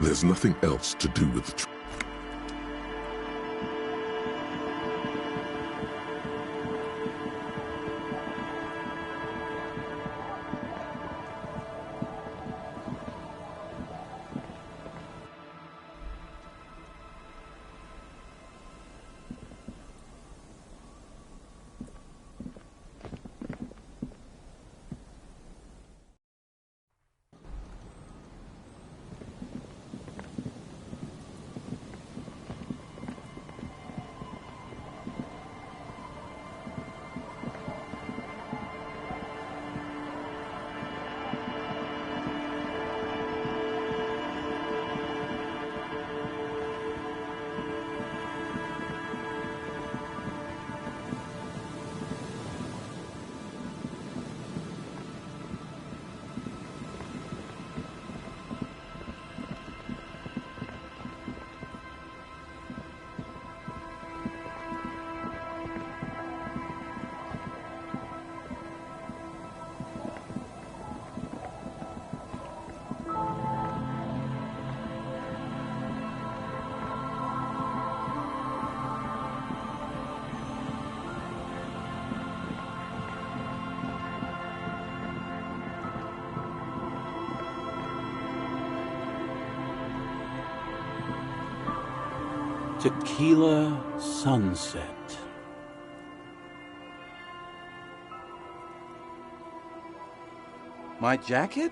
There's nothing else to do with the Tequila sunset. My jacket?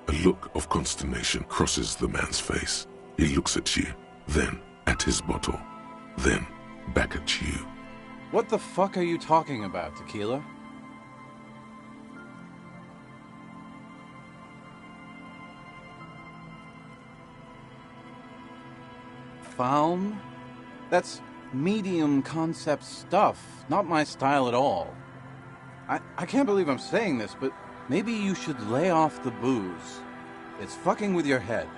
A look of consternation crosses the man's face. He looks at you, then at his bottle, then back at you. What the fuck are you talking about, Tequila? Faum? That's medium concept stuff, not my style at all. I can't believe I'm saying this, but maybe you should lay off the booze. It's fucking with your head.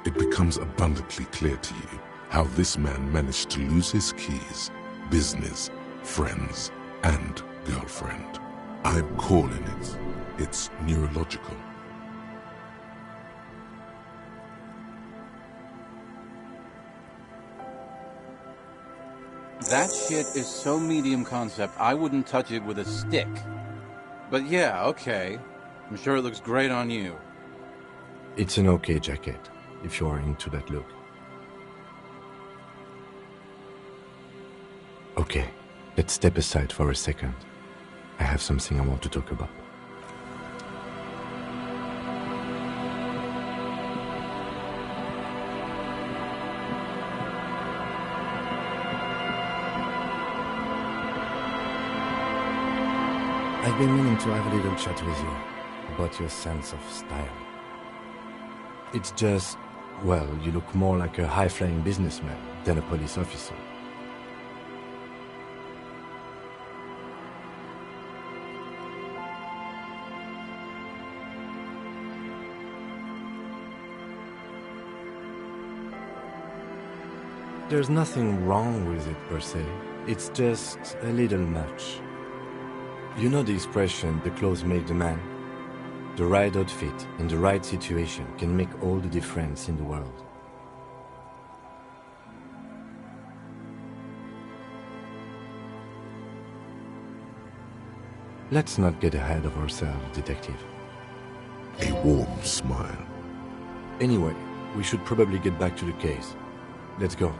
It becomes abundantly clear to you how this man managed to lose his keys, business, friends, and girlfriend. I'm calling it. It's neurological. That shit is so medium concept, I wouldn't touch it with a stick. But yeah, okay. I'm sure it looks great on you. It's an okay jacket, if you are into that look. Okay, let's step aside for a second. I have something I want to talk about. I've been meaning to have a little chat with you about your sense of style. It's just, well, you look more like a high-flying businessman than a police officer. There's nothing wrong with it per se. It's just a little much. You know the expression, the clothes make the man? The right outfit in the right situation can make all the difference in the world. Let's not get ahead of ourselves, detective. A warm smile. Anyway, we should probably get back to the case. Let's go.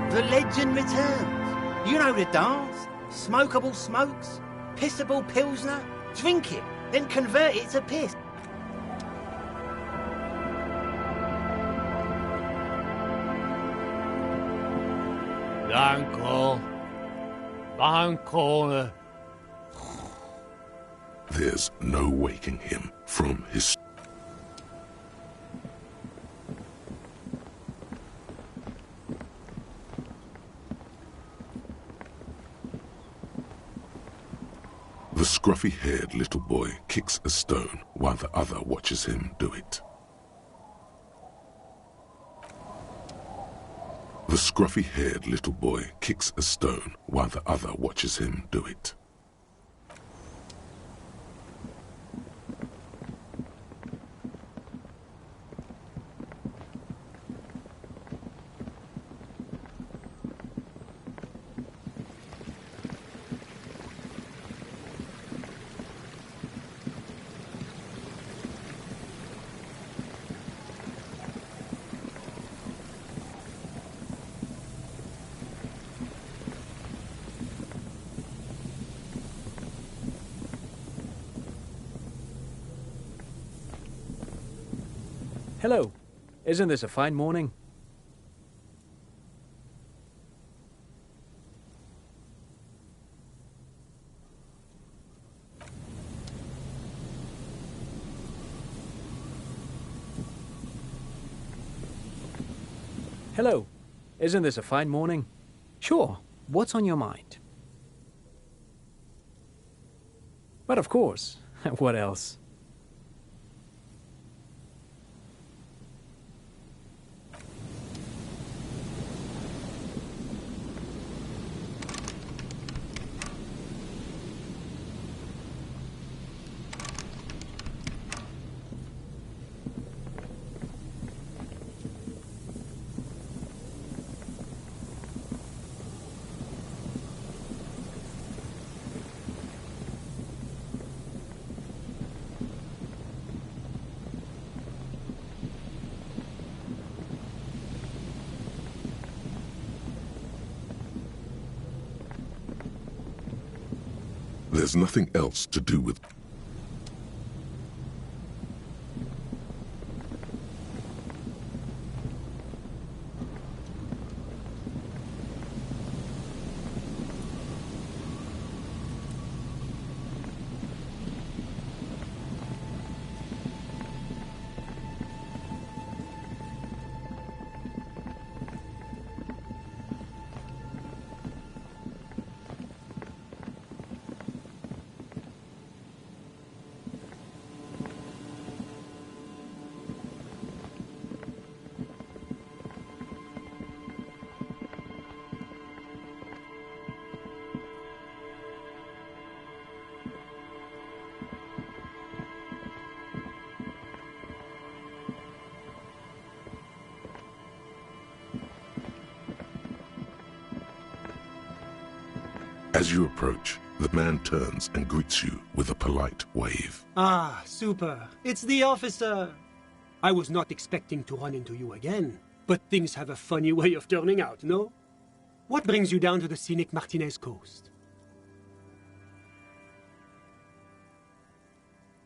The legend returns. You know the dance. Smokable smokes, pissable pilsner. Drink it, then convert it to piss. Don't call. Don't call her. There's no waking him from his... The scruffy-haired little boy kicks a stone while the other watches him do it. The scruffy-haired little boy kicks a stone while the other watches him do it. Hello. Isn't this a fine morning? Hello. Isn't this a fine morning? Sure. What's on your mind? But of course. What else? There's nothing else to do with... As you approach, the man turns and greets you with a polite wave. Ah, super. It's the officer. I was not expecting to run into you again, but things have a funny way of turning out, no? What brings you down to the scenic Martinez coast?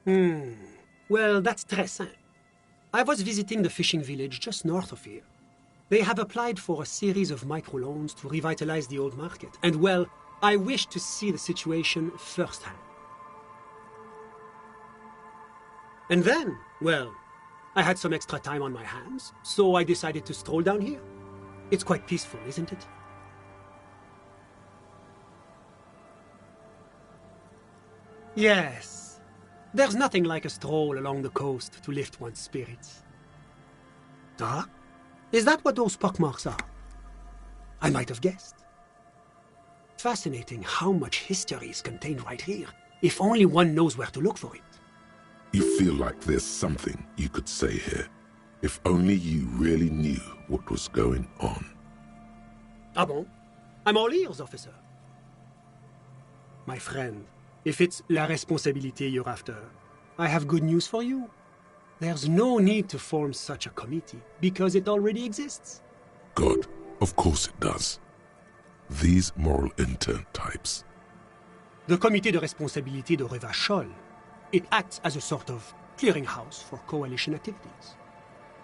Well, that's très simple. I was visiting the fishing village just north of here. They have applied for a series of microloans to revitalize the old market, and well, I wish to see the situation firsthand. And then, well, I had some extra time on my hands, so I decided to stroll down here. It's quite peaceful, isn't it? Yes. There's nothing like a stroll along the coast to lift one's spirits. Ah? Is that what those pockmarks are? I might have guessed. Fascinating how much history is contained right here, if only one knows where to look for it. You feel like there's something you could say here, if only you really knew what was going on. Ah bon? I'm all ears, officer. My friend, if it's la responsabilité you're after, I have good news for you. There's no need to form such a committee, because it already exists. God, of course it does. These moral intern types. The Comité de Responsabilité de Revachol. It acts as a sort of clearinghouse for coalition activities.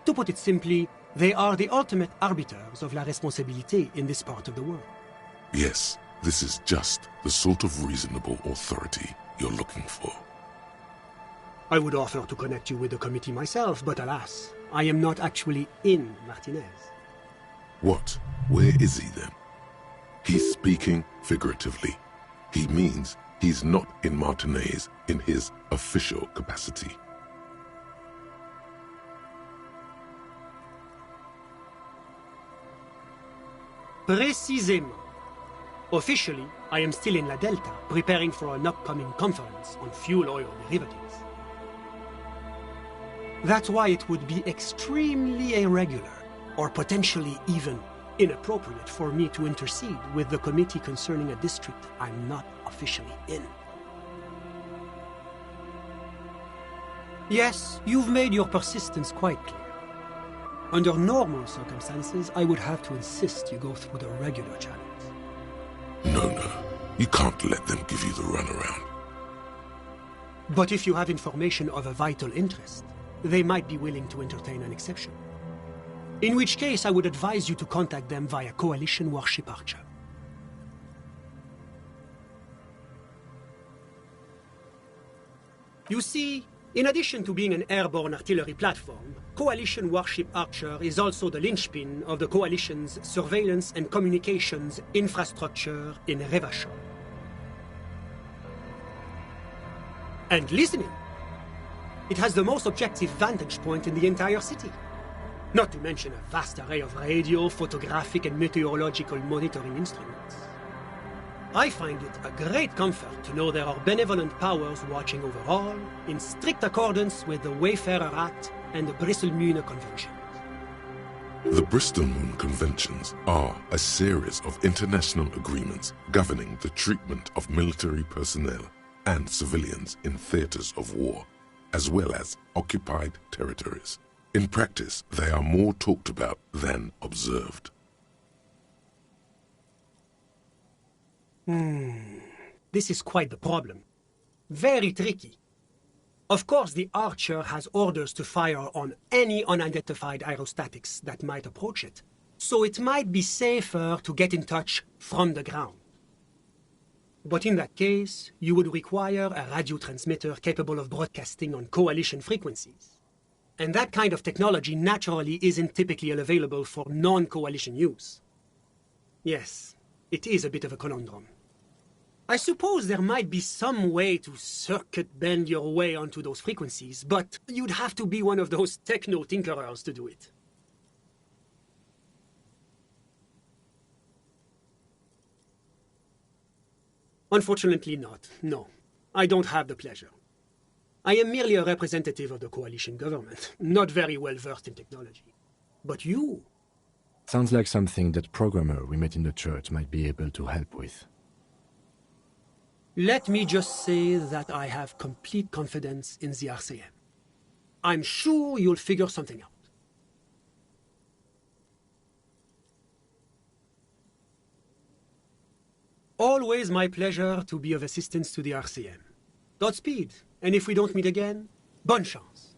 To put it simply, they are the ultimate arbiters of la responsabilité in this part of the world. Yes, this is just the sort of reasonable authority you're looking for. I would offer to connect you with the committee myself, but alas, I am not actually in Martinez. What? Where is he then? He's speaking figuratively. He means he's not in Martinez in his official capacity. Précisément. Officially, I am still in La Delta, preparing for an upcoming conference on fuel oil derivatives. That's why it would be extremely irregular, or potentially even inappropriate for me to intercede with the committee concerning a district I'm not officially in. Yes, you've made your persistence quite clear. Under normal circumstances, I would have to insist you go through the regular channels. No. You can't let them give you the runaround. But if you have information of a vital interest, they might be willing to entertain an exception. In which case, I would advise you to contact them via Coalition Warship Archer. You see, in addition to being an airborne artillery platform, Coalition Warship Archer is also the linchpin of the Coalition's surveillance and communications infrastructure in Revachol. And listening. It has the most objective vantage point in the entire city. Not to mention a vast array of radio, photographic, and meteorological monitoring instruments. I find it a great comfort to know there are benevolent powers watching over all, in strict accordance with the Wayfarer Act and the Bristol-Mune Conventions. The Bristol-Mune Conventions are a series of international agreements governing the treatment of military personnel and civilians in theaters of war, as well as occupied territories. In practice, they are more talked about than observed. This is quite the problem. Very tricky. Of course, the Archer has orders to fire on any unidentified aerostatics that might approach it, so it might be safer to get in touch from the ground. But in that case, you would require a radio transmitter capable of broadcasting on Coalition frequencies. And that kind of technology naturally isn't typically available for non-Coalition use. Yes, it is a bit of a conundrum. I suppose there might be some way to circuit bend your way onto those frequencies, but you'd have to be one of those techno-tinkerers to do it. Unfortunately not, no. I don't have the pleasure. I am merely a representative of the coalition government, not very well versed in technology. But you... Sounds like something that programmer we met in the church might be able to help with. Let me just say that I have complete confidence in the RCM. I'm sure you'll figure something out. Always my pleasure to be of assistance to the RCM. Godspeed, and if we don't meet again, bonne chance.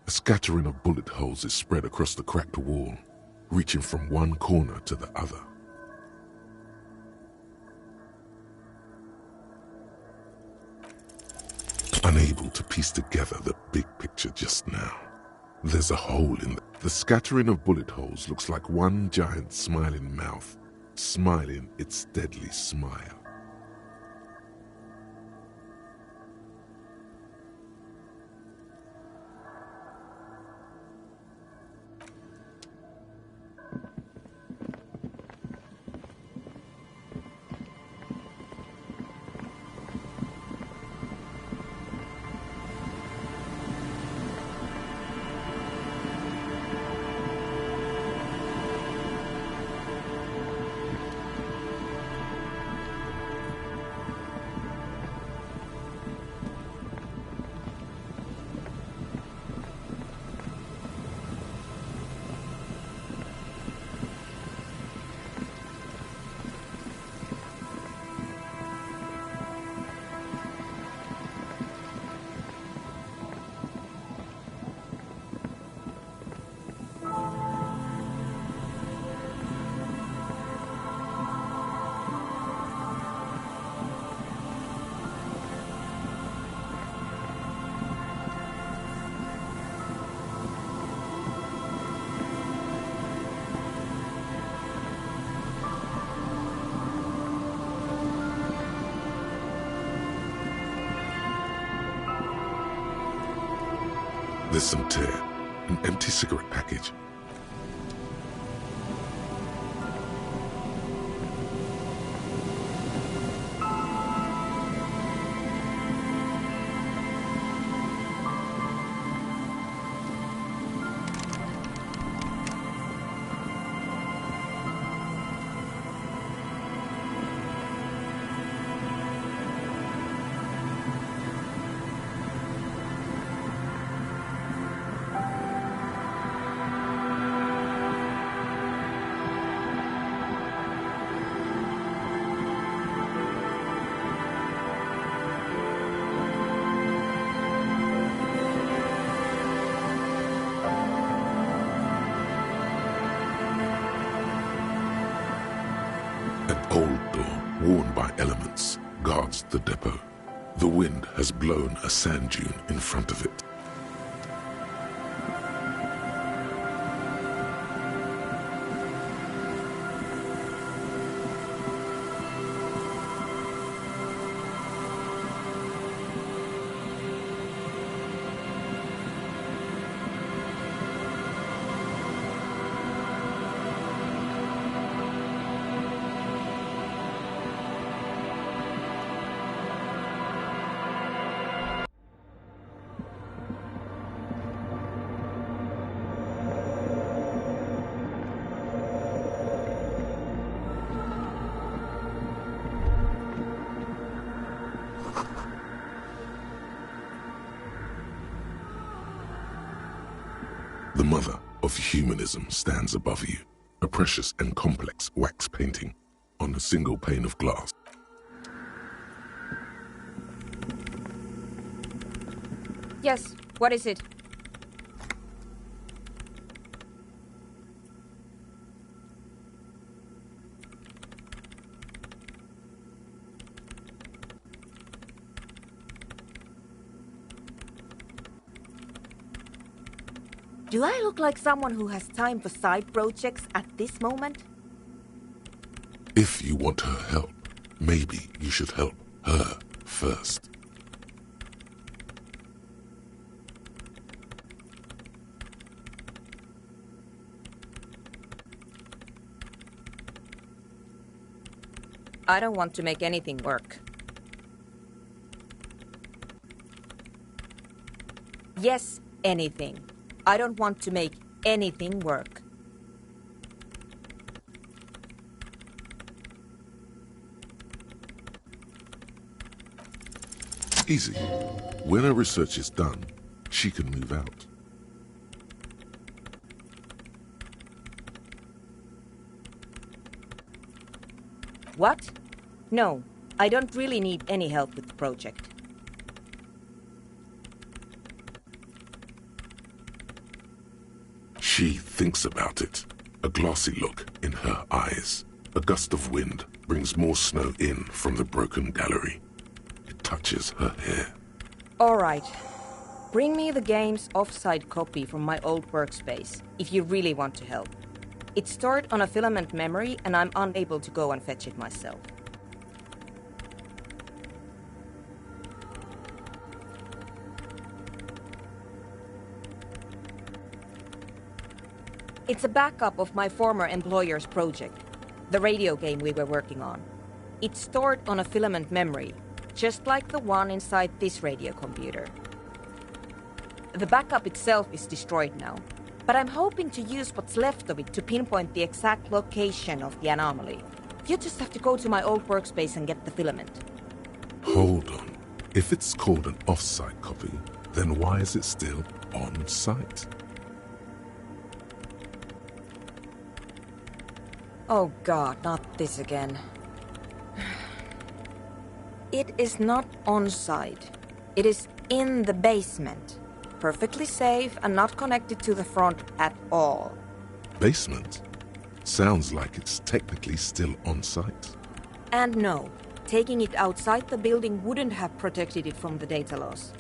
A scattering of bullet holes is spread across the cracked wall, reaching from one corner to the other. Unable to piece together the big picture just now. There's a hole in the scattering of bullet holes looks like one giant smiling mouth, smiling its deadly smile. There's some tear, an empty cigarette package. An old door, worn by elements, guards the depot. The wind has blown a sand dune in front of it. The mother of humanism stands above you, a precious and complex wax painting on a single pane of glass. Yes, what is it? Do I look like someone who has time for side projects at this moment? If you want her help, maybe you should help her first. I don't want to make anything work. Yes, anything. I don't want to make anything work. Easy. When her research is done, she can move out. What? No, I don't really need any help with the project. She thinks about it, a glassy look in her eyes. A gust of wind brings more snow in from the broken gallery. It touches her hair. All right. Bring me the game's offside copy from my old workspace, if you really want to help. It's stored on a filament memory, and I'm unable to go and fetch it myself. It's a backup of my former employer's project, the radio game we were working on. It's stored on a filament memory, just like the one inside this radio computer. The backup itself is destroyed now, but I'm hoping to use what's left of it to pinpoint the exact location of the anomaly. You just have to go to my old workspace and get the filament. Hold on. If it's called an off-site copy, then why is it still on-site? Oh God, not this again. It is not on-site. It is in the basement. Perfectly safe and not connected to the front at all. Basement? Sounds like it's technically still on-site. And no, taking it outside the building wouldn't have protected it from the data loss.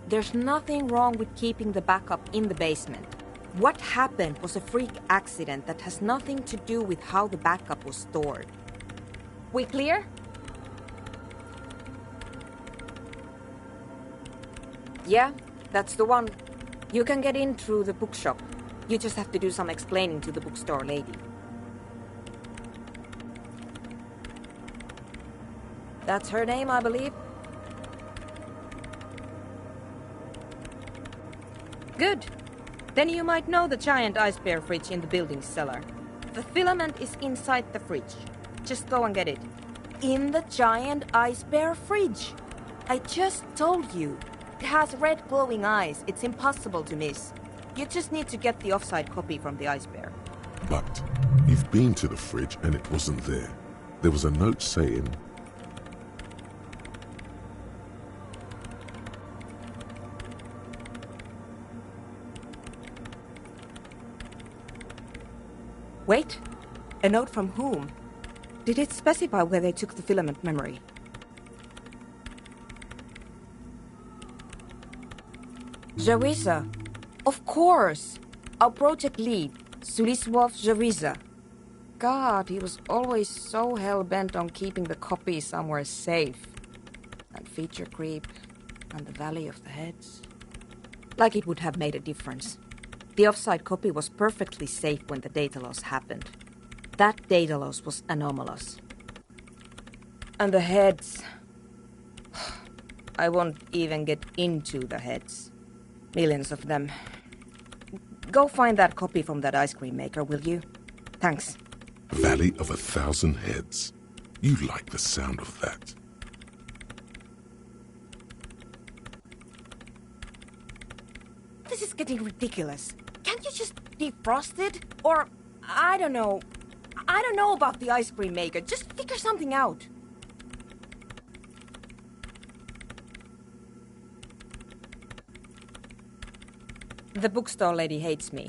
There's nothing wrong with keeping the backup in the basement. What happened was a freak accident that has nothing to do with how the backup was stored. We clear? Yeah, that's the one. You can get in through the bookshop. You just have to do some explaining to the bookstore lady. That's her name, I believe. Good. Then you might know the giant ice bear fridge in the building cellar. The filament is inside the fridge. Just go and get it. In the giant ice bear fridge. I just told you. It has red glowing eyes. It's impossible to miss. You just need to get the offside copy from the ice bear. But you've been to the fridge and it wasn't there. There was a note saying, Wait. A note from whom? Did it specify where they took the filament memory? Jawiza. Of course. Our project lead, Suliswov Jawiza. God, he was always so hell-bent on keeping the copy somewhere safe. And feature creep, and the Valley of the Heads. Like it would have made a difference. The offside copy was perfectly safe when the data loss happened. That data loss was anomalous. And the heads... I won't even get into the heads. Millions of them. Go find that copy from that ice cream maker, will you? Thanks. Valley of 1,000 Heads. You like the sound of that. This is getting ridiculous. Can't you just defrost it? Or, I don't know. I don't know about the ice cream maker. Just figure something out. The bookstore lady hates me.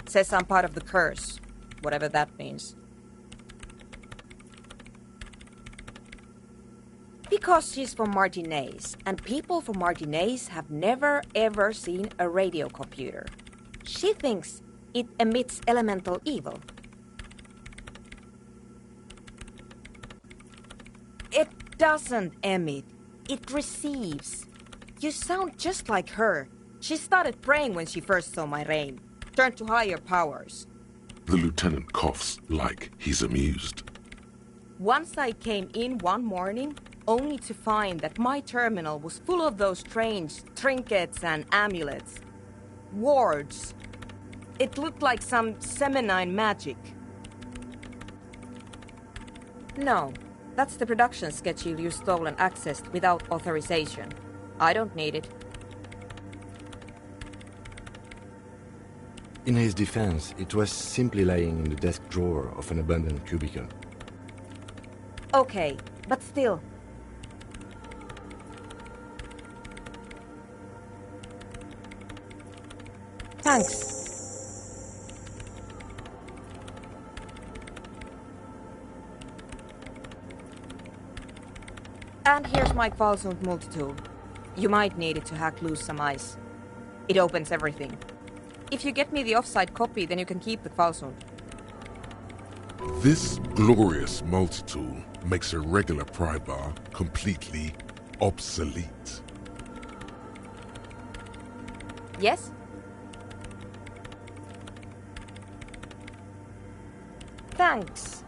Says I'm part of the curse. Whatever that means. Because she's from Martinez, and people from Martinez have never ever seen a radio computer. She thinks it emits elemental evil. It doesn't emit. It receives. You sound just like her. She started praying when she first saw my rain. Turned to higher powers. The lieutenant coughs like he's amused. Once I came in one morning, only to find that my terminal was full of those strange trinkets and amulets. Wards. It looked like some Semenine magic. No, that's the production schedule you stole and accessed without authorization. I don't need it. In his defense, it was simply lying in the desk drawer of an abandoned cubicle. Okay, but still. Thanks. And here's my Kvalsund multi-tool. You might need it to hack loose some ice. It opens everything. If you get me the offside copy, then you can keep the Kvalsund. This glorious multi-tool makes a regular pry bar completely obsolete. Yes? Thanks.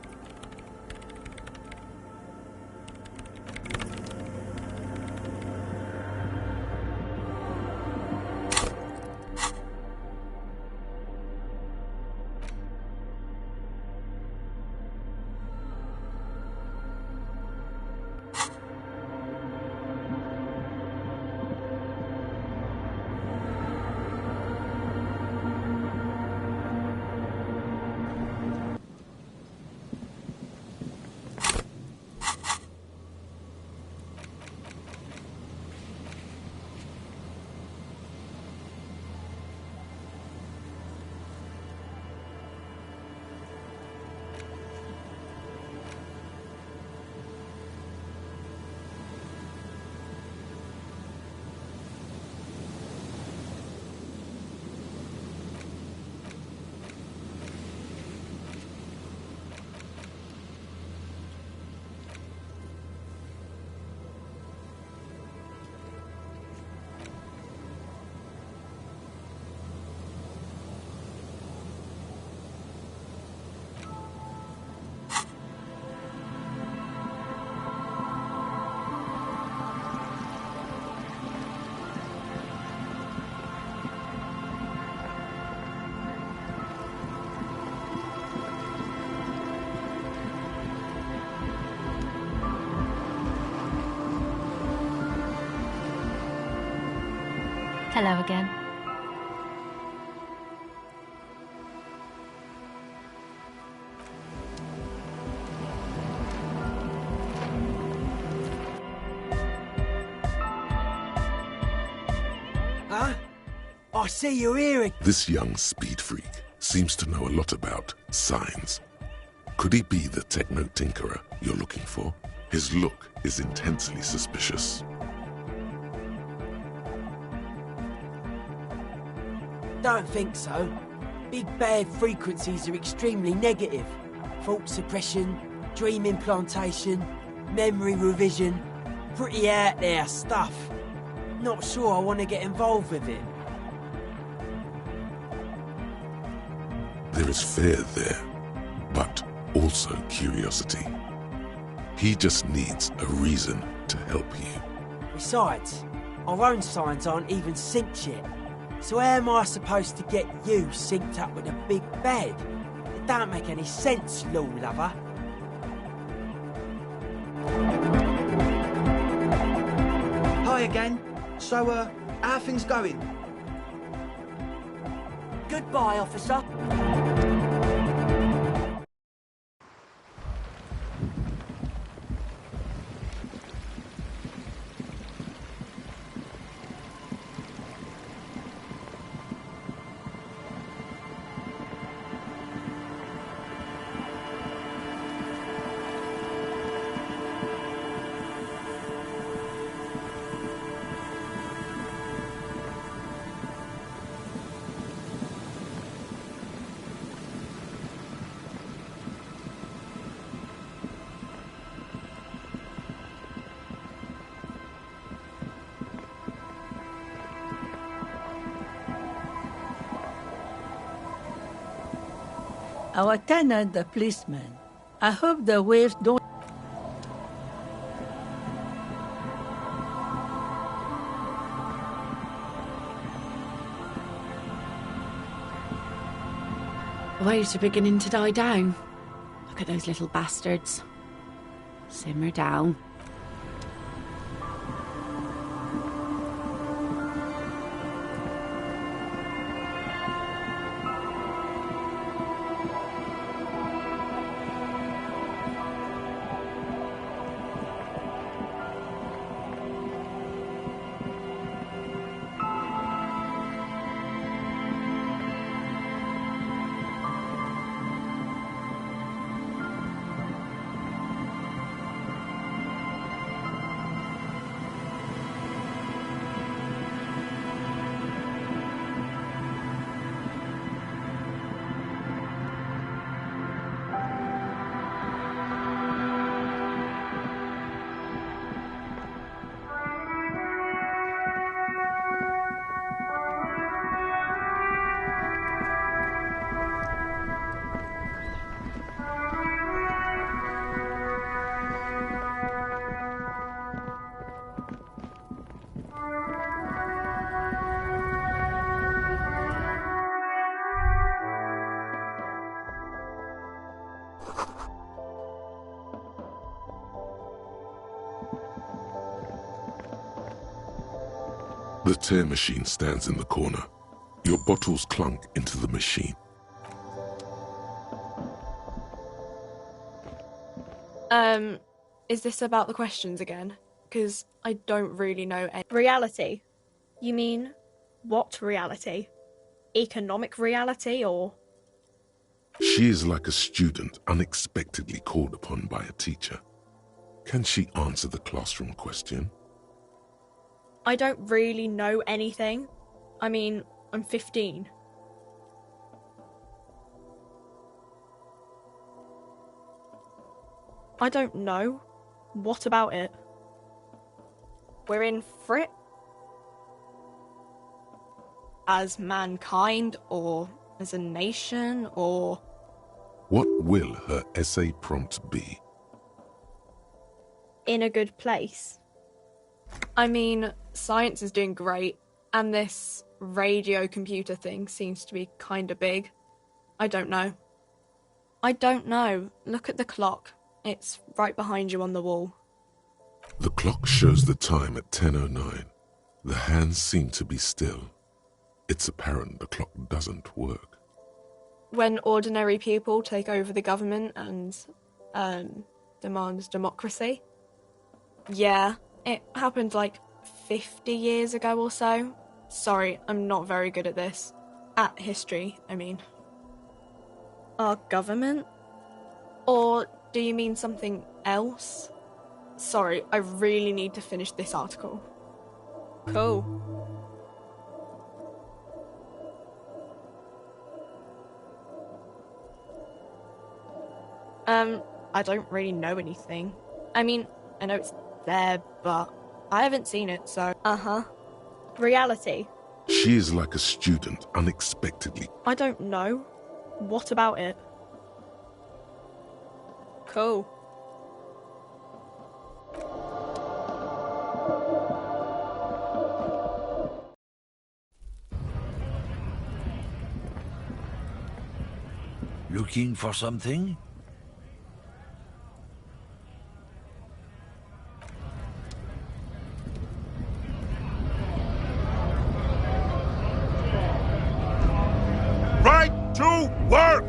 Hello again. Huh? I see you're here. This young speed freak seems to know a lot about signs. Could he be the techno-tinkerer you're looking for? His look is intensely suspicious. Don't think so. Big bad frequencies are extremely negative. Thought suppression, dream implantation, memory revision. Pretty out there stuff. Not sure I want to get involved with it. There is fear there, but also curiosity. He just needs a reason to help you. Besides, our own signs aren't even synced yet. So how am I supposed to get you synced up with a big bad? It don't make any sense, law lover. Hi again. So, how are things going? Goodbye, officer. Our tenant, the policeman. I hope the waves don't... Waves are beginning to die down. Look at those little bastards. Simmer down. The tear machine stands in the corner. Your bottles clunk into the machine. Is this about the questions again? Because I don't really know any. Reality? You mean, what reality? Economic reality, or...? She is like a student unexpectedly called upon by a teacher. Can she answer the classroom question? I don't really know anything. I mean, I'm 15. I don't know. What about it? We're in for it? As mankind, or as a nation, or... What will her essay prompt be? In a good place. I mean, science is doing great, and this radio computer thing seems to be kinda big. I don't know. I don't know. Look at the clock. It's right behind you on the wall. The clock shows the time at 10:09. The hands seem to be still. It's apparent the clock doesn't work. When ordinary people take over the government and demand democracy. Yeah, it happened like 50 years ago or so. Sorry, I'm not very good at this. At history, I mean. Our government? Or do you mean something else? Sorry, I really need to finish this article. Cool. I don't really know anything. I mean, I know it's there, but I haven't seen it, so... Reality. She is like a student unexpectedly. I don't know. What about it? Cool. Looking for something? Right to work!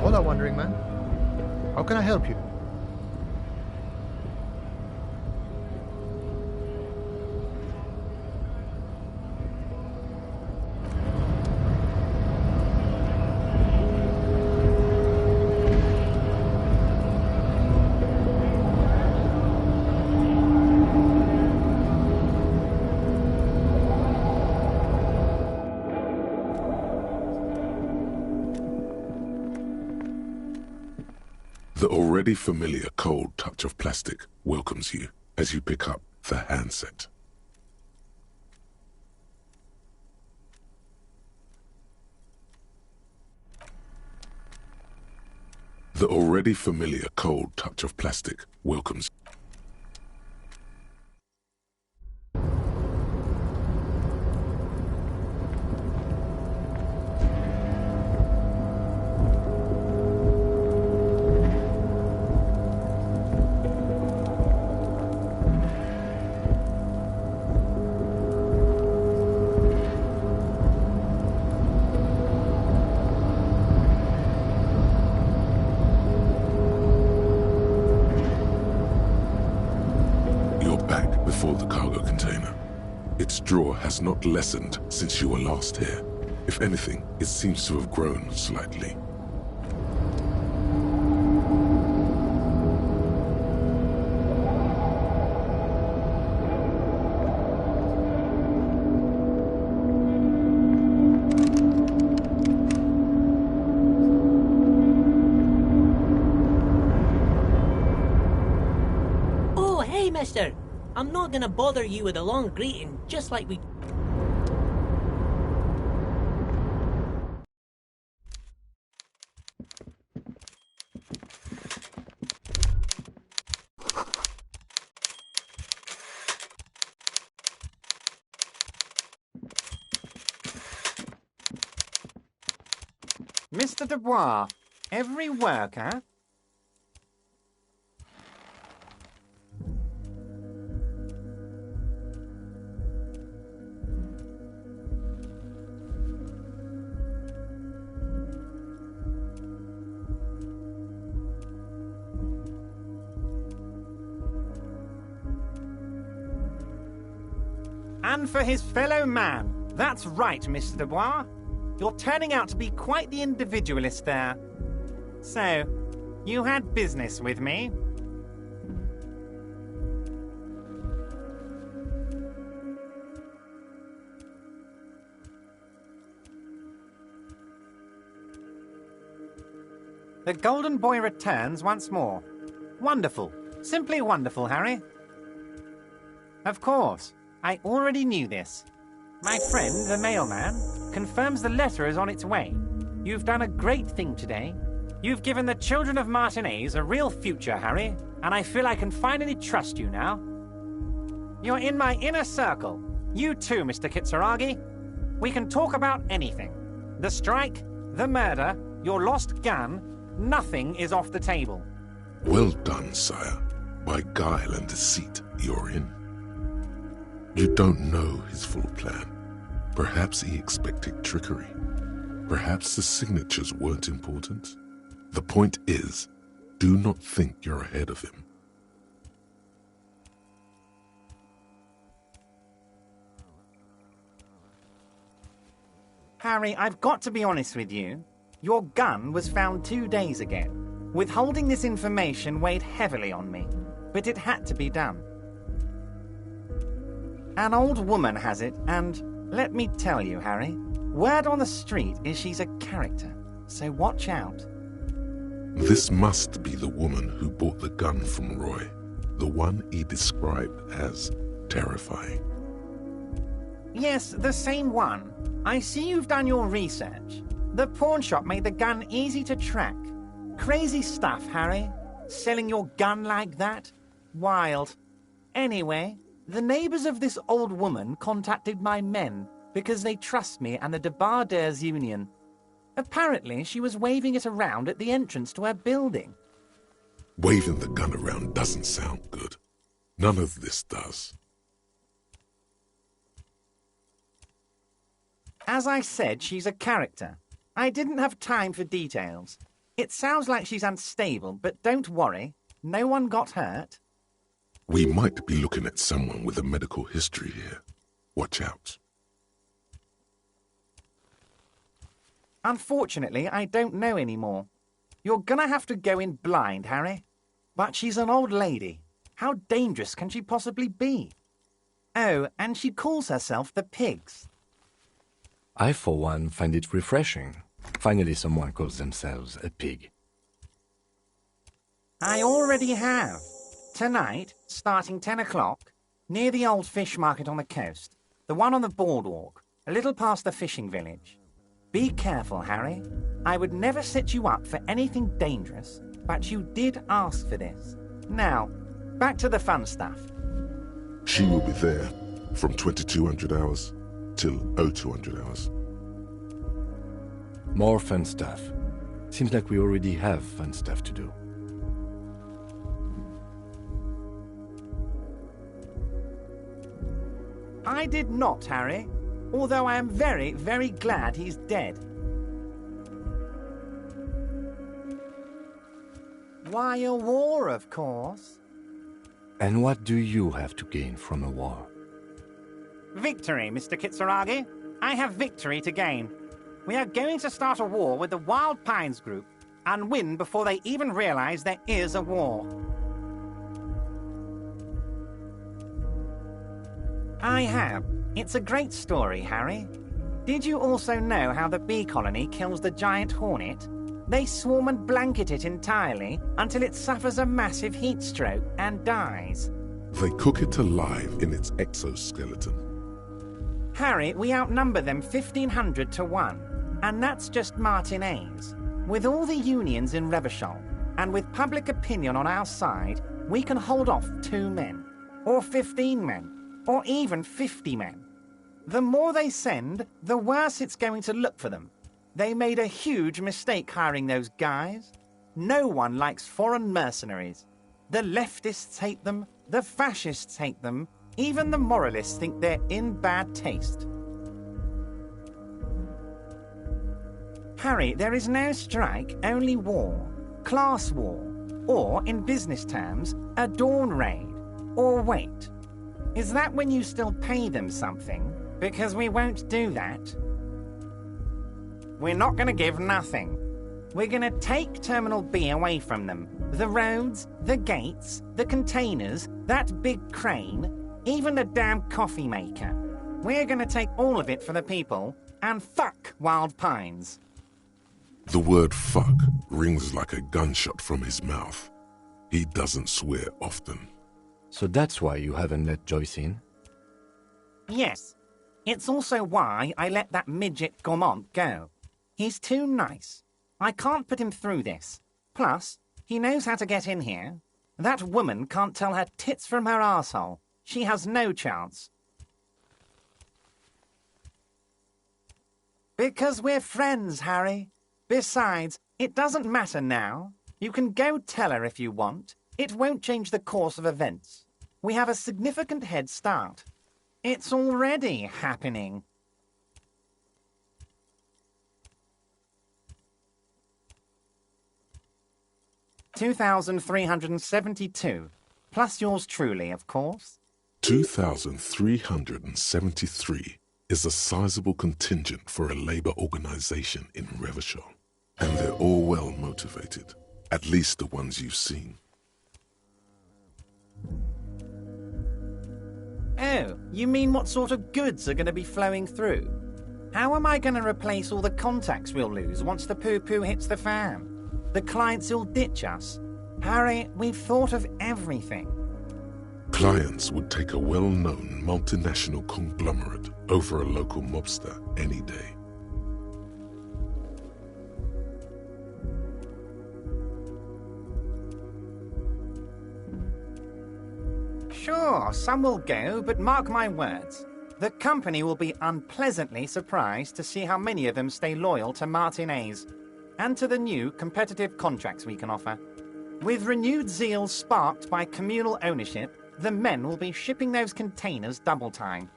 Hola, Wandering Man. How can I help you? The already familiar cold touch of plastic welcomes you as you pick up the handset. The already familiar cold touch of plastic welcomes you. Before the cargo container. Its drawer has not lessened since you were last here. If anything, it seems to have grown slightly. Oh, hey, mister! I'm not gonna bother you with a long greeting, just like we... Mr. Dubois, every worker... And for his fellow man. That's right, Mr. Dubois. You're turning out to be quite the individualist there. So, you had business with me? The Golden Boy returns once more. Wonderful. Simply wonderful, Harry. Of course. I already knew this. My friend, the mailman, confirms the letter is on its way. You've done a great thing today. You've given the children of Martinez a real future, Harry, and I feel I can finally trust you now. You're in my inner circle. You too, Mr. Kitsuragi. We can talk about anything. The strike, the murder, your lost gun, nothing is off the table. Well done, sire. By guile and deceit, you're in. You don't know his full plan. Perhaps he expected trickery. Perhaps the signatures weren't important. The point is, do not think you're ahead of him. Harry, I've got to be honest with you. Your gun was found 2 days ago. Withholding this information weighed heavily on me, but it had to be done. An old woman has it, and let me tell you, Harry, word on the street is she's a character, so watch out. This must be the woman who bought the gun from Roy, the one he described as terrifying. Yes, the same one. I see you've done your research. The pawn shop made the gun easy to track. Crazy stuff, Harry. Selling your gun like that? Wild. Anyway, the neighbours of this old woman contacted my men because they trust me and the Debardeurs Union. Apparently, she was waving it around at the entrance to her building. Waving the gun around doesn't sound good. None of this does. As I said, she's a character. I didn't have time for details. It sounds like she's unstable, but don't worry. No one got hurt. We might be looking at someone with a medical history here. Watch out. Unfortunately, I don't know anymore. You're gonna have to go in blind, Harry. But she's an old lady. How dangerous can she possibly be? Oh, and she calls herself the Pigs. I, for one, find it refreshing. Finally, someone calls themselves a pig. I already have. Tonight, starting 10 o'clock, near the old fish market on the coast, the one on the boardwalk, a little past the fishing village. Be careful, Harry. I would never set you up for anything dangerous, but you did ask for this. Now, back to the fun stuff. She will be there from 2200 hours till 0200 hours. More fun stuff. Seems like we already have fun stuff to do. I did not, Harry. Although I am very, very glad he's dead. Why, a war, of course. And what do you have to gain from a war? Victory, Mr. Kitsuragi. I have victory to gain. We are going to start a war with the Wild Pines group and win before they even realize there is a war. I have. It's a great story, Harry. Did you also know how the bee colony kills the giant hornet? They swarm and blanket it entirely until it suffers a massive heat stroke and dies. They cook it alive in its exoskeleton. Harry, we outnumber them 1,500 to 1, and that's just Martinez. With all the unions in Revachol, and with public opinion on our side, we can hold off 2 men, or 15 men, or even 50 men. The more they send, the worse it's going to look for them. They made a huge mistake hiring those guys. No one likes foreign mercenaries. The leftists hate them, the fascists hate them, even the moralists think they're in bad taste. Harry, there is no strike, only war. Class war. Or, in business terms, a dawn raid. Or wait. Is that when you still pay them something? Because we won't do that. We're not going to give nothing. We're going to take Terminal B away from them. The roads, the gates, the containers, that big crane, even the damn coffee maker. We're going to take all of it for the people, and fuck Wild Pines. The word fuck rings like a gunshot from his mouth. He doesn't swear often. So that's why you haven't let Joyce in? Yes. It's also why I let that midget Gaumont go. He's too nice. I can't put him through this. Plus, he knows how to get in here. That woman can't tell her tits from her arsehole. She has no chance. Because we're friends, Harry. Besides, it doesn't matter now. You can go tell her if you want. It won't change the course of events. We have a significant head start. It's already happening. $2,372, plus yours truly, of course. 2,373 is a sizable contingent for a labor organization in Revachol. And they're all well motivated, at least the ones you've seen. Oh, you mean what sort of goods are going to be flowing through? How am I going to replace all the contacts we'll lose once the poo-poo hits the fan? The clients will ditch us. Harry, we've thought of everything. Clients would take a well-known multinational conglomerate over a local mobster any day. Sure, some will go, but mark my words. The company will be unpleasantly surprised to see how many of them stay loyal to Martinez and to the new competitive contracts we can offer. With renewed zeal sparked by communal ownership, the men will be shipping those containers double time.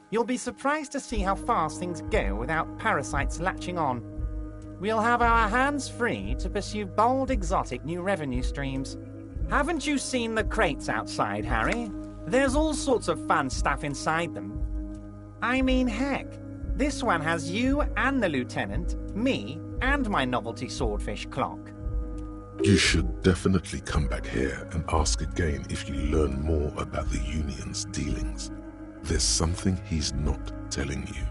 You'll be surprised to see how fast things go without parasites latching on. We'll have our hands free to pursue bold, exotic new revenue streams. Haven't you seen the crates outside, Harry? There's all sorts of fun stuff inside them. I mean, heck, this one has you and the lieutenant, me, and my novelty swordfish clock. You should definitely come back here and ask again if you learn more about the Union's dealings. There's something he's not telling you.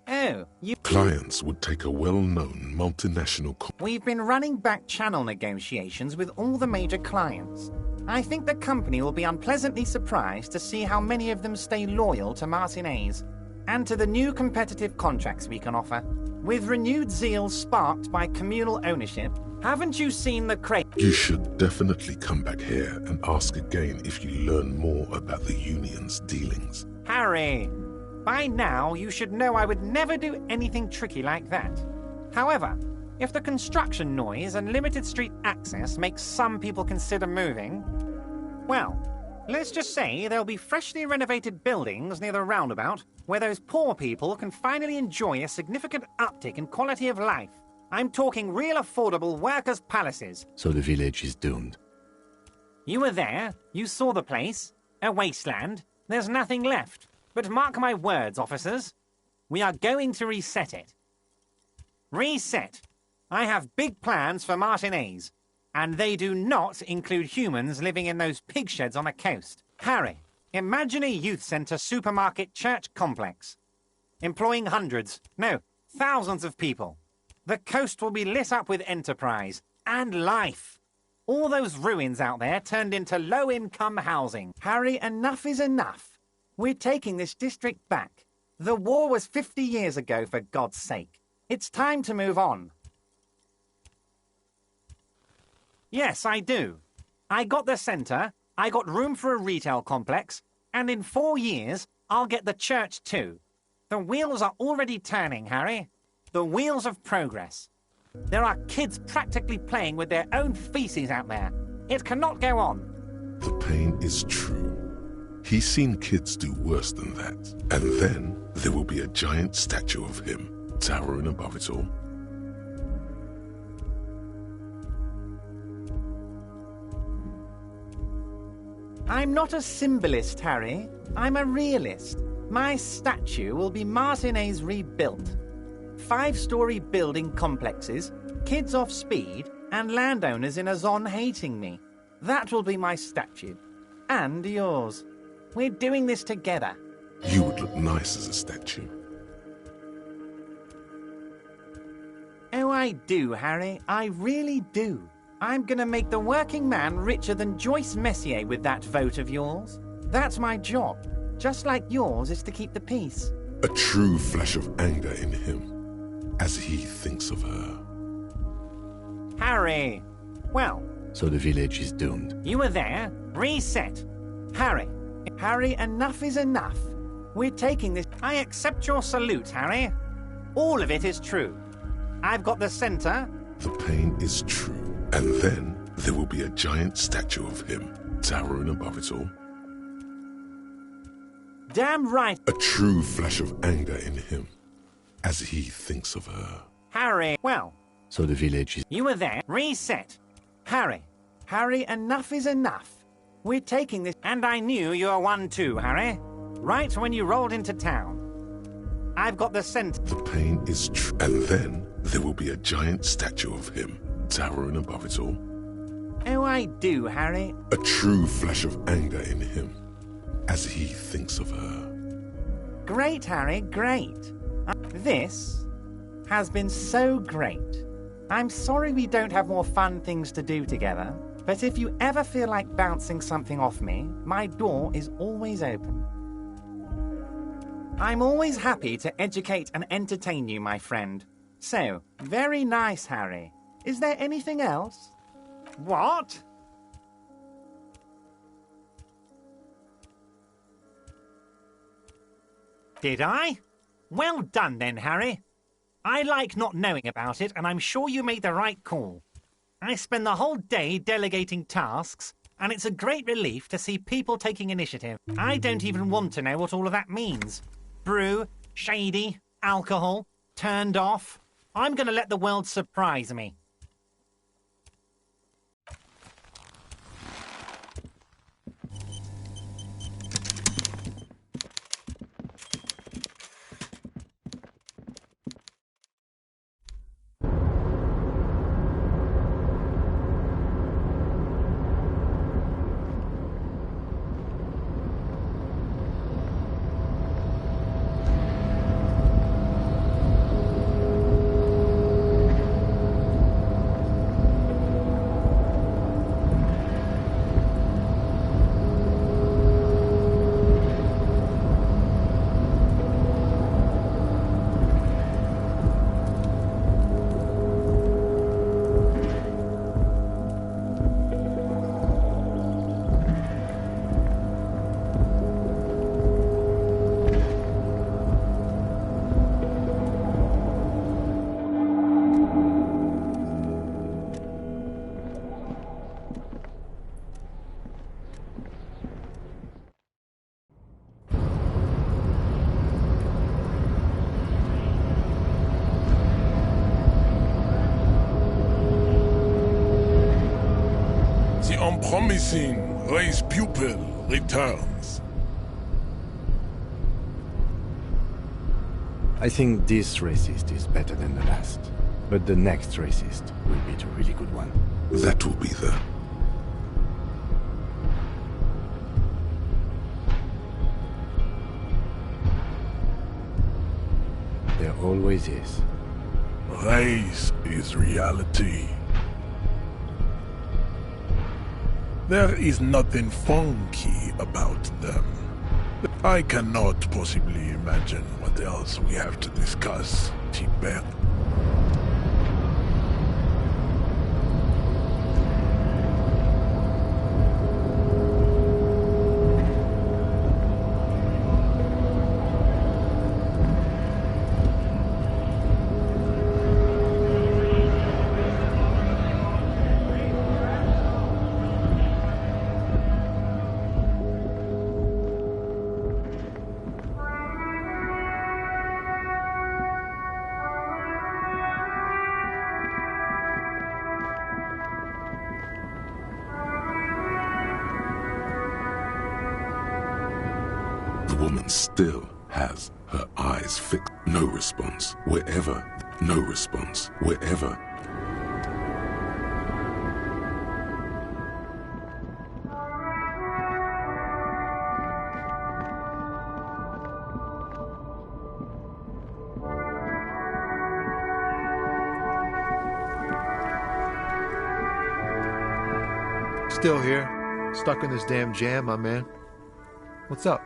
Oh, you... Clients would take a well-known multinational... We've been running back channel negotiations with all the major clients. I think the company will be unpleasantly surprised to see how many of them stay loyal to Martinez and to the new competitive contracts we can offer. With renewed zeal sparked by communal ownership, haven't you seen the crate? You should definitely come back here and ask again if you learn more about the Union's dealings. Harry, by now you should know I would never do anything tricky like that. However, if the construction noise and limited street access makes some people consider moving, well, let's just say there'll be freshly renovated buildings near the roundabout where those poor people can finally enjoy a significant uptick in quality of life. I'm talking real affordable workers' palaces. So the village is doomed. You were there, you saw the place, a wasteland, there's nothing left. But mark my words, officers, we are going to reset it. Reset. I have big plans for Martinez, and they do not include humans living in those pig sheds on the coast. Harry, imagine a youth centre supermarket church complex, employing hundreds, no, thousands of people. The coast will be lit up with enterprise and life. All those ruins out there turned into low-income housing. Harry, enough is enough. We're taking this district back. The war was 50 years ago, for God's sake. It's time to move on. Yes, I do. I got the centre, I got room for a retail complex, and in 4 years, I'll get the church too. The wheels are already turning, Harry. The wheels of progress. There are kids practically playing with their own feces out there. It cannot go on. The pain is true. He's seen kids do worse than that. And then there will be a giant statue of him, towering above it all. I'm not a symbolist, Harry. I'm a realist. My statue will be Martinez rebuilt. 5-story building complexes, kids off speed, and landowners in a zone hating me. That will be my statue. And yours. We're doing this together. You would look nice as a statue. Oh, I do, Harry. I really do. I'm gonna make the working man richer than Joyce Messier with that vote of yours. That's my job. Just like yours is to keep the peace. A true flash of anger in him, as he thinks of her. Harry! Well, So the village is doomed. You were there. Reset. Harry. Harry, enough is enough. We're taking this. I accept your salute, Harry. All of it is true. I've got the center. The pain is true. And then there will be a giant statue of him, towering above it all. Damn right. A true flash of anger in him, as he thinks of her. Harry, well. So the village is... You were there. Reset. Harry. Harry, enough is enough. We're taking this. And I knew you were one too, Harry. Right when you rolled into town. I've got the scent. The pain is true. And then there will be a giant statue of him, towering above it all. Oh, I do, Harry. A true flash of anger in him, as he thinks of her. Great, Harry, great. This has been so great. I'm sorry we don't have more fun things to do together, but if you ever feel like bouncing something off me, my door is always open. I'm always happy to educate and entertain you, my friend. So, very nice, Harry. Is there anything else? What? Did I? Well done then, Harry. I like not knowing about it, and I'm sure you made the right call. I spend the whole day delegating tasks, and it's a great relief to see people taking initiative. I don't even want to know what all of that means. Brew, shady, alcohol, turned off. I'm going to let the world surprise me. Unpromising race pupil returns. I think this racist is better than the last. But the next racist will be the really good one. That will be the... There always is. Race is reality. There is nothing funky about them. I cannot possibly imagine what else we have to discuss, Tibet. The woman still has her eyes fixed. No response. Wherever. No response. Wherever. Still here. Stuck in this damn jam, my man. What's up?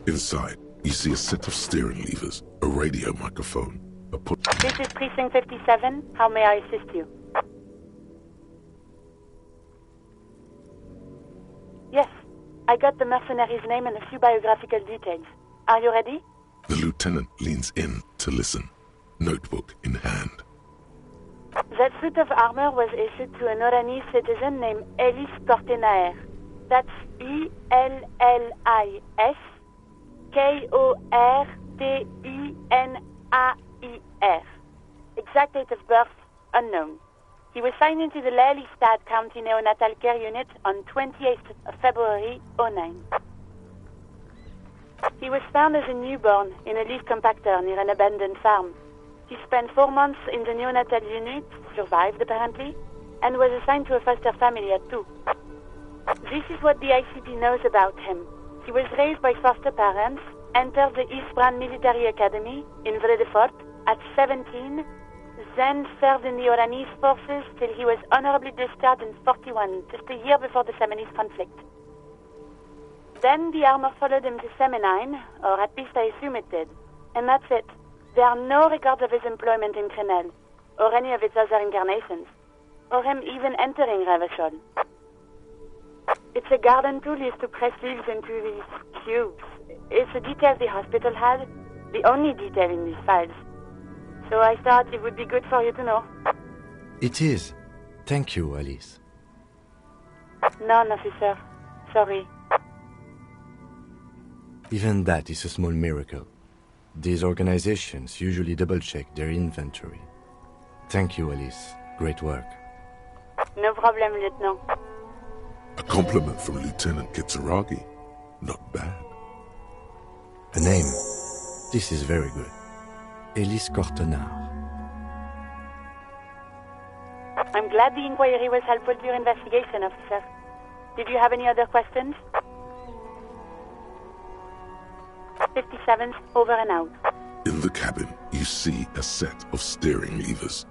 Inside. you see a set of steering levers, a radio microphone, a put... This is Precinct 57. How may I assist you? Yes, I got the mercenary's name and a few biographical details. Are you ready? The lieutenant leans in to listen, notebook in hand. That suit of armor was issued to an Oranese citizen named Ellis Kortenaer. That's E-L-L-I-S Kortenaer. Exact date of birth, unknown. He was signed into the Lelystad County Neonatal Care Unit on 28th of February, 09. He was found as a newborn in a leaf compactor near an abandoned farm. He spent 4 months in the neonatal unit, survived apparently, and was assigned to a foster family at 2. This is what the ICP knows about him. He was raised by foster parents, entered the East Brand Military Academy in Vredefort at 17, then served in the Oranese forces till he was honorably discharged in 41, just a year before the Seminese conflict. Then the armor followed him to Seminine, or at least I assume it did, and that's it. There are no records of his employment in Crenel, or any of its other incarnations, or him even entering Revachol. It's a garden tool used to press leaves into these cubes. It's a detail the hospital had, the only detail in these files. So I thought it would be good for you to know. It is. Thank you, Alice. None, officer. Sorry. Even that is a small miracle. These organizations usually double-check their inventory. Thank you, Alice. Great work. No problem, Lieutenant. A compliment from Lieutenant Kitsuragi. Not bad. A name. This is very good. Ellis Kortenaer. I'm glad the inquiry was helpful to your investigation, officer. Did you have any other questions? 57's over and out. In the cabin, you see a set of steering levers.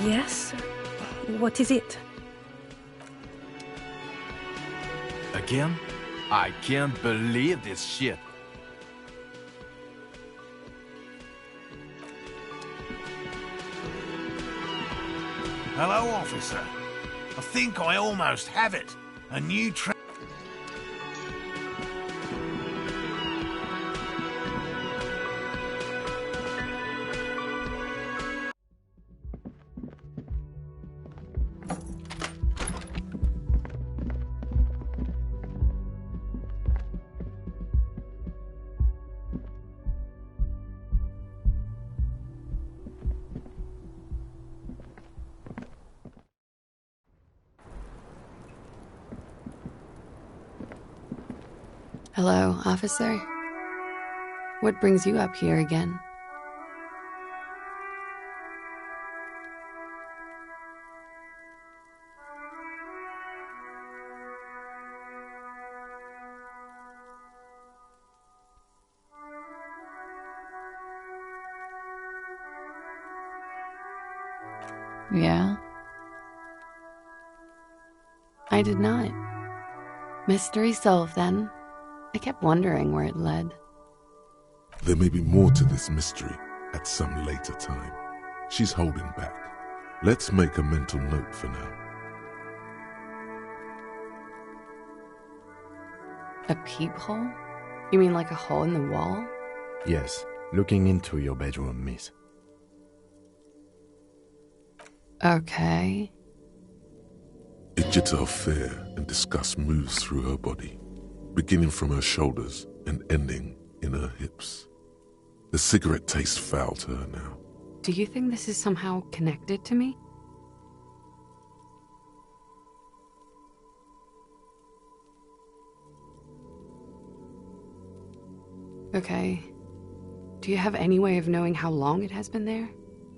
Yes? What is it? Again? I can't believe this shit. Hello, officer. I think I almost have it. A new Hello, officer. What brings you up here again? Yeah? I did not. Mystery solved then. I kept wondering where it led. There may be more to this mystery at some later time. She's holding back. Let's make a mental note for now. A peephole? You mean like a hole in the wall? Yes, looking into your bedroom, miss. Okay. It jitter of fear and disgust moves through her body, beginning from her shoulders and ending in her hips. The cigarette tastes foul to her now. Do you think this is somehow connected to me? Okay. Do you have any way of knowing how long it has been there?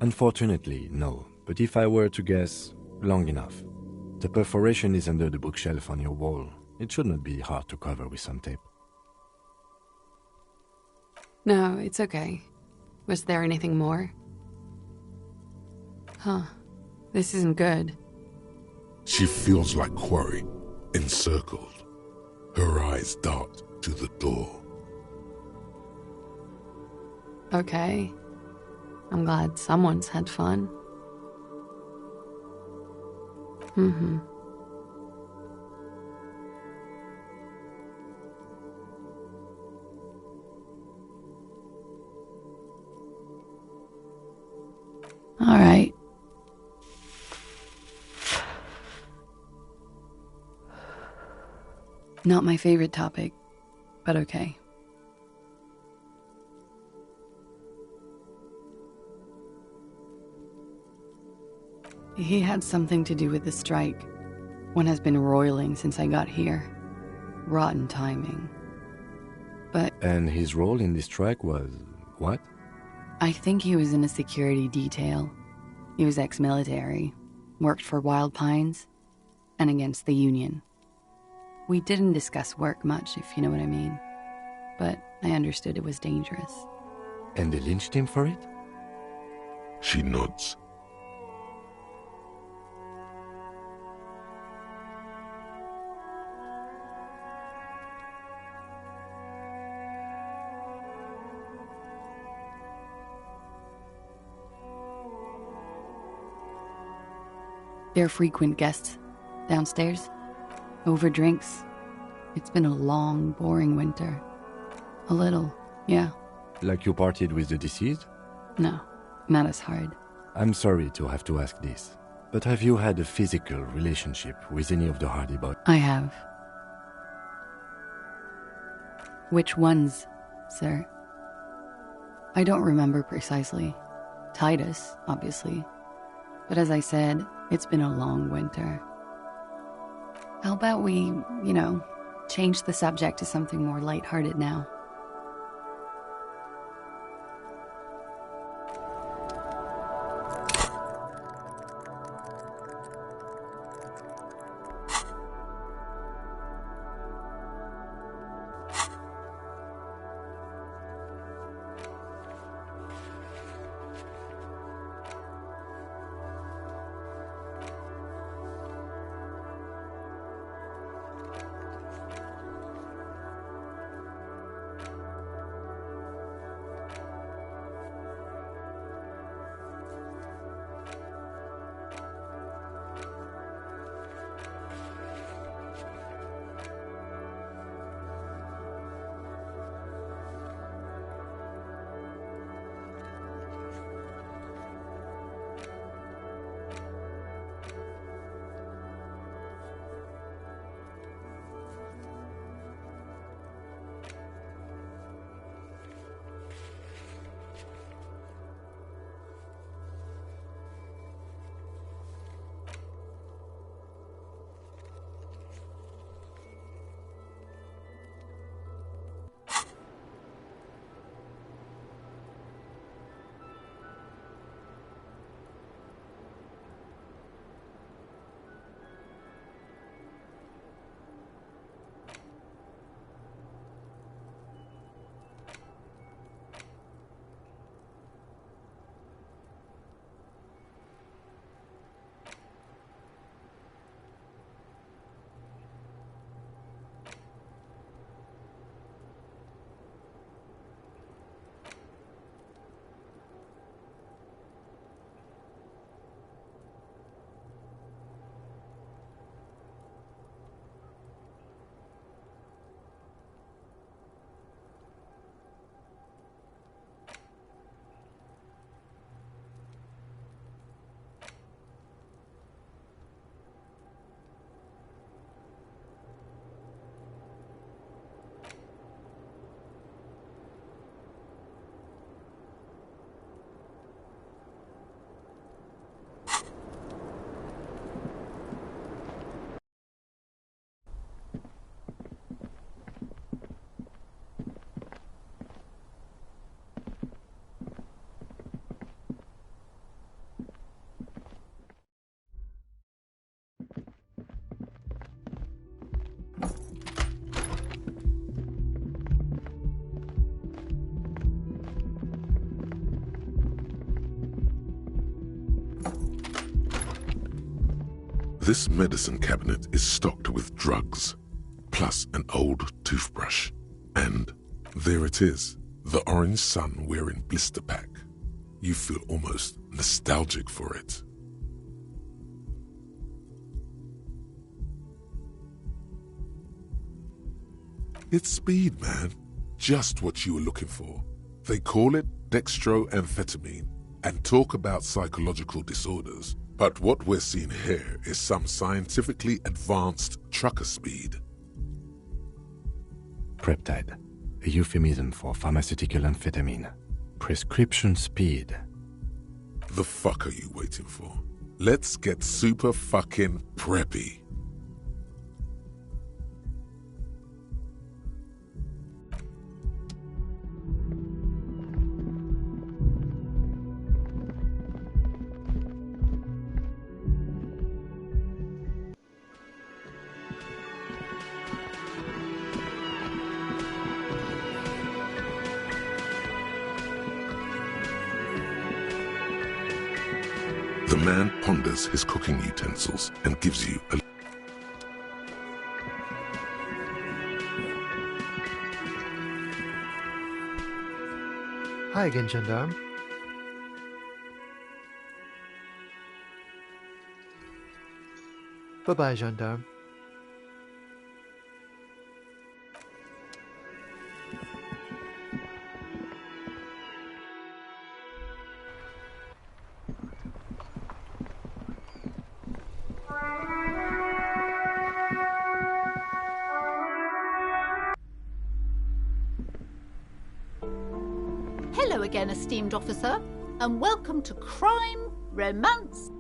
Unfortunately, no. But if I were to guess, long enough. The perforation is under the bookshelf on your wall. It should not be hard to cover with some tape. No, it's okay. Was there anything more? Huh. This isn't good. She feels like quarry, encircled. Her eyes dart to the door. Okay. I'm glad someone's had fun. Mm-hmm. All right. Not my favorite topic, but okay. He had something to do with the strike. One has been roiling since I got here. Rotten timing. But... And his role in this strike was... what? I think he was in a security detail. He was ex-military, worked for Wild Pines, and against the Union. We didn't discuss work much, if you know what I mean. But I understood it was dangerous. And they lynched him for it? She nods. They're frequent guests downstairs. Over drinks. It's been a long, boring winter. A little, yeah. Like you partied with the deceased? No, not as hard. I'm sorry to have to ask this, but have you had a physical relationship with any of the Hardy Boys? I have. Which ones, sir? I don't remember precisely. Titus, obviously. But as I said, it's been a long winter. How about we, change the subject to something more lighthearted now? This medicine cabinet is stocked with drugs, plus an old toothbrush. And there it is, the orange sun wearing blister pack. You feel almost nostalgic for it. It's speed, man. Just what you were looking for. They call it dextroamphetamine and talk about psychological disorders. But what we're seeing here is some scientifically advanced trucker speed. Preptide, a euphemism for pharmaceutical amphetamine. Prescription speed. The fuck are you waiting for? Let's get super fucking preppy. The man ponders his cooking utensils and gives you a... Hi again, gendarme. Bye-bye, gendarme. Hello again, esteemed officer, and welcome to Crime, Romance...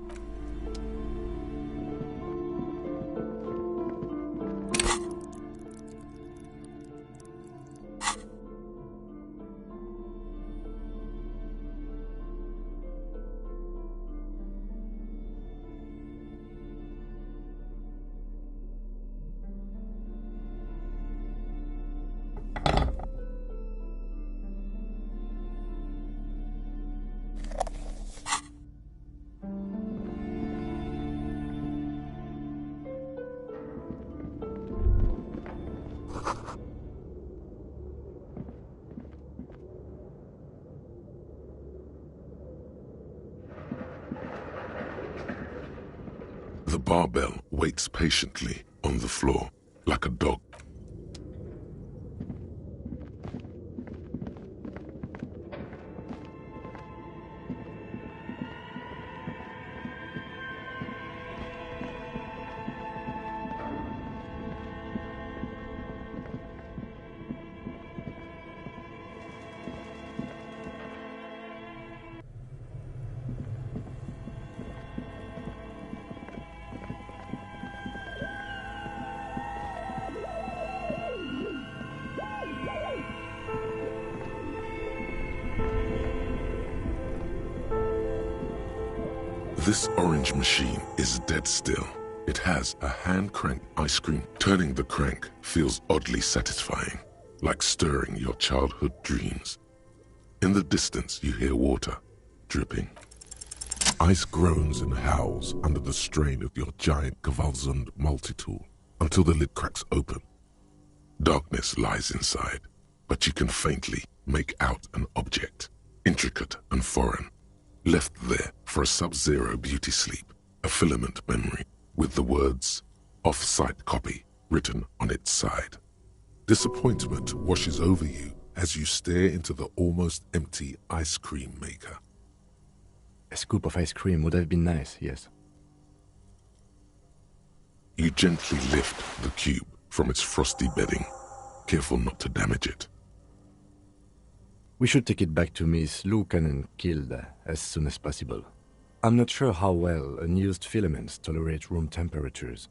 The barbell waits patiently on the floor, like a dog. This orange machine is dead still. It has a hand-crank ice cream. Turning the crank feels oddly satisfying, like stirring your childhood dreams. In the distance, you hear water dripping. Ice groans and howls under the strain of your giant Gewaltsund multi-tool until the lid cracks open. Darkness lies inside, but you can faintly make out an object, intricate and foreign, left there for a sub-zero beauty sleep, a filament memory with the words "off-site copy" written on its side. Disappointment washes over you as you stare into the almost empty ice cream maker. A scoop of ice cream would have been nice, yes. You gently lift the cube from its frosty bedding, careful not to damage it. We should take it back to Miss Lukanen killed as soon as possible. I'm not sure how well unused filaments tolerate room temperatures.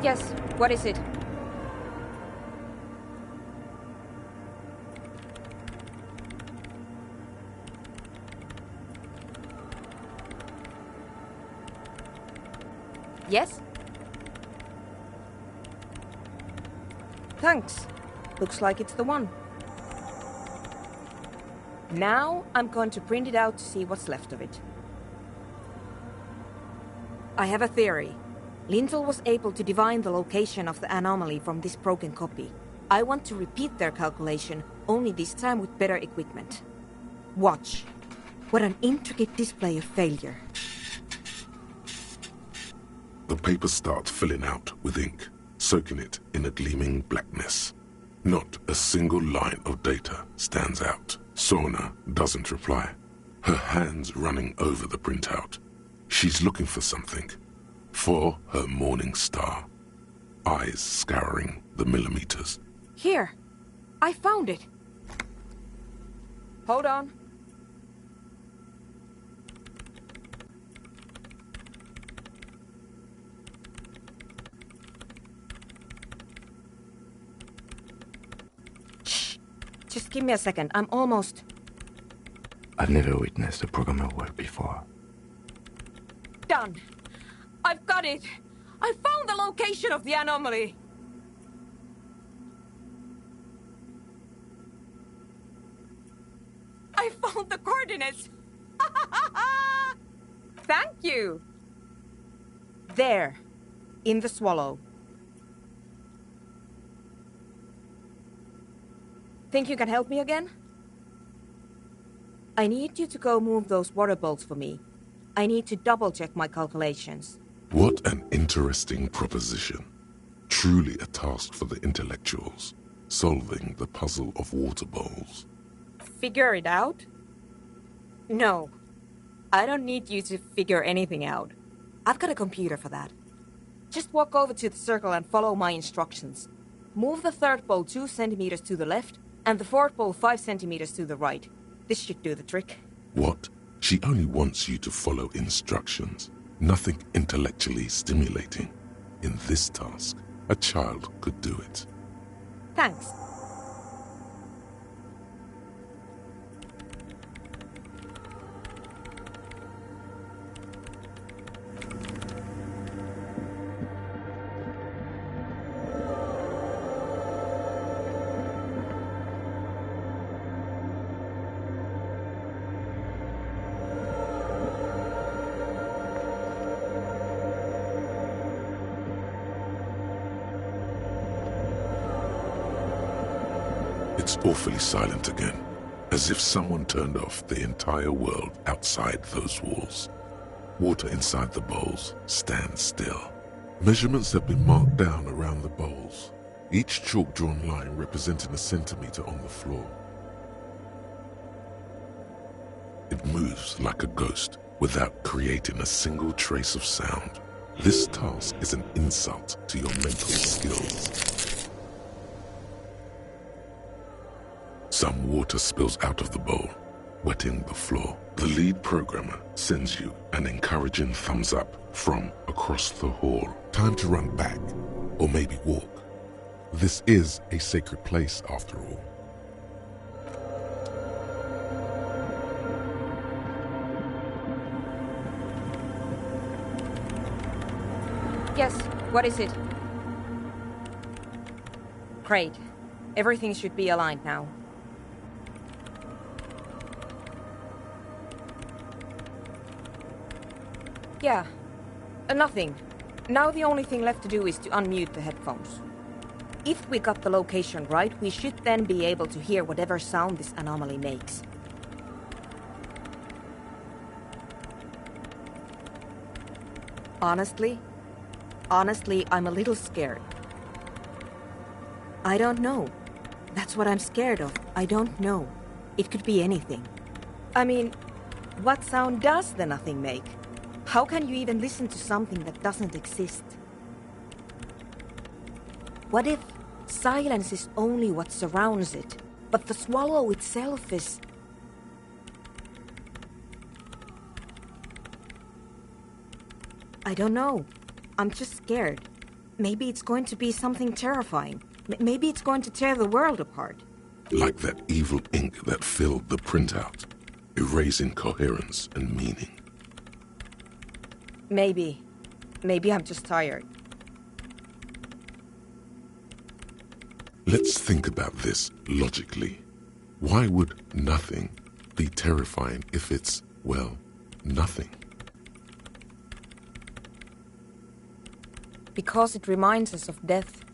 Yes, what is it? Yes? Thanks. Looks like it's the one. Now I'm going to print it out to see what's left of it. I have a theory. Lintel was able to divine the location of the anomaly from this broken copy. I want to repeat their calculation, only this time with better equipment. Watch. What an intricate display of failure. The paper starts filling out with ink, soaking it in a gleaming blackness. Not a single line of data stands out. Sona doesn't reply, her hands running over the printout. She's looking for something. For her morning star. Eyes scouring the millimeters. Here! I found it! Hold on. Shh! Just give me a second, I'm almost... I've never witnessed a programmer work before. Done! I've got it! I found the location of the anomaly! I found the coordinates! Thank you! There, in the swallow. Think you can help me again? I need you to go move those water bolts for me. I need to double-check my calculations. What an interesting proposition. Truly a task for the intellectuals, solving the puzzle of water bowls. Figure it out? No. I don't need you to figure anything out. I've got a computer for that. Just walk over to the circle and follow my instructions. Move the third bowl 2 centimeters to the left, and the fourth bowl 5 centimeters to the right. This should do the trick. What? She only wants you to follow instructions. Nothing intellectually stimulating. In this task, a child could do it. Thanks. It's awfully silent again, as if someone turned off the entire world outside those walls. Water inside the bowls stands still. Measurements have been marked down around the bowls, each chalk-drawn line representing a centimeter on the floor. It moves like a ghost without creating a single trace of sound. This task is an insult to your mental skills. Some water spills out of the bowl, wetting the floor. The lead programmer sends you an encouraging thumbs up from across the hall. Time to run back, or maybe walk. This is a sacred place after all. Yes, what is it? Great. Everything should be aligned now. Yeah, nothing. Now the only thing left to do is to unmute the headphones. If we got the location right, we should then be able to hear whatever sound this anomaly makes. Honestly, I'm a little scared. I don't know. That's what I'm scared of. I don't know. It could be anything. I mean, what sound does the nothing make? How can you even listen to something that doesn't exist? What if silence is only what surrounds it, but the swallow itself is... I don't know. I'm just scared. Maybe it's going to be something terrifying. Maybe it's going to tear the world apart. Like that evil ink that filled the printout, erasing coherence and meaning. Maybe. Maybe I'm just tired. Let's think about this logically. Why would nothing be terrifying if it's, well, nothing? Because it reminds us of death.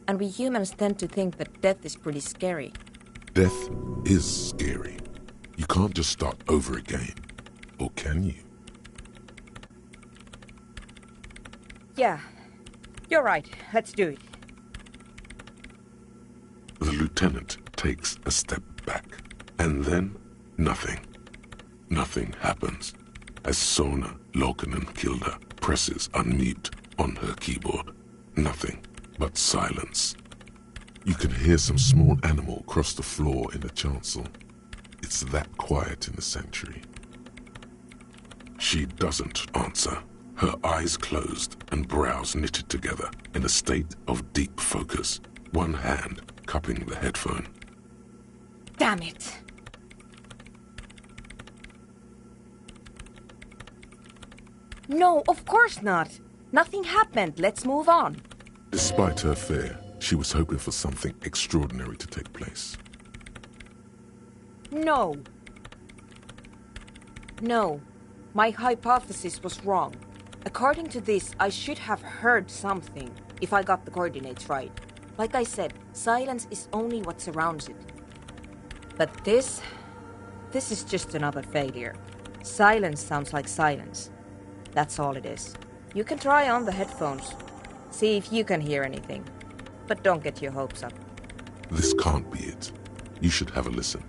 And we humans tend to think that death is pretty scary. Death is scary. You can't just start over again. Or can you? Yeah. You're right. Let's do it. The lieutenant takes a step back. And then, nothing. Nothing happens. As Sona Lokanen-Kilda presses unmute on her keyboard. Nothing but silence. You can hear some small animal cross the floor in the chancel. It's that quiet in the sanctuary. She doesn't answer, her eyes closed and brows knitted together in a state of deep focus, one hand cupping the headphone. Damn it! No, of course not. Nothing happened. Let's move on. Despite her fear, she was hoping for something extraordinary to take place. No. No. My hypothesis was wrong. According to this, I should have heard something, if I got the coordinates right. Like I said, silence is only what surrounds it. But this is just another failure. Silence sounds like silence. That's all it is. You can try on the headphones. See if you can hear anything. But don't get your hopes up. This can't be it. You should have a listen.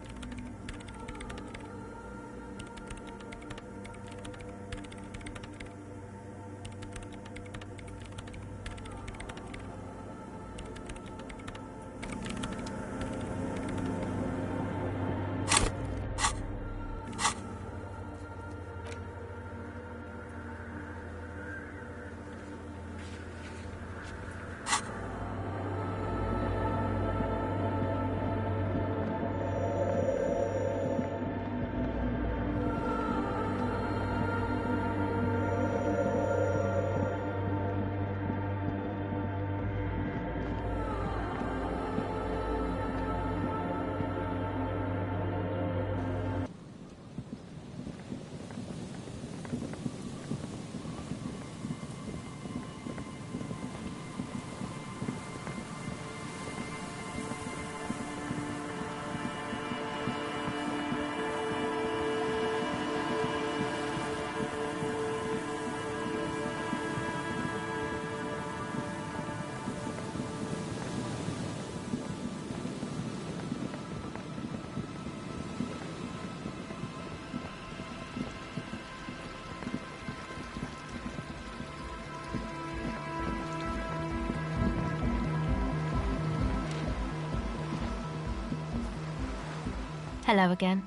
Hello again.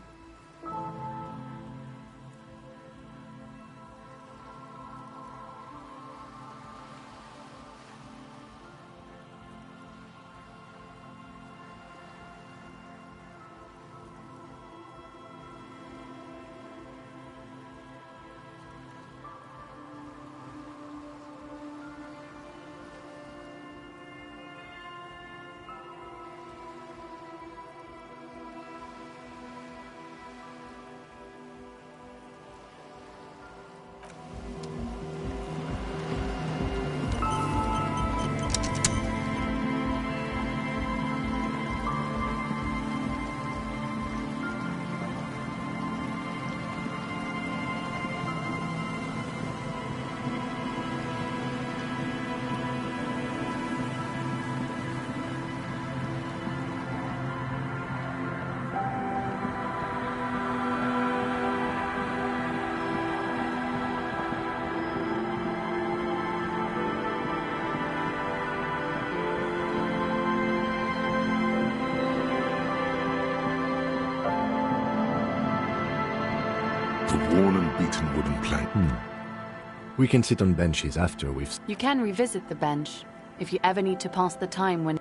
The worn and beaten wooden plank. We can sit on benches after we've... You can revisit the bench if you ever need to pass the time when...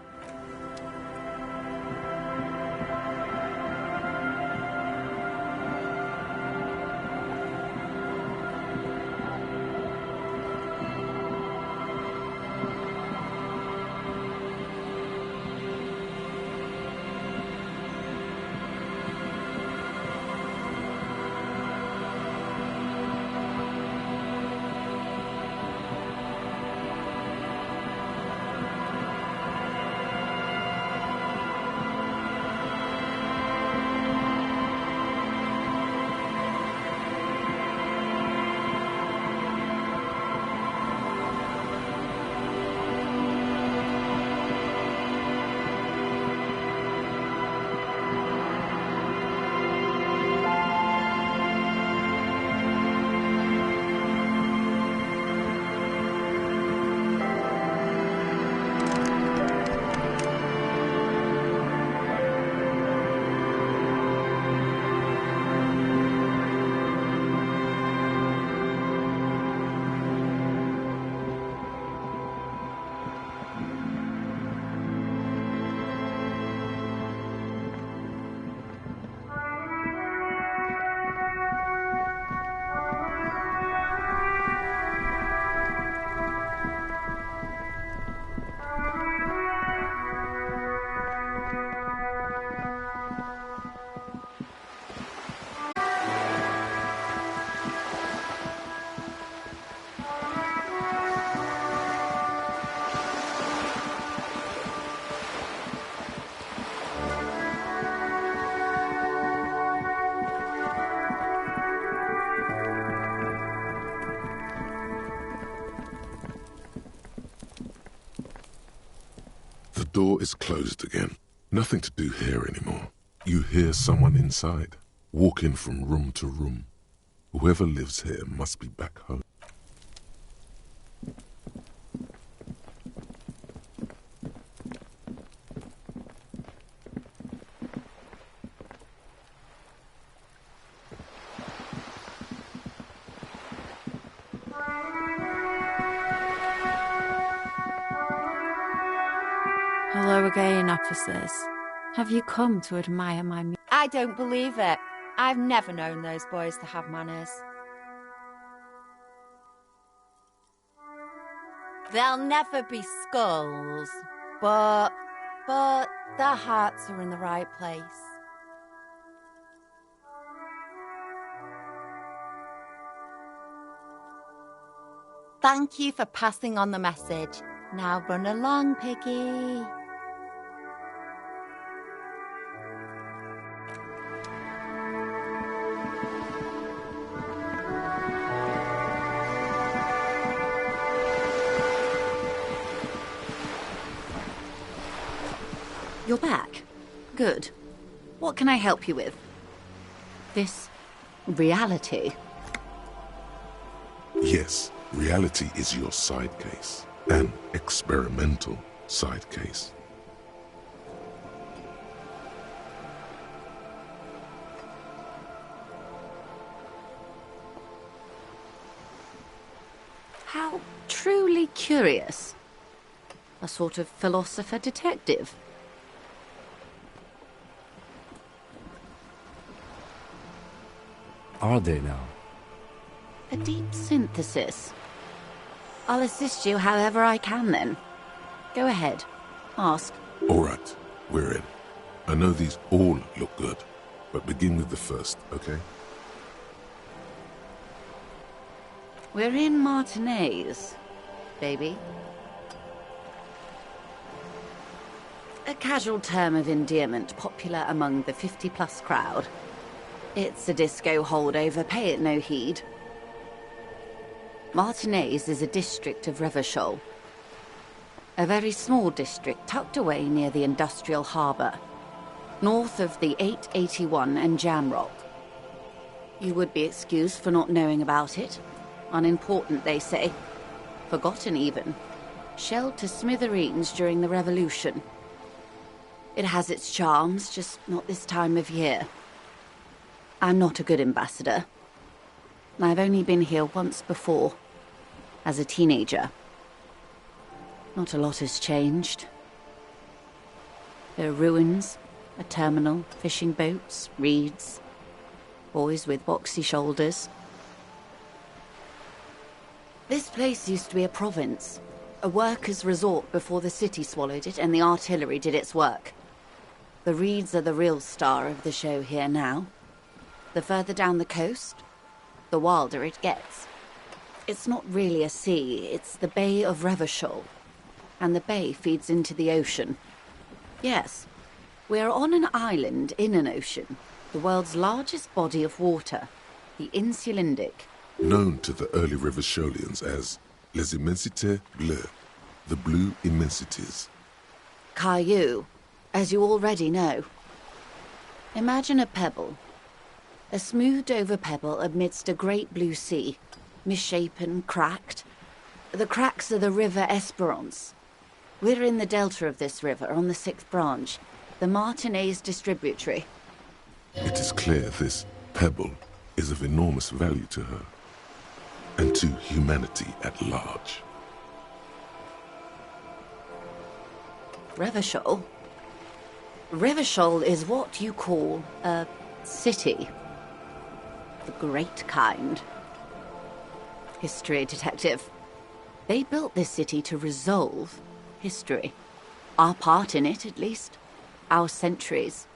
The door is closed again. Nothing to do here anymore. You hear someone inside, walking from room to room. Whoever lives here must be back home. Hello again, officers. Have you come to admire my... I don't believe it. I've never known those boys to have manners. They'll never be skulls, but their hearts are in the right place. Thank you for passing on the message. Now run along, Piggy. You're back. Good. What can I help you with? This reality? Yes, reality is your side case. An experimental side case. How truly curious. A sort of philosopher detective. Are they now? A deep synthesis. I'll assist you however I can then. Go ahead. Ask. All right, we're in. I know these all look good, but begin with the first, okay? We're in Martinez, baby. A casual term of endearment popular among the 50-plus crowd. It's a disco holdover, pay it no heed. Martinez is a district of Revachol. A very small district tucked away near the industrial harbour, north of the 881 and Jamrock. You would be excused for not knowing about it. Unimportant, they say. Forgotten, even. Shelled to smithereens during the Revolution. It has its charms, just not this time of year. I'm not a good ambassador. I've only been here once before. as a teenager. Not a lot has changed. There are ruins, a terminal, fishing boats, reeds, boys with boxy shoulders. This place used to be a province, a workers' resort before the city swallowed it and the artillery did its work. The reeds are the real star of the show here now. The further down the coast, the wilder it gets. It's not really a sea, it's the Bay of Revachol, and the bay feeds into the ocean. Yes, we're on an island in an ocean, the world's largest body of water, the Insulindic. Known to the early Revacholians as Les Immensités Bleues, the Blue Immensities. Caillou, as you already know. Imagine a pebble. A smoothed-over pebble amidst a great blue sea, misshapen, cracked. The cracks are the River Esperance. We're in the delta of this river, on the 6th branch, the Martinez distributary. It is clear this pebble is of enormous value to her, and to humanity at large. Revachol? Revachol is what you call a city. The great kind. History detective. They built this city to resolve history. Our part in it, at least. Our centuries.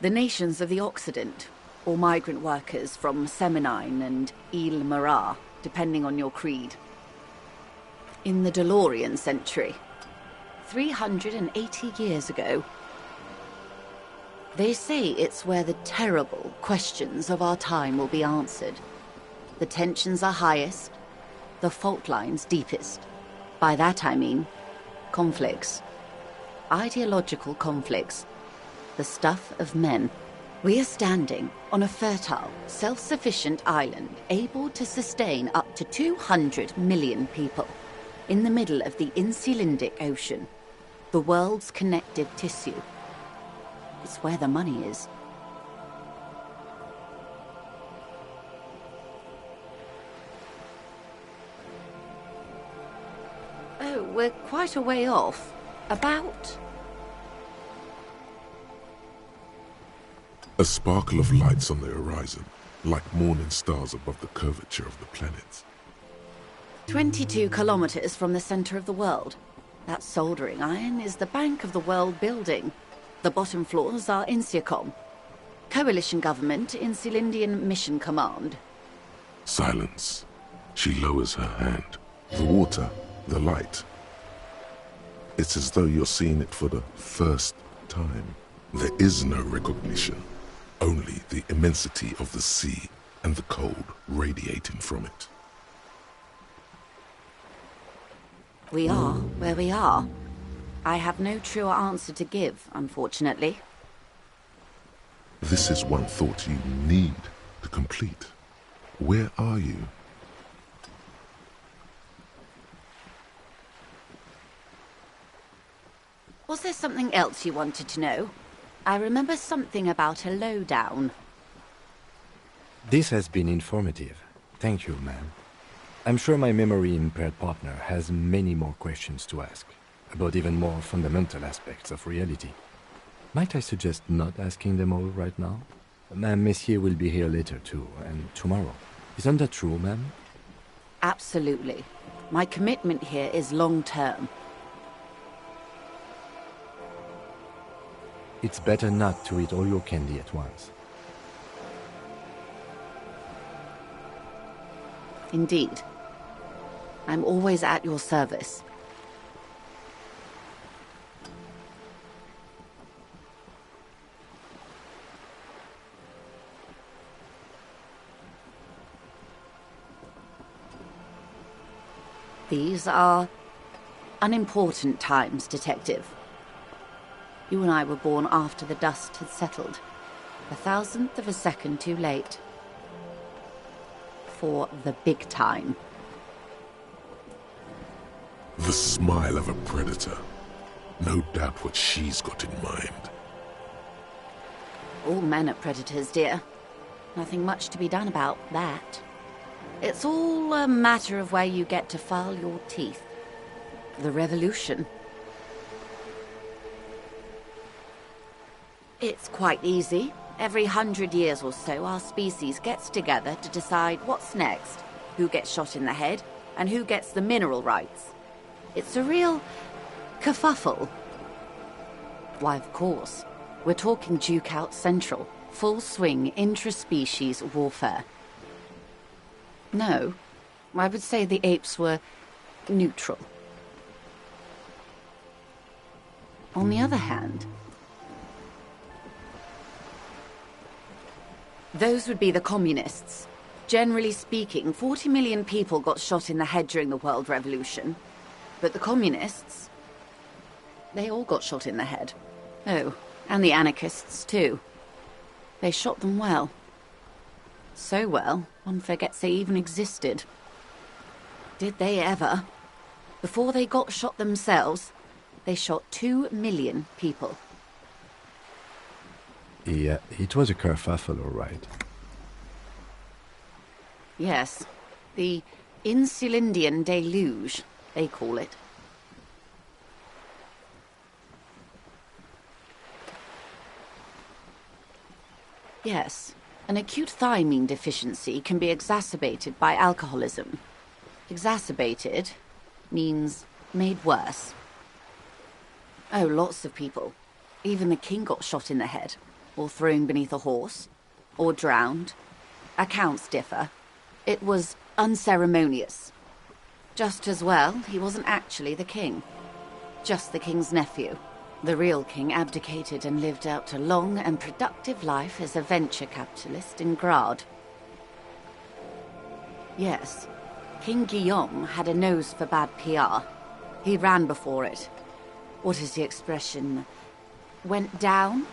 The nations of the Occident, or migrant workers from Seminine and Ile-Marat, depending on your creed. In the DeLorean century, 380 years ago. They say it's where the terrible questions of our time will be answered. The tensions are highest, the fault lines deepest. By that I mean conflicts. Ideological conflicts. The stuff of men. We are standing on a fertile, self-sufficient island able to sustain up to 200 million people in the middle of the Insulindic Ocean, the world's connective tissue. It's where the money is. Oh, we're quite a way off. About... A sparkle of lights on the horizon, like morning stars above the curvature of the planets. 22 kilometers from the center of the world. That soldering iron is the bank of the world building. The bottom floors are Insiacom. Coalition government, Insulindian Mission Command. Silence. She lowers her hand. The water, the light. It's as though you're seeing it for the first time. There is no recognition. Only the immensity of the sea and the cold radiating from it. We are where we are. I have no truer answer to give, unfortunately. This is one thought you need to complete. Where are you? Was there something else you wanted to know? I remember something about a lowdown. This has been informative. Thank you, ma'am. I'm sure my memory-impaired partner has many more questions to ask, about even more fundamental aspects of reality. Might I suggest not asking them all right now? Ma'am, Messier will be here later too, and tomorrow. Isn't that true, ma'am? Absolutely. My commitment here is long-term. It's better not to eat all your candy at once. Indeed. I'm always at your service. These are unimportant times, Detective. You and I were born after the dust had settled. 1,000th of a second too late. For the big time. The smile of a predator. No doubt what she's got in mind. All men are predators, dear. Nothing much to be done about that. It's all a matter of where you get to file your teeth. The revolution. It's quite easy. Every 100 years or so, our species gets together to decide what's next, who gets shot in the head, and who gets the mineral rights. It's a real kerfuffle. Why, of course. We're talking Duke Out Central. Full swing intra-species warfare. No, I would say the apes were neutral. On the other hand, those would be the communists. Generally speaking, 40 million people got shot in the head during the World Revolution. But the communists, they all got shot in the head. Oh, and the anarchists too. They shot them well. So well, one forgets they even existed. Did they ever? Before they got shot themselves, they shot 2 million people. Yeah, it was a kerfuffle, all right. Yes, the Insulindian deluge, they call it. Yes, an acute thiamine deficiency can be exacerbated by alcoholism. Exacerbated means made worse. Oh, lots of people. Even the king got shot in the head, or thrown beneath a horse, or drowned. Accounts differ. It was unceremonious. Just as well, he wasn't actually the king. Just the king's nephew. The real king abdicated and lived out a long and productive life as a venture capitalist in Grad. Yes, King Guillaume had a nose for bad PR. He ran before it. What is the expression? Went down?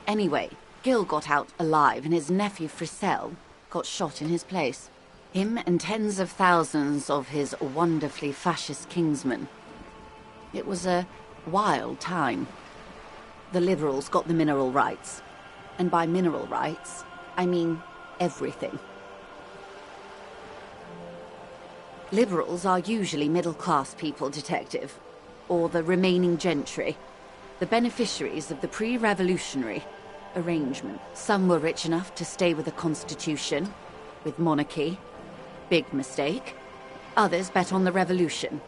Anyway, Gil got out alive and his nephew Frisell got shot in his place. Him and tens of thousands of his wonderfully fascist kingsmen. It was a wild time. The liberals got the mineral rights. And by mineral rights, I mean everything. Liberals are usually middle-class people, Detective. Or the remaining gentry. The beneficiaries of the pre-revolutionary arrangement. Some were rich enough to stay with the Constitution, with monarchy. Big mistake. Others bet on the revolution.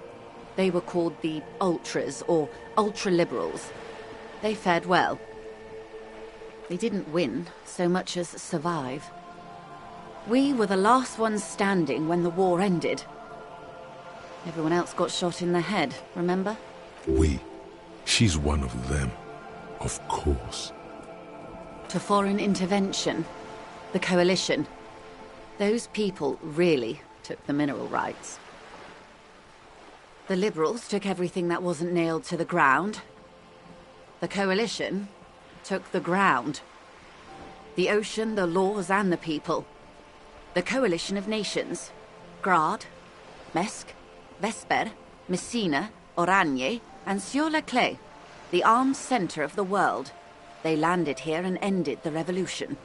They were called the ultras, or ultra-liberals. They fared well. They didn't win so much as survive. We were the last ones standing when the war ended. Everyone else got shot in the head, remember? We. She's one of them. Of course. To foreign intervention. The coalition. Those people really took the mineral rights. The liberals took everything that wasn't nailed to the ground. The coalition took the ground. The ocean, the laws, and the people. The coalition of nations. Grad, Mesk, Vesper, Messina, Oranje, and Sur-la-Clay. The armed center of the world. They landed here and ended the revolution.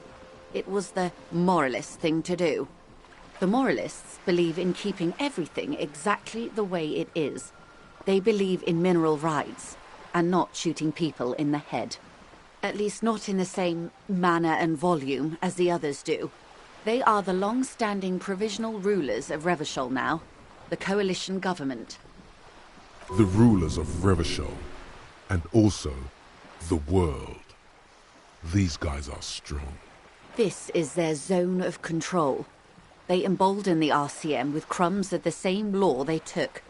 It was the moralist thing to do. The moralists believe in keeping everything exactly the way it is. They believe in mineral rights, and not shooting people in the head. At least not in the same manner and volume as the others do. They are the long-standing provisional rulers of Revachol now, the coalition government. The rulers of Revachol, and also the world. These guys are strong. This is their zone of control. They embolden the RCM with crumbs of the same law they took.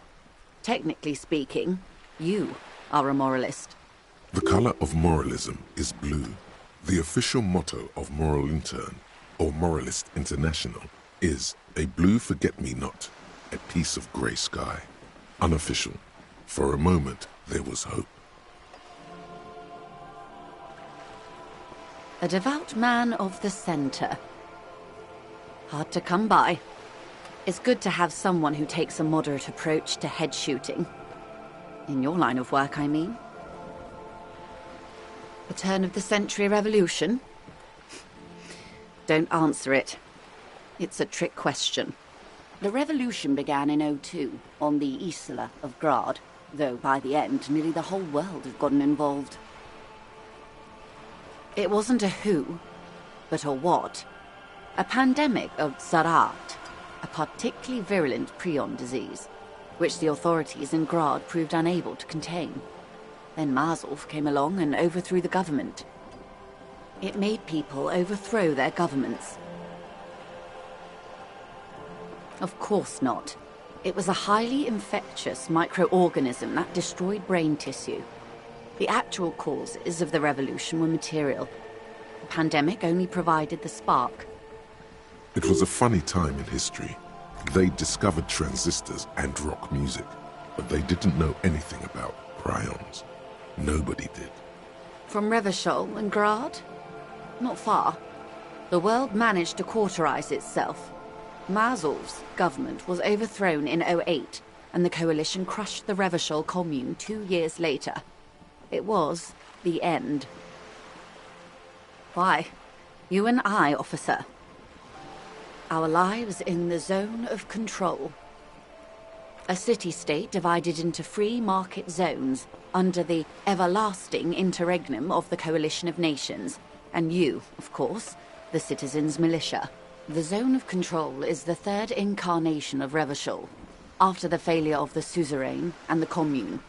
Technically speaking, you are a moralist. The color of moralism is blue. The official motto of Moral Intern, or Moralist International, is a blue forget-me-not, a piece of grey sky. Unofficial. For a moment, there was hope. A devout man of the center. Hard to come by. It's good to have someone who takes a moderate approach to head shooting. In your line of work, I mean. The turn of the century revolution? Don't answer it. It's a trick question. The revolution began in '02 on the Isla of Grad, though by the end, nearly the whole world had gotten involved. It wasn't a who, but a what. A pandemic of Zarat, a particularly virulent prion disease, which the authorities in Grad proved unable to contain. Then Mazov came along and overthrew the government. It made people overthrow their governments. Of course not. It was a highly infectious microorganism that destroyed brain tissue. The actual causes of the revolution were material. The pandemic only provided the spark. It was a funny time in history. They discovered transistors and rock music, but they didn't know anything about prions. Nobody did. From Revachol and Grad? Not far. The world managed to cauterize itself. Mazov's government was overthrown in '08, and the coalition crushed the Revachol commune 2 years later. It was the end. Why? You and I, officer. Our lives in the zone of control. A city-state divided into free market zones under the everlasting interregnum of the Coalition of Nations, and you, of course, the citizens' militia. The zone of control is the third incarnation of Revachol, after the failure of the suzerain and the commune.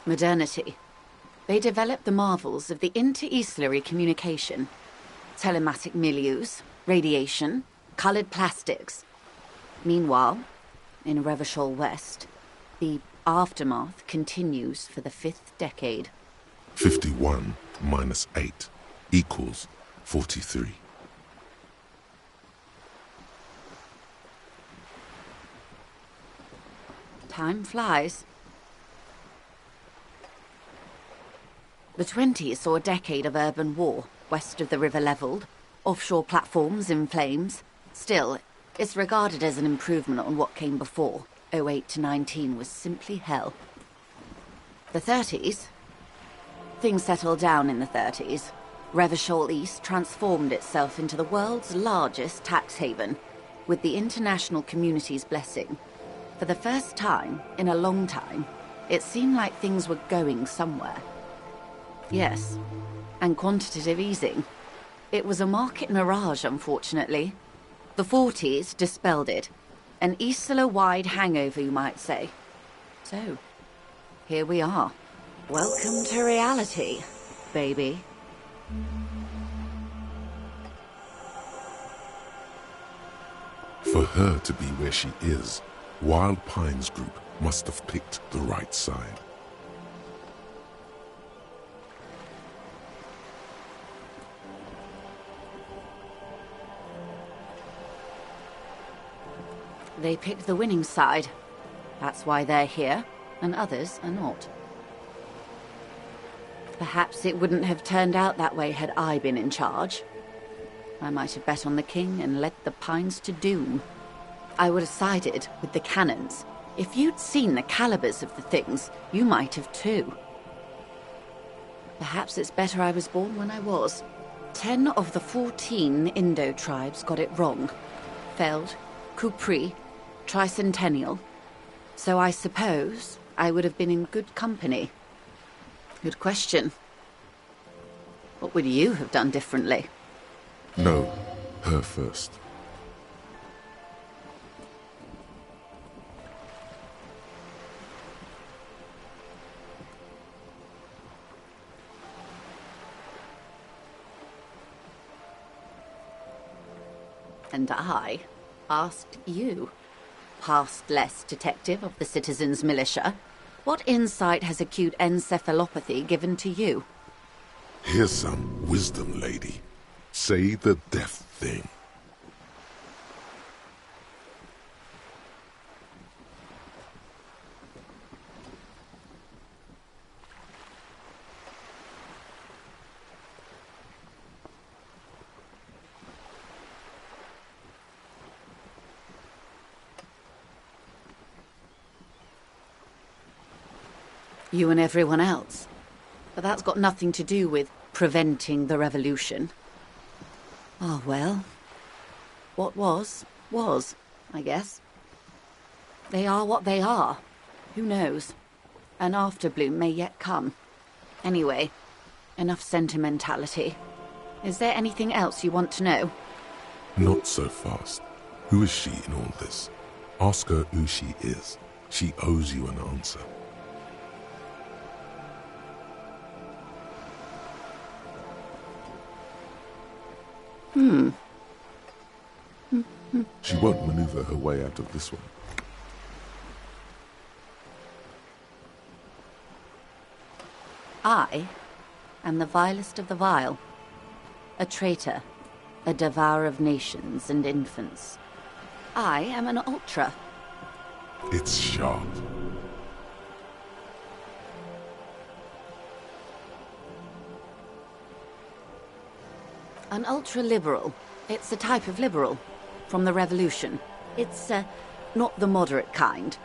Modernity. They developed the marvels of the inter-eastlery communication, telematic milieus, radiation, colored plastics. Meanwhile, in Revachol West, the aftermath continues for the 5th decade. 51 minus 8 equals 43. Time flies. The 20s saw a decade of urban war, west of the river leveled, offshore platforms in flames. Still, it's regarded as an improvement on what came before. '08 to '19 was simply hell. The 30s? Things settled down in the 30s. Revachol East transformed itself into the world's largest tax haven, with the international community's blessing. For the first time in a long time, it seemed like things were going somewhere. Yes, and quantitative easing. It was a market mirage, unfortunately. The 40s dispelled it. An Isla-wide hangover, you might say. So, here we are. Welcome to reality, baby. For her to be where she is, Wild Pines Group must have picked the right side. They picked the winning side. That's why they're here, and others are not. Perhaps it wouldn't have turned out that way had I been in charge. I might have bet on the king and led the Pines to doom. I would have sided with the cannons. If you'd seen the calibers of the things, you might have too. Perhaps it's better I was born when I was. 10 of the 14 Indo tribes got it wrong. Feld, Kupri, Tricentennial. So I suppose I would have been in good company. Good question. What would you have done differently? No, her first. And I asked you, past-less detective of the citizens' militia, what insight has acute encephalopathy given to you? Here's some wisdom, lady. Say the death thing. You and everyone else. But that's got nothing to do with preventing the revolution. Oh, well. What was, I guess. They are what they are. Who knows? An afterbloom may yet come. Anyway, enough sentimentality. Is there anything else you want to know? Not so fast. Who is she in all this? Ask her who she is. She owes you an answer. She won't maneuver her way out of this one. I am the vilest of the vile. A traitor. A devourer of nations and infants. I am an ultra. It's sharp. An ultra-liberal. It's a type of liberal. From the revolution. It's, not the moderate kind.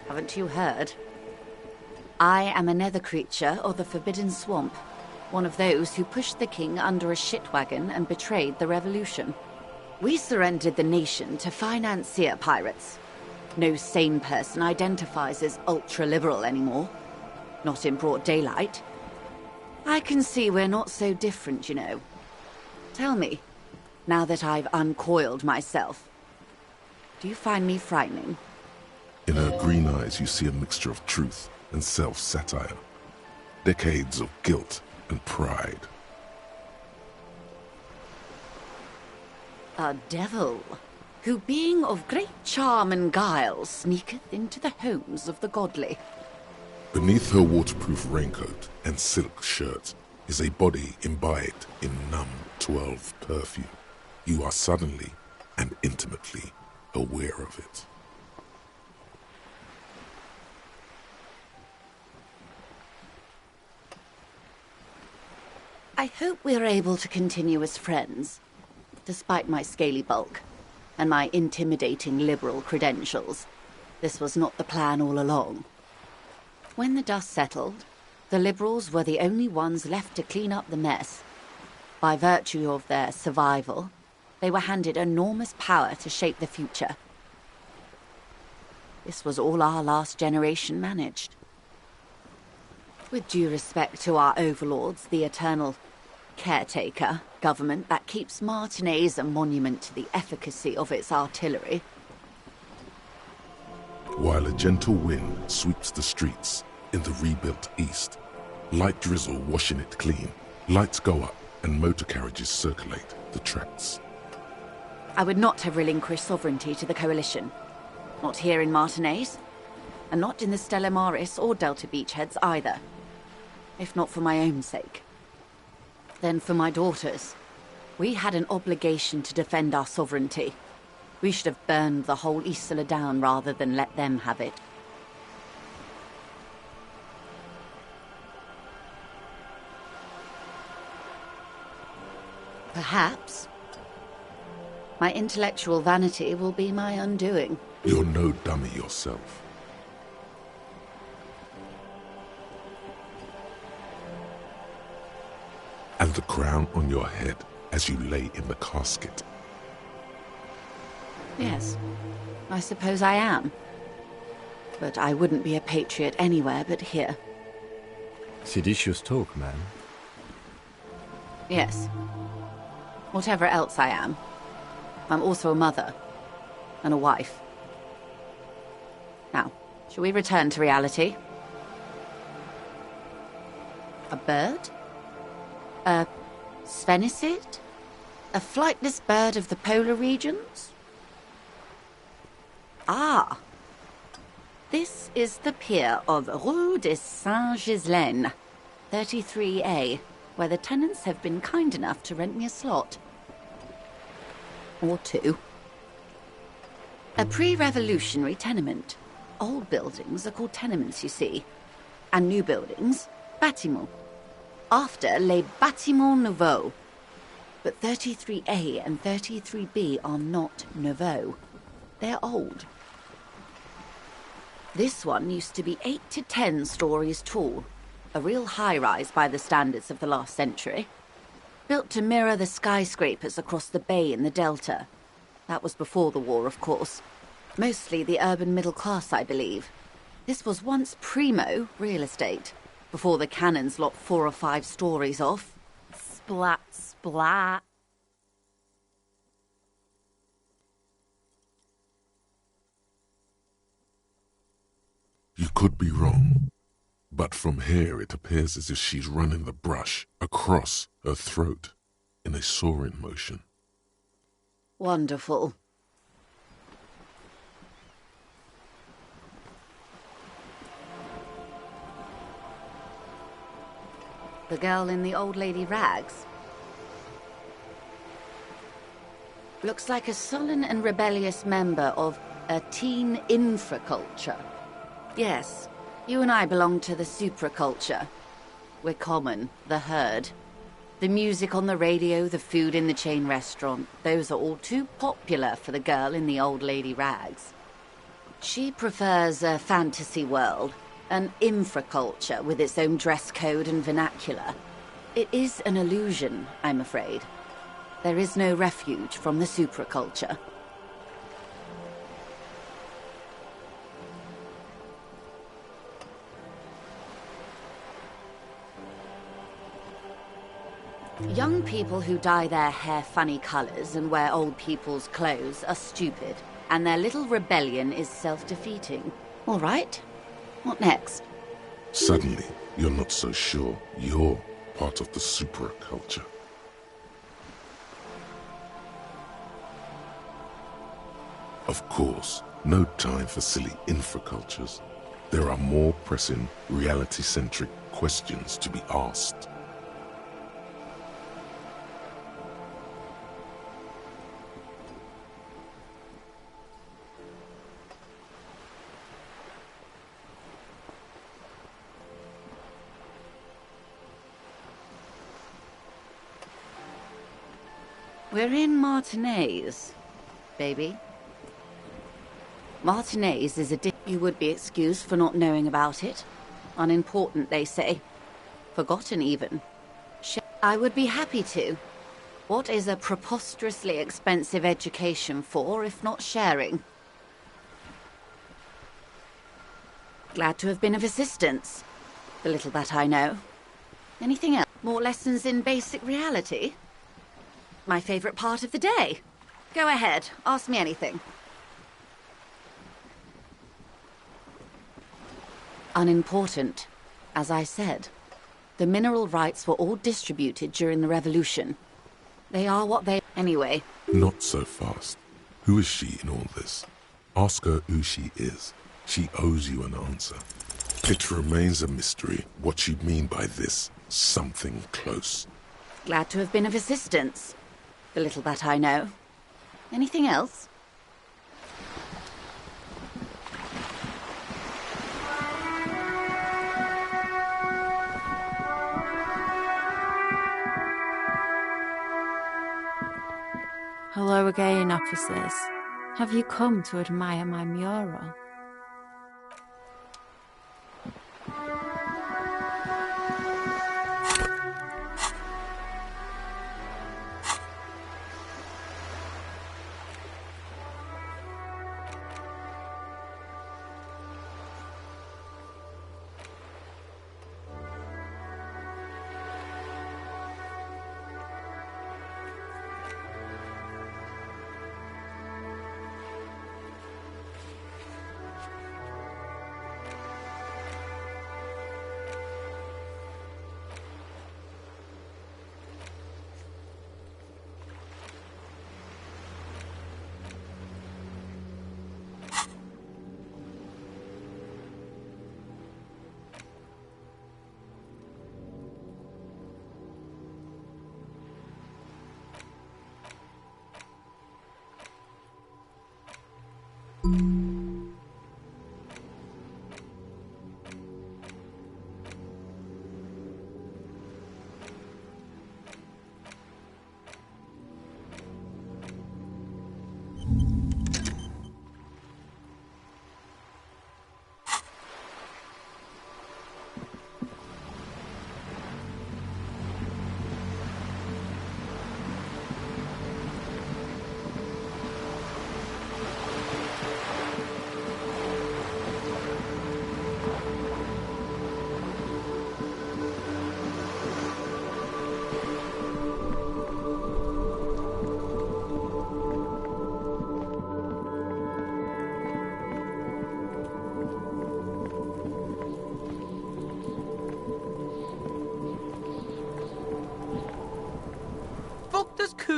Haven't you heard? I am a nether creature of the Forbidden Swamp. One of those who pushed the king under a shit wagon and betrayed the revolution. We surrendered the nation to financier pirates. No sane person identifies as ultra-liberal anymore. Not in broad daylight. I can see we're not so different, you know. Tell me, now that I've uncoiled myself, do you find me frightening? In her green eyes you see a mixture of truth and self-satire. Decades of guilt and pride. A devil, who being of great charm and guile, sneaketh into the homes of the godly. Beneath her waterproof raincoat and silk shirt is a body imbibed in numb 12 perfume. You are suddenly and intimately aware of it. I hope we're able to continue as friends, despite my scaly bulk and my intimidating liberal credentials. This was not the plan all along. When the dust settled, the liberals were the only ones left to clean up the mess. By virtue of their survival, they were handed enormous power to shape the future. This was all our last generation managed. With due respect to our overlords, the eternal caretaker government that keeps Martinez a monument to the efficacy of its artillery. While a gentle wind sweeps the streets in the rebuilt east, light drizzle washing it clean, lights go up and motor carriages circulate the tracks. I would not have relinquished sovereignty to the Coalition. Not here in Martinez, and not in the Stella Maris or Delta Beachheads either. If not for my own sake, then for my daughters. We had an obligation to defend our sovereignty. We should have burned the whole Isla down rather than let them have it. Perhaps my intellectual vanity will be my undoing. You're no dummy yourself. And the crown on your head as you lay in the casket. Yes, I suppose I am. But I wouldn't be a patriot anywhere but here. Seditious talk, man. Yes. Whatever else I am, I'm also a mother and a wife. Now, shall we return to reality? A bird? A sphenicid? A flightless bird of the polar regions? Ah! This is the pier of Rue de Saint-Ghislaine, 33A, where the tenants have been kind enough to rent me a slot. Or two. A pre-revolutionary tenement. Old buildings are called tenements, you see. And new buildings, bâtiments. After les bâtiments nouveaux. But 33A and 33B are not nouveaux. They're old. This one used to be 8 to 10 stories tall, a real high-rise by the standards of the last century. Built to mirror the skyscrapers across the bay in the Delta. That was before the war, of course. Mostly the urban middle class, I believe. This was once primo real estate, before the cannons lopped 4 or 5 stories off. Splat, splat. You could be wrong, but from here it appears as if she's running the brush across her throat in a soaring motion. Wonderful. The girl in the old lady rags. Looks like a sullen and rebellious member of a teen infraculture. Yes, you and I belong to the supraculture. We're common, the herd. The music on the radio, the food in the chain restaurant, those are all too popular for the girl in the old lady rags. She prefers a fantasy world, an infraculture with its own dress code and vernacular. It is an illusion, I'm afraid. There is no refuge from the supraculture. Young people who dye their hair funny colors and wear old people's clothes are stupid, and their little rebellion is self-defeating. All right, what next? Suddenly, you're not so sure you're part of the supraculture. Of course, no time for silly infracultures. There are more pressing, reality-centric questions to be asked. We're in Martinez, baby. Martinez is you would be excused for not knowing about it. Unimportant, they say. Forgotten, even. I would be happy to. What is a preposterously expensive education for, if not sharing? Glad to have been of assistance. The little that I know. Anything else? More lessons in basic reality? My favorite part of the day. Go ahead, ask me anything. Unimportant. As I said, the mineral rights were all distributed during the revolution. They are what they... Anyway. Not so fast. Who is she in all this? Ask her who she is. She owes you an answer. It remains a mystery what you mean by this something close. Glad to have been of assistance. The little that I know. Anything else? Hello again, officers. Have you come to admire my mural?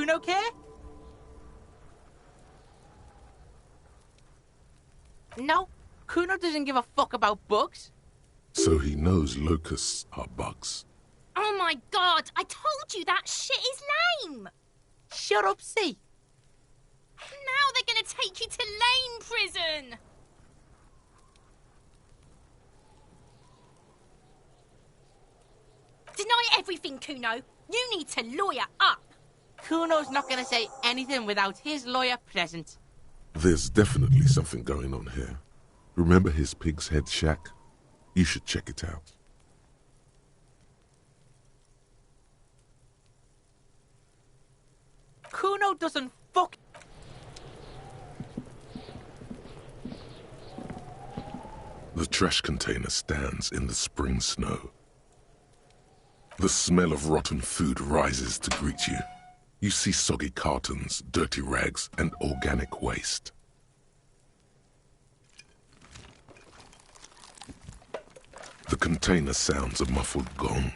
Cuno care? No, Cuno doesn't give a fuck about bugs. So he knows locusts are bugs. Oh my god, I told you that shit is lame! Shut up, see. Now they're gonna take you to lame prison! Deny everything, Cuno. You need to lawyer up. Cuno's not gonna say anything without his lawyer present. There's definitely something going on here. Remember his pig's head shack? You should check it out. Cuno doesn't fuck. The trash container stands in the spring snow. The smell of rotten food rises to greet you. You see soggy cartons, dirty rags, and organic waste. The container sounds a muffled gong.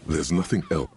There's nothing else.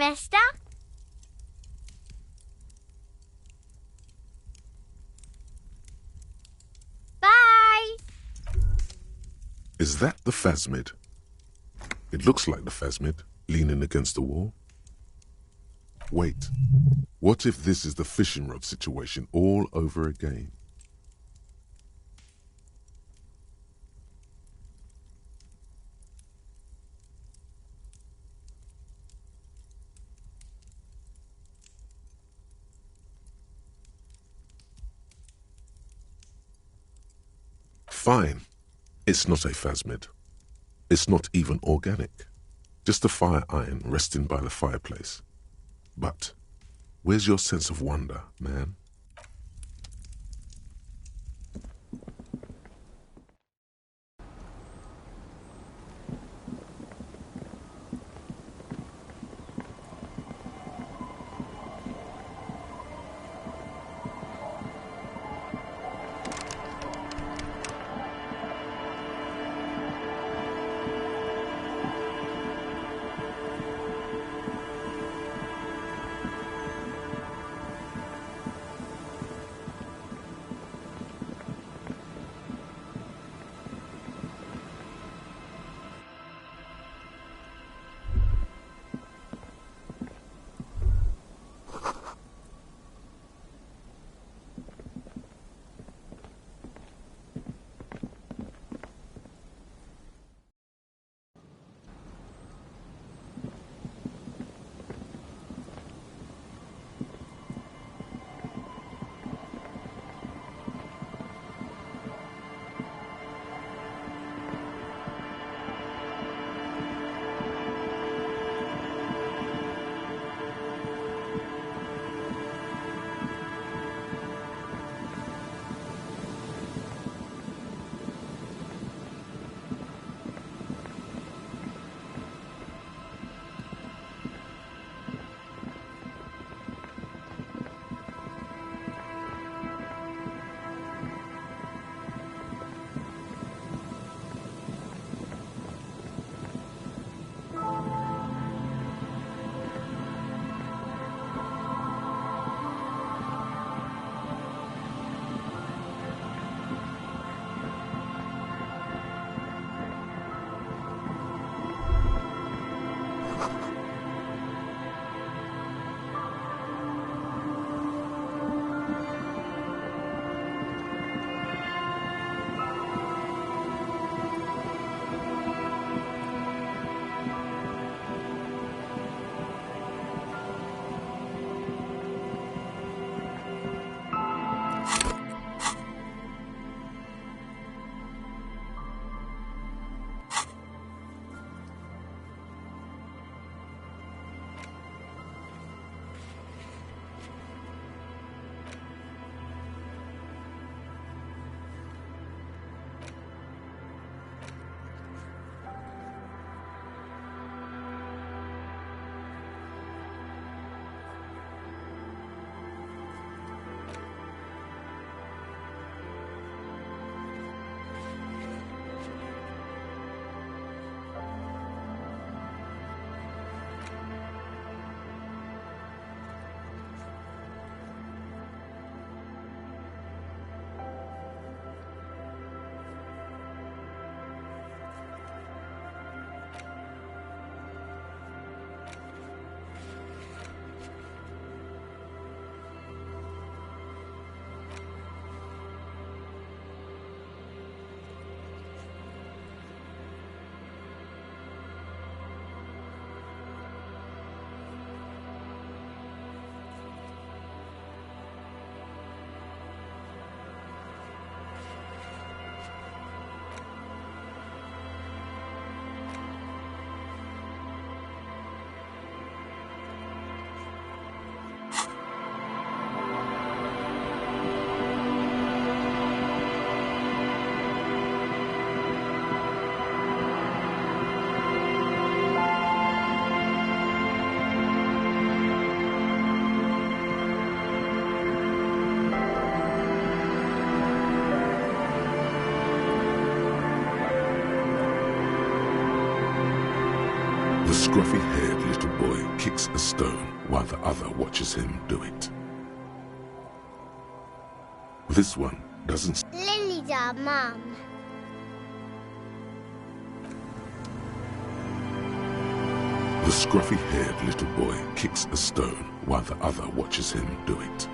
mister. Bye. Is that the phasmid? It looks like the phasmid, leaning against the wall. Wait, what if this is the fishing rod situation all over again? Fine. It's not a phasmid. It's not even organic. Just a fire iron resting by the fireplace. But where's your sense of wonder, man? The scruffy-haired little boy kicks a stone while the other watches him do it. This one doesn't... Lily's our mum. The scruffy-haired little boy kicks a stone while the other watches him do it.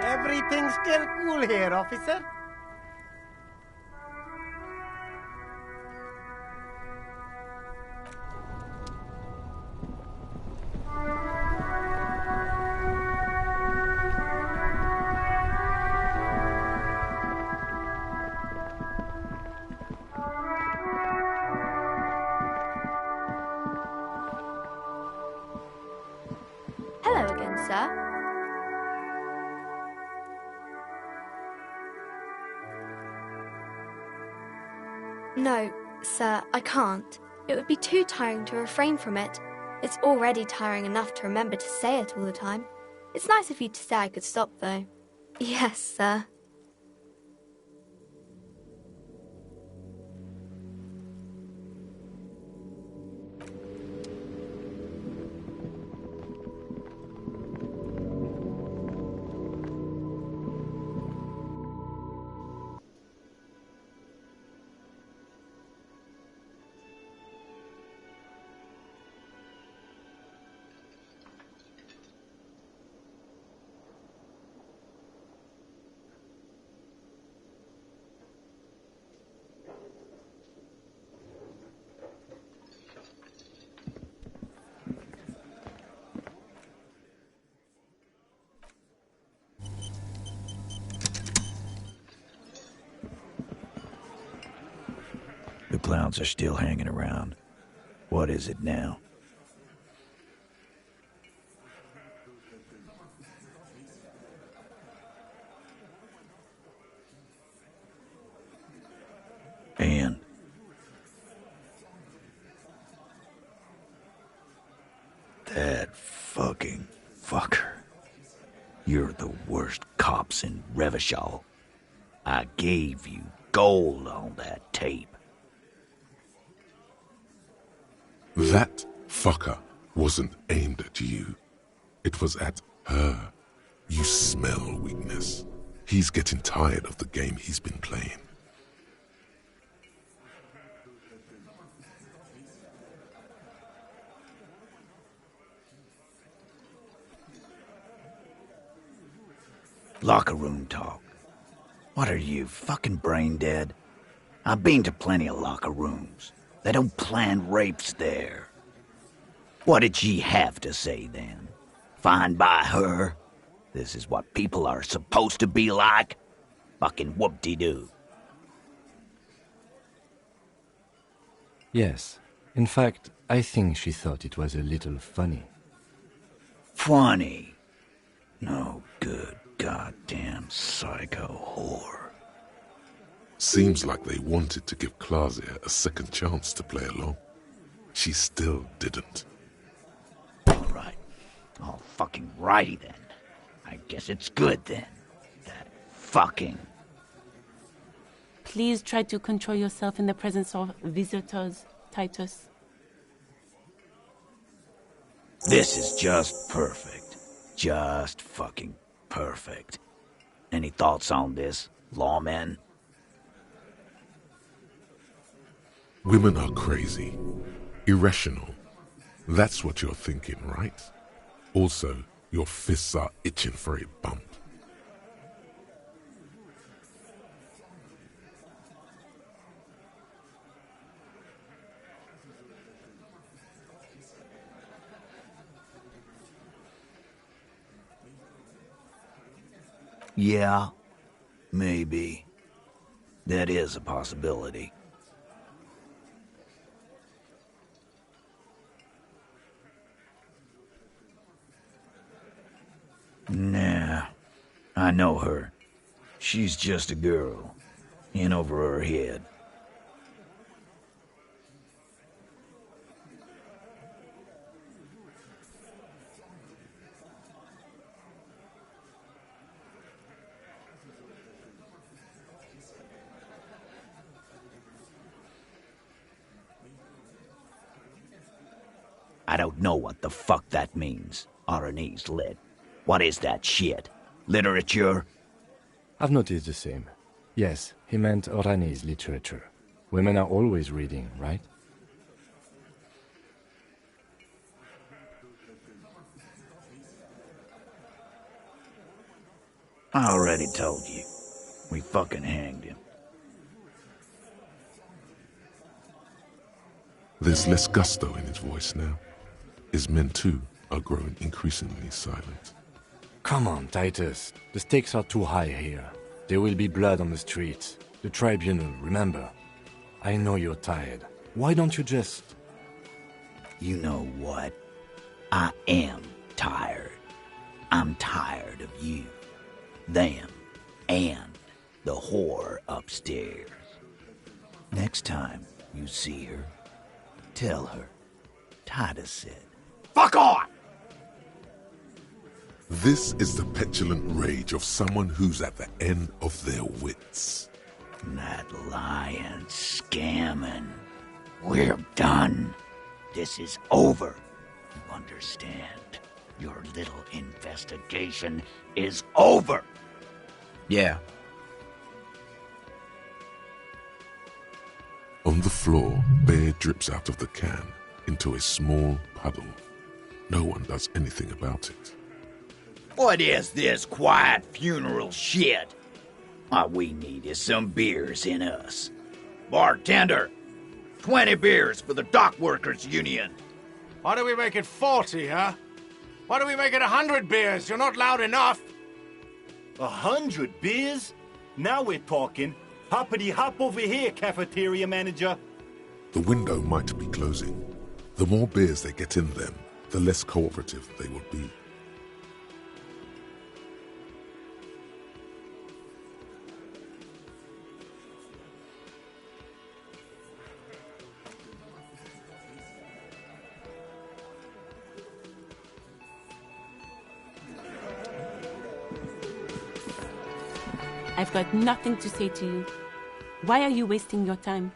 Everything's still cool here, officer. Hello again, sir. No, sir, I can't. It would be too tiring to refrain from it. It's already tiring enough to remember to say it all the time. It's nice of you to say I could stop, though. Yes, sir. The clowns are still hanging around. What is it now? And that fucking fucker. You're the worst cops in Revachol. I gave you gold on that tape. That fucker wasn't aimed at you. It was at her. You smell weakness. He's getting tired of the game he's been playing. Locker room talk. What are you, fucking brain dead? I've been to plenty of locker rooms. They don't plan rapes there. What did she have to say then? Fine by her? This is what people are supposed to be like? Fucking whoop-de-doo. Yes. In fact, I think she thought it was a little funny. Funny? No good goddamn psycho whore. Seems like they wanted to give Claudia a second chance to play along. She still didn't. Alright. All fucking righty then. I guess it's good then. That fucking... Please try to control yourself in the presence of visitors, Titus. This is just perfect. Just fucking perfect. Any thoughts on this, lawmen? Women are crazy. Irrational. That's what you're thinking, right? Also, your fists are itching for a bump. Yeah, maybe. That is a possibility. Nah, I know her. She's just a girl. In over her head. I don't know what the fuck that means. Aranese lit. What is that shit? Literature? I've noticed the same. Yes, he meant Oranese literature. Women are always reading, right? I already told you. We fucking hanged him. There's less gusto in his voice now. His men too are growing increasingly silent. Come on, Titus. The stakes are too high here. There will be blood on the streets. The tribunal, remember. I know you're tired. Why don't you just... You know what? I am tired. I'm tired of you, them, and the whore upstairs. Next time you see her, tell her Titus said, "Fuck on!" This is the petulant rage of someone who's at the end of their wits. That lying, scamming. We're done. This is over. You understand? Your little investigation is over. Yeah. On the floor, beer drips out of the can into a small puddle. No one does anything about it. What is this quiet funeral shit? All we need is some beers in us. Bartender, 20 beers for the Dock Workers Union. Why do we make it 40, huh? Why do we make it 100 beers? You're not loud enough. 100 beers? Now we're talking. Hoppity hop over here, cafeteria manager. The window might be closing. The more beers they get in them, the less cooperative they will be. I've got nothing to say to you. Why are you wasting your time?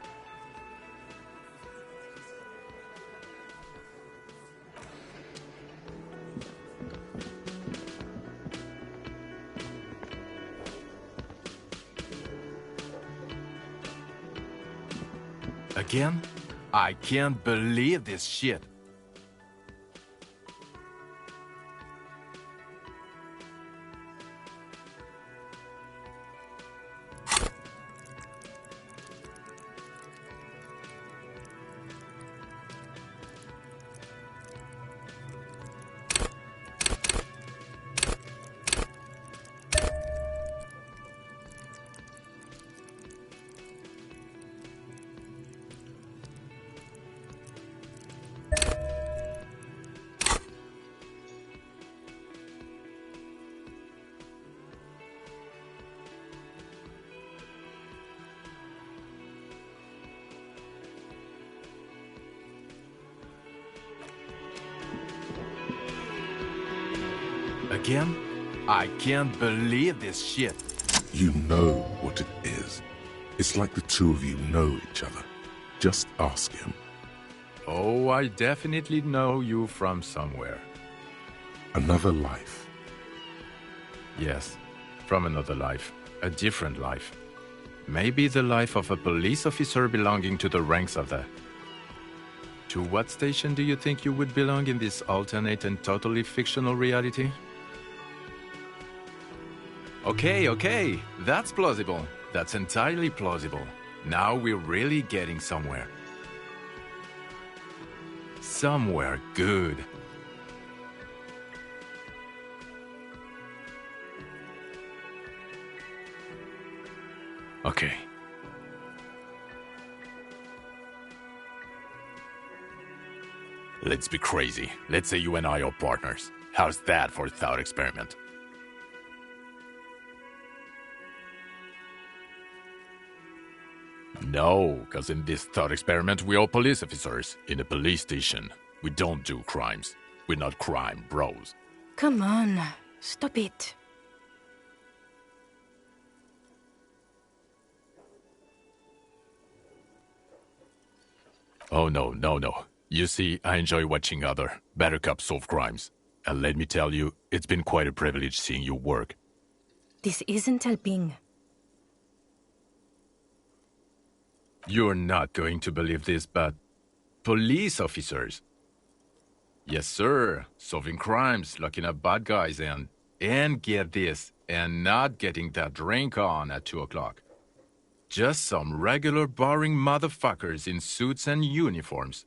Again? I can't believe this shit. Again? I can't believe this shit. You know what it is. It's like the two of you know each other. Just ask him. Oh, I definitely know you from somewhere. Another life. Yes, from another life. A different life. Maybe the life of a police officer belonging to the ranks of the... To what station do you think you would belong in this alternate and totally fictional reality? Okay, that's plausible. That's entirely plausible. Now we're really getting somewhere. Somewhere good. Okay. Let's be crazy. Let's say you and I are partners. How's that for a thought experiment? No, because in this thought experiment we are police officers in a police station. We don't do crimes. We're not crime bros. Come on, stop it. Oh no. You see, I enjoy watching other better cops solve crimes. And let me tell you, it's been quite a privilege seeing you work. This isn't helping. You're not going to believe this, but police officers. Yes, sir. Solving crimes, locking up bad guys, and get this, and not getting that drink on at 2 o'clock. Just some regular boring motherfuckers in suits and uniforms.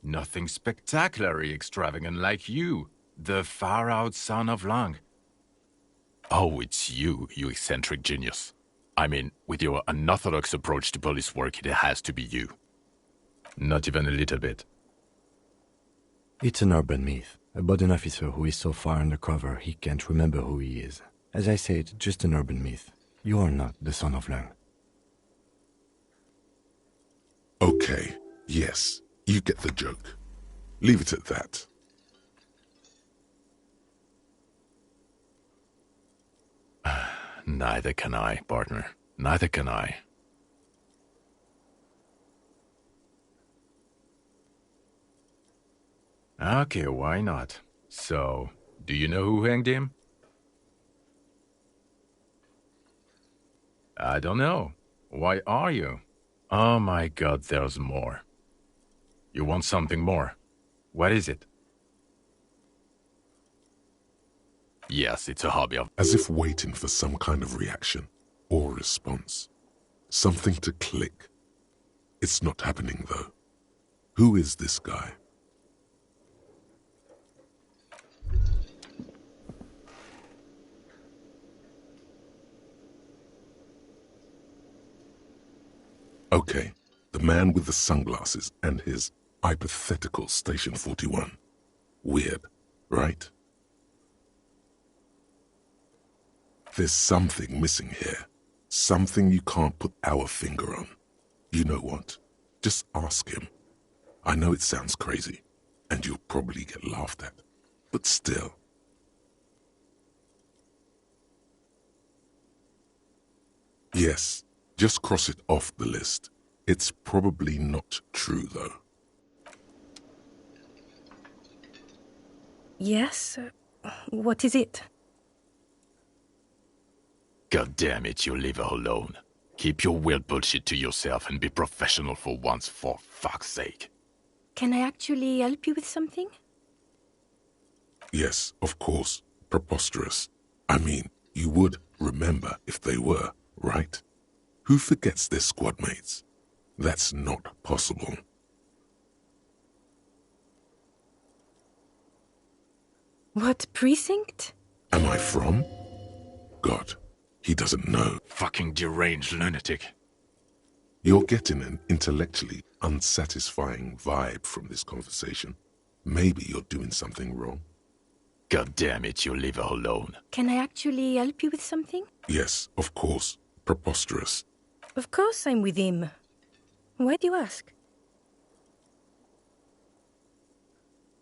Nothing spectacularly extravagant like you, the far-out son of Lang. Oh, it's you eccentric genius. I mean, with your unorthodox approach to police work, it has to be you. Not even a little bit. It's an urban myth about an officer who is so far undercover he can't remember who he is. As I said, just an urban myth. You are not the son of Lang. Okay, yes, you get the joke. Leave it at that. Neither can I, partner. Neither can I. Okay, why not? So, do you know who hanged him? I don't know. Why are you? Oh my god, there's more. You want something more? What is it? Yes, it's a hobby of... As if waiting for some kind of reaction or response. Something to click. It's not happening, though. Who is this guy? Okay, the man with the sunglasses and his hypothetical Station 41. Weird, right? There's something missing here. Something you can't put our finger on. You know what? Just ask him. I know it sounds crazy, and you'll probably get laughed at. But still. Yes, just cross it off the list. It's probably not true, though. Yes? What is it? God damn it, you leave her alone. Keep your weird bullshit to yourself and be professional for once, for fuck's sake. Can I actually help you with something? Yes, of course. Preposterous. I mean, you would remember if they were, right? Who forgets their squad mates? That's not possible. What precinct? Am I from? God, he doesn't know. Fucking deranged lunatic. You're getting an intellectually unsatisfying vibe from this conversation. Maybe you're doing something wrong. God damn it, you leave her alone. Can I actually help you with something? Yes, of course. Preposterous. Of course I'm with him. Why do you ask?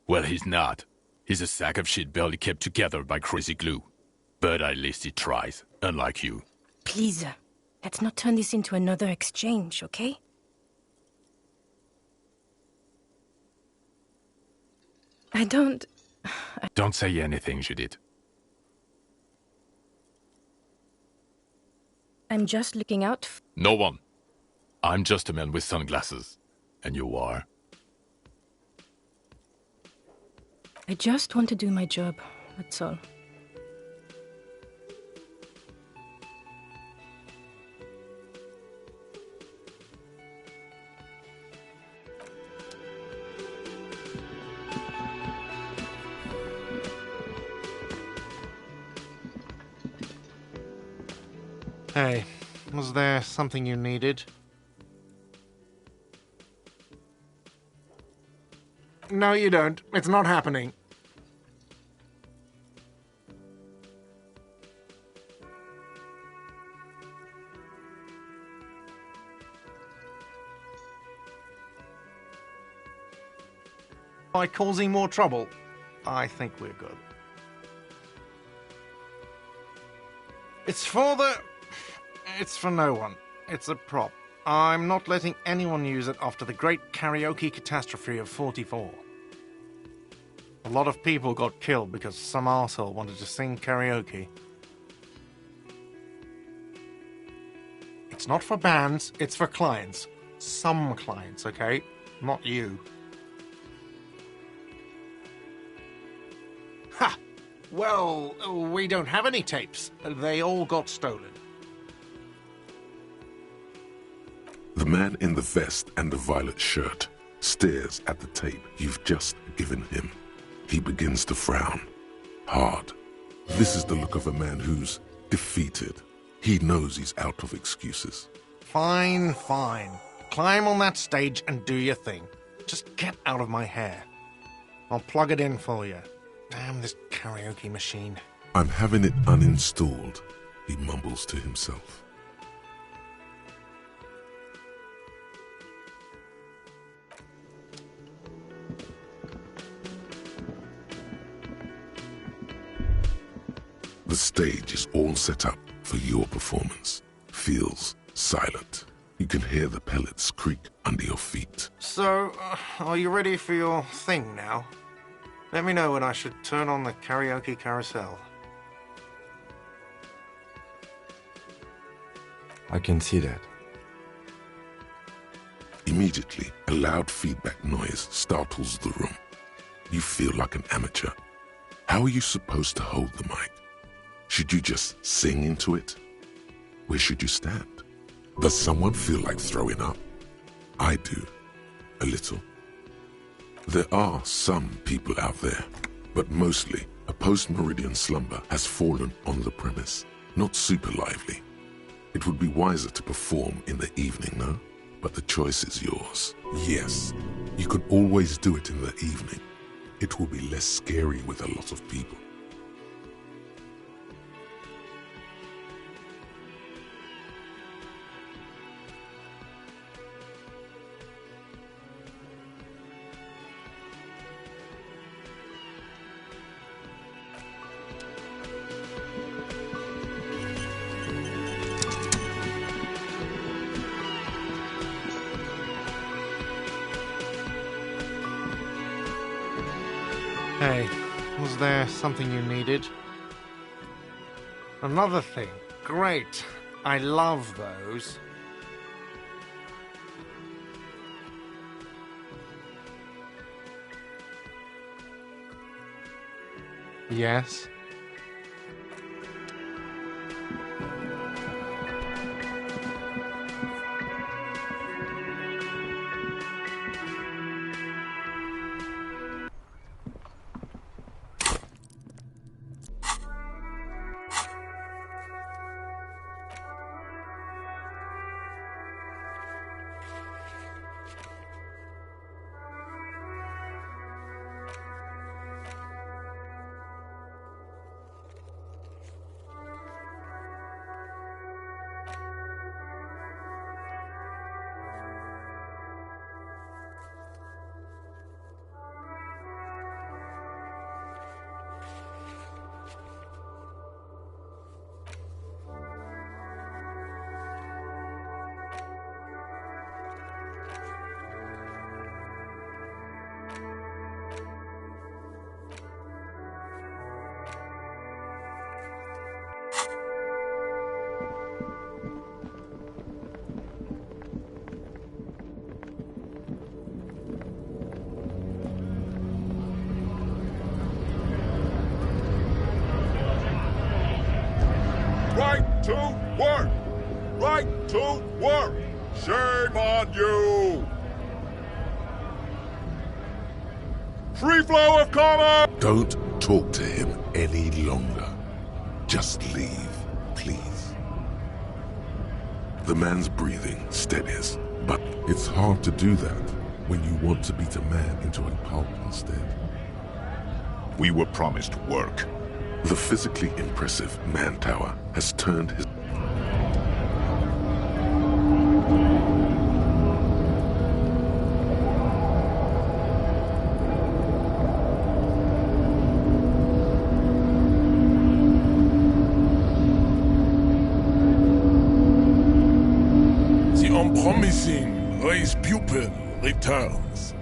Well, he's not. He's a sack of shit barely kept together by crazy glue. But at least he tries, unlike you. Please, let's not turn this into another exchange, okay? Don't say anything, Judith. I'm just looking out No one. I'm just a man with sunglasses. And you are? I just want to do my job, that's all. Hey, Was there something you needed? No, you don't. It's not happening. By causing more trouble, I think we're good. It's for no one. It's a prop. I'm not letting anyone use it after the great karaoke catastrophe of '44. A lot of people got killed because some arsehole wanted to sing karaoke. It's not for bands, it's for clients. Some clients, okay? Not you. Ha! Well, we don't have any tapes. They all got stolen. The man in the vest and the violet shirt stares at the tape you've just given him. He begins to frown. Hard. This is the look of a man who's defeated. He knows he's out of excuses. Fine, fine. Climb on that stage and do your thing. Just get out of my hair. I'll plug it in for you. Damn this karaoke machine. I'm having it uninstalled, he mumbles to himself. The stage is all set up for your performance. Feels silent. You can hear the pellets creak under your feet. So, are you ready for your thing now? Let me know when I should turn on the karaoke carousel. I can see that. Immediately, a loud feedback noise startles the room. You feel like an amateur. How are you supposed to hold the mic? Should you just sing into it? Where should you stand? Does someone feel like throwing up? I do. A little. There are some people out there, but mostly a post-meridian slumber has fallen on the premise. Not super lively. It would be wiser to perform in the evening, no? But the choice is yours. Yes, you could always do it in the evening. It will be less scary with a lot of people. Hey, was there something you needed? Another thing. Great. I love those. Yes? Right to work! Right to work! Shame on you! Free flow of commerce! Don't talk to him any longer. Just leave, please. The man's breathing steadies, but it's hard to do that when you want to beat a man into a pulp instead. We were promised work. The physically impressive man tower has turned his... The unpromising raised pupil returns.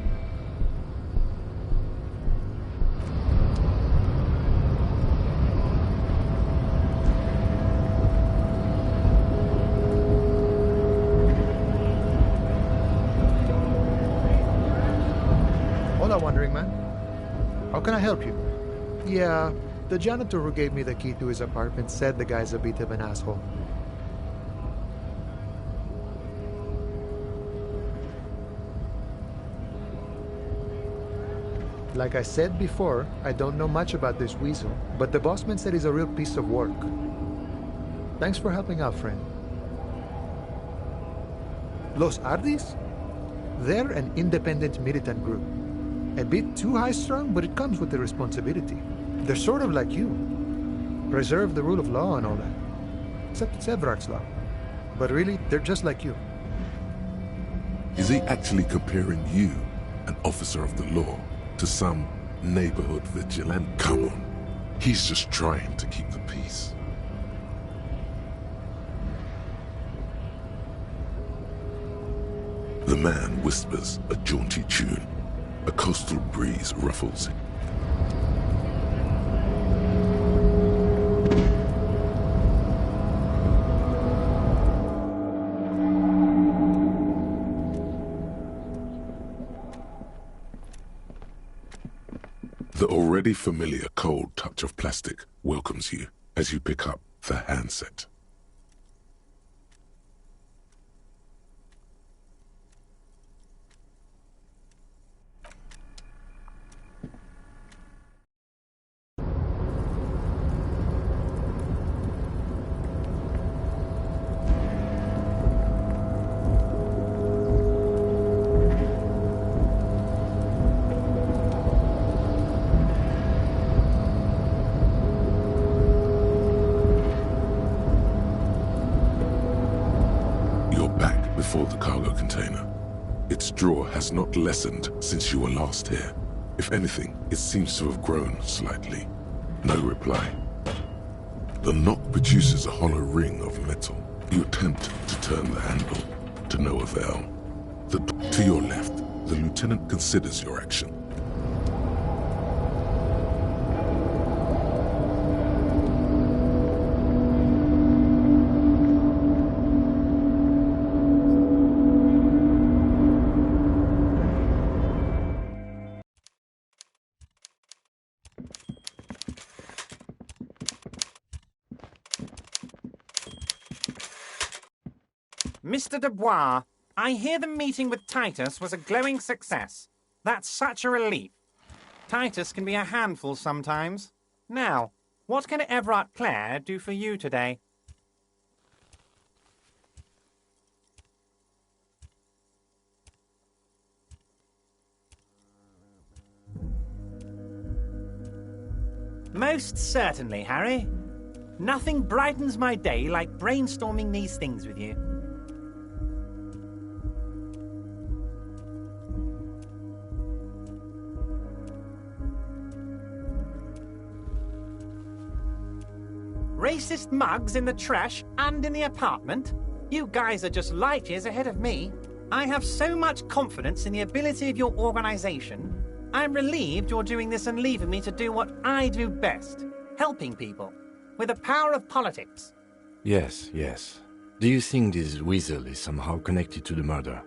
Hola, Wandering Man. How can I help you? Yeah, the janitor who gave me the key to his apartment said the guy's a bit of an asshole. Like I said before, I don't know much about this weasel, but the bossman said he's a real piece of work. Thanks for helping out, friend. Los Ardis? They're an independent militant group. A bit too high-strung, but it comes with the responsibility. They're sort of like you. Preserve the rule of law and all that. Except it's Everard's law. But really, they're just like you. Is he actually comparing you, an officer of the law, to some neighborhood vigilante? Come on. He's just trying to keep the peace. The man whispers a jaunty tune. A coastal breeze ruffles him. The already familiar cold touch of plastic welcomes you as you pick up the handset. Before the cargo container. Its drawer has not lessened since you were last here. If anything, it seems to have grown slightly. No reply. The knock produces a hollow ring of metal. You attempt to turn the handle, to no avail. To your left, the lieutenant considers your action. Mr. Dubois, I hear the meeting with Titus was a glowing success. That's such a relief. Titus can be a handful sometimes. Now, what can Everard Clare do for you today? Most certainly, Harry. Nothing brightens my day like brainstorming these things with you. Racist mugs in the trash and in the apartment? You guys are just light years ahead of me. I have so much confidence in the ability of your organization. I'm relieved you're doing this and leaving me to do what I do best, helping people, with the power of politics. Yes, yes. Do you think this weasel is somehow connected to the murder?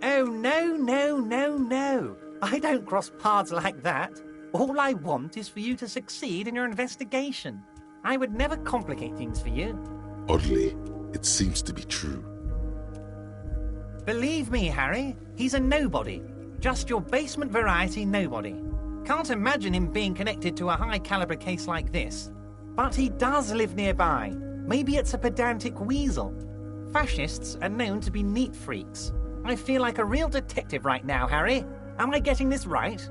Oh, no. I don't cross paths like that. All I want is for you to succeed in your investigation. I would never complicate things for you. Oddly, it seems to be true. Believe me, Harry, he's a nobody. Just your basement variety nobody. Can't imagine him being connected to a high-caliber case like this. But he does live nearby. Maybe it's a pedantic weasel. Fascists are known to be neat freaks. I feel like a real detective right now, Harry. Am I getting this right?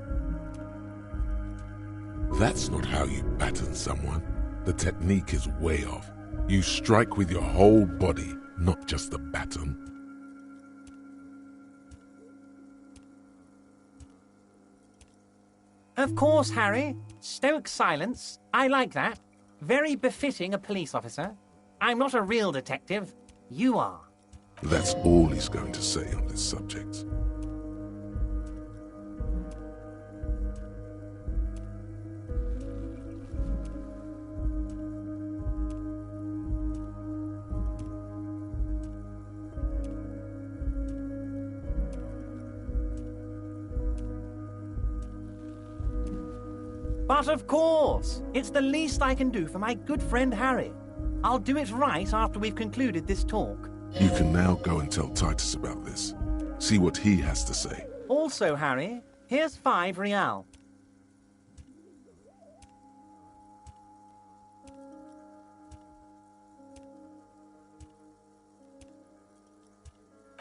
That's not how you baton someone. The technique is way off. You strike with your whole body, not just the baton. Of course, Harry. Stoic silence. I like that. Very befitting a police officer. I'm not a real detective. You are. That's all he's going to say on this subject. But of course, it's the least I can do for my good friend Harry. I'll do it right after we've concluded this talk. You can now go and tell Titus about this. See what he has to say. Also, Harry, here's 5 real.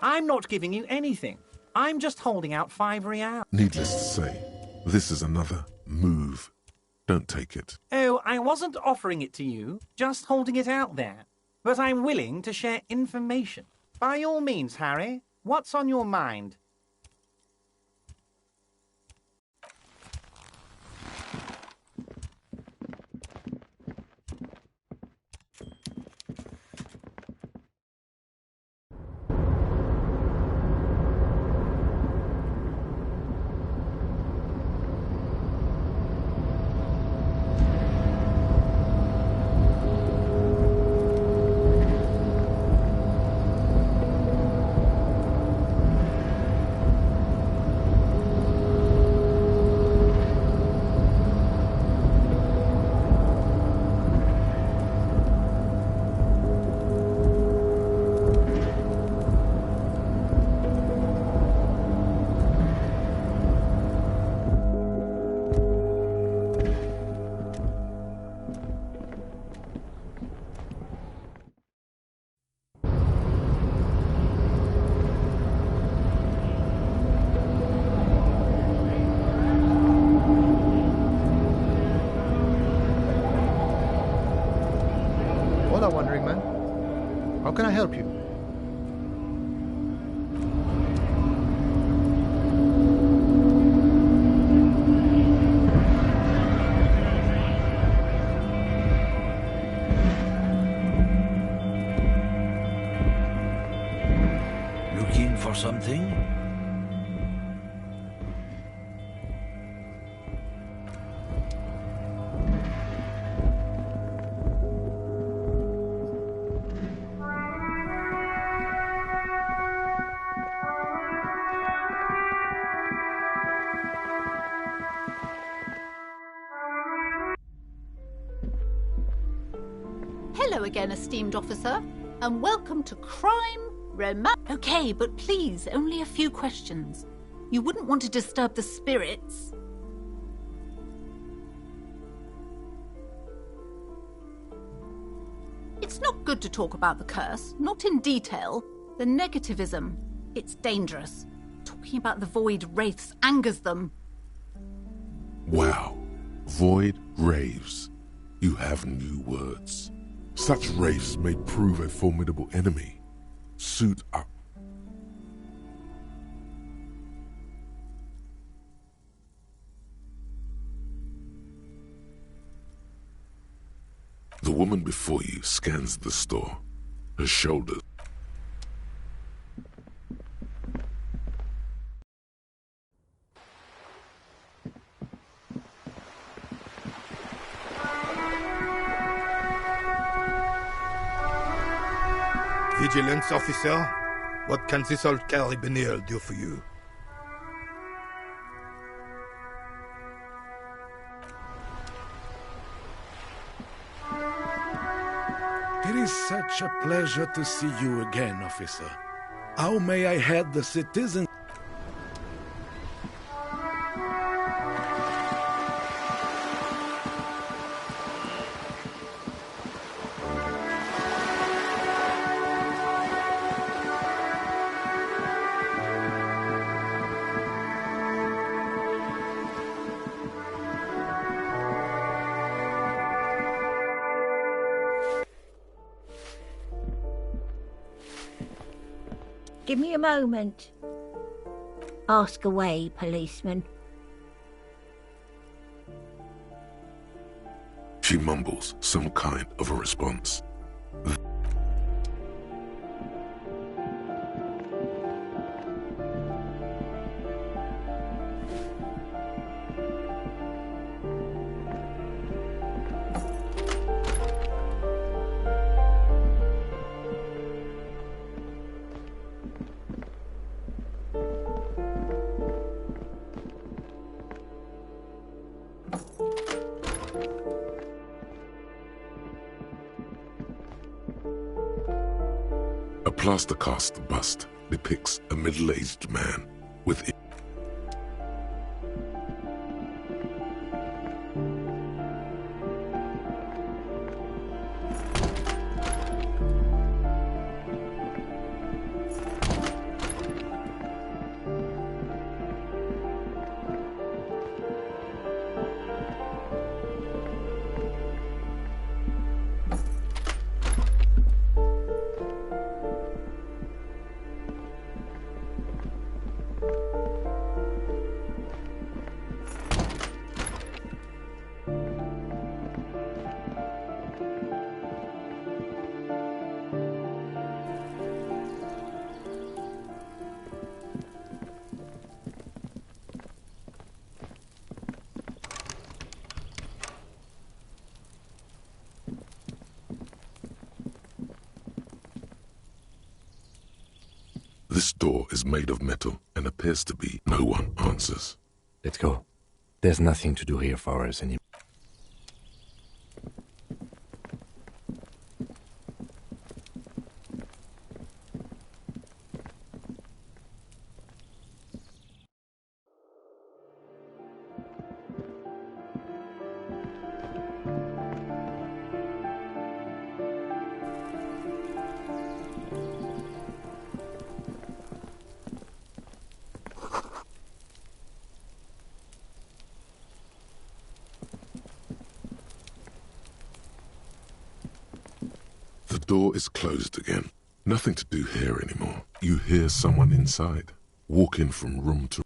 I'm not giving you anything. I'm just holding out 5 real. Needless to say, this is another move. Don't take it. Oh, I wasn't offering it to you, just holding it out there. But I'm willing to share information. By all means, Harry, what's on your mind? Wandering man. How can I help you? Looking for something? Hello again, esteemed officer, and welcome to Crime Romance. Okay, but please, only a few questions. You wouldn't want to disturb the spirits. It's not good to talk about the curse, not in detail. The negativism, it's dangerous. Talking about the void wraiths angers them. Wow. Void raves. You have new words. Such wraiths may prove a formidable enemy. Suit up. The woman before you scans the store. Her shoulders. Vigilance officer, what can this old carabinier do for you? It is such a pleasure to see you again, officer. How may I head the citizens? Give me a moment. Ask away, policeman. She mumbles some kind of a response. A plaster cast bust depicts a middle-aged man with This door is made of metal and appears to be. No one answers. Let's go. There's nothing to do here for us anymore. The door is closed again. Nothing to do here anymore. You hear someone inside, walking from room to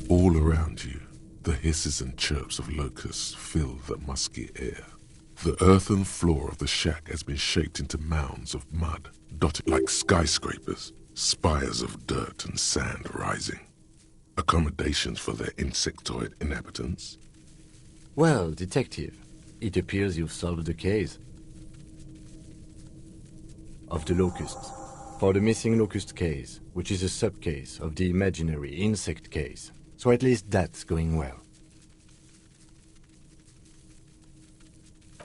all around you. The hisses and chirps of locusts fill the musky air. The earthen floor of the shack has been shaped into mounds of mud, dotted like skyscrapers, spires of dirt and sand rising. Accommodations for their insectoid inhabitants? Well, detective, it appears you've solved the case of the locusts. For the missing locust case, which is a sub-case of the imaginary insect case. So at least that's going well.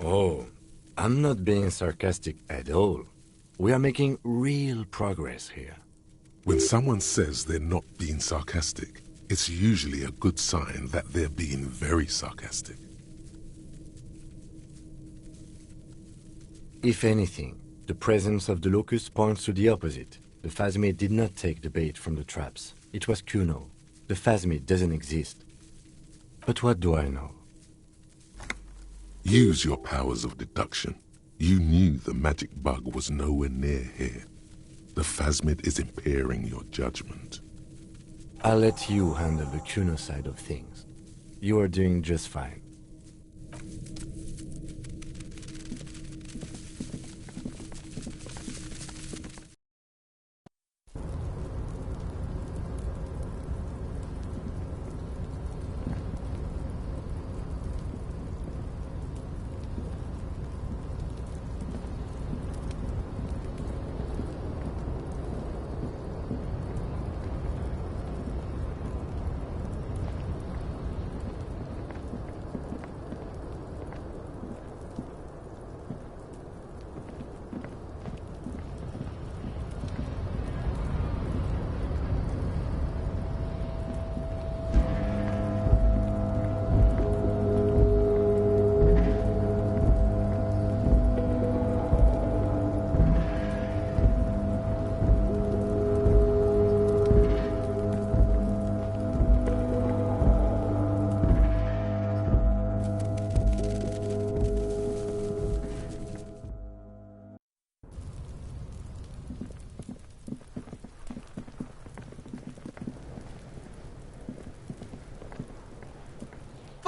Oh, I'm not being sarcastic at all. We are making real progress here. When someone says they're not being sarcastic, it's usually a good sign that they're being very sarcastic. If anything, the presence of the locust points to the opposite. The phasmid did not take the bait from the traps. It was Cuno. The phasmid doesn't exist. But what do I know? Use your powers of deduction. You knew the magic bug was nowhere near here. The phasmid is impairing your judgment. I'll let you handle the Cuno side of things. You are doing just fine.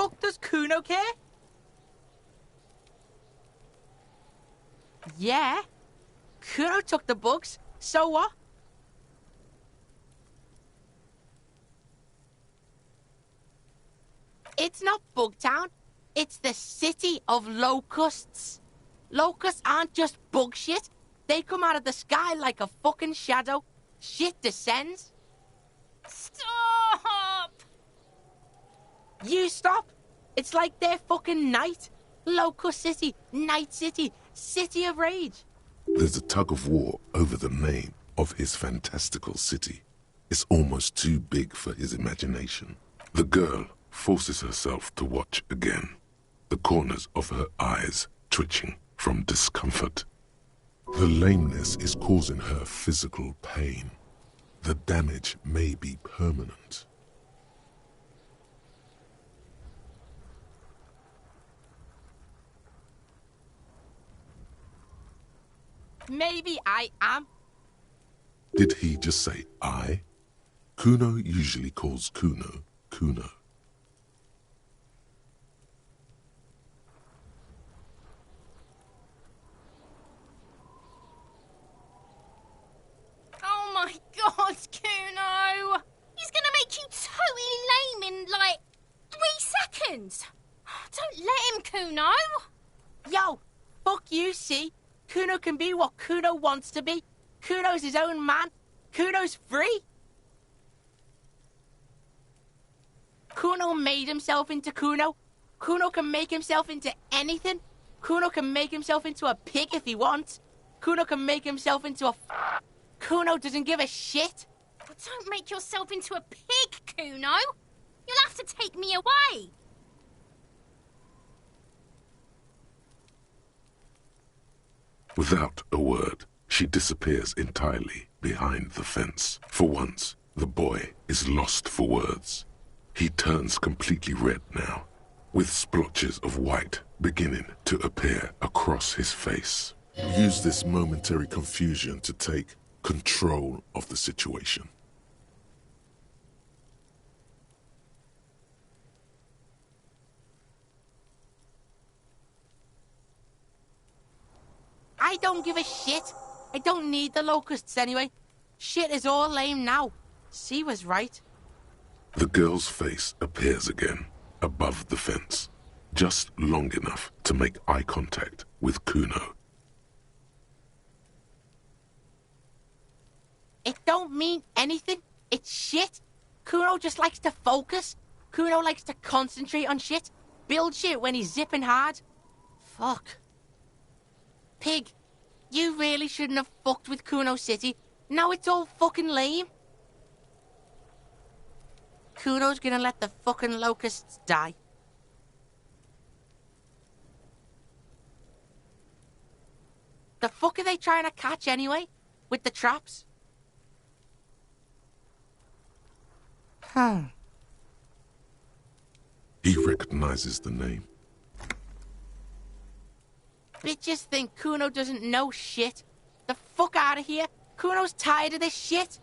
fuck does Cuno care? Yeah. Cuno took the bugs. So what? It's not Bugtown. It's the city of locusts. Locusts aren't just bug shit. They come out of the sky like a fucking shadow. Shit descends. Stop! You stop. It's like their fucking night. Locust City, Night City, City of Rage. There's a tug of war over the name of his fantastical city. It's almost too big for his imagination. The girl forces herself to watch again, the corners of her eyes twitching from discomfort. The lameness is causing her physical pain. The damage may be permanent. Maybe I am. Did he just say I? Cuno usually calls Cuno, Cuno. Oh my god, Cuno! He's gonna make you totally lame in, like, 3 seconds! Don't let him, Cuno! Yo, fuck you, see? Cuno can be what Cuno wants to be. Cuno's his own man. Cuno's free. Cuno made himself into Cuno. Cuno can make himself into anything. Cuno can make himself into a pig if he wants. Cuno can make himself into a... Cuno doesn't give a shit. Oh, don't make yourself into a pig, Cuno! You'll have to take me away! Without a word, she disappears entirely behind the fence. For once, the boy is lost for words. He turns completely red now, with splotches of white beginning to appear across his face. Use this momentary confusion to take control of the situation. I don't give a shit. I don't need the locusts anyway. Shit is all lame now. C was right. The girl's face appears again, above the fence, just long enough to make eye contact with Cuno. It don't mean anything. It's shit. Cuno just likes to focus. Cuno likes to concentrate on shit. Build shit when he's zipping hard. Fuck. Pig, you really shouldn't have fucked with Cuno City. Now it's all fucking lame. Cuno's gonna let the fucking locusts die. The fuck are they trying to catch anyway? With the traps? He recognizes the name. Bitches think Cuno doesn't know shit. The fuck out of here. Cuno's tired of this shit.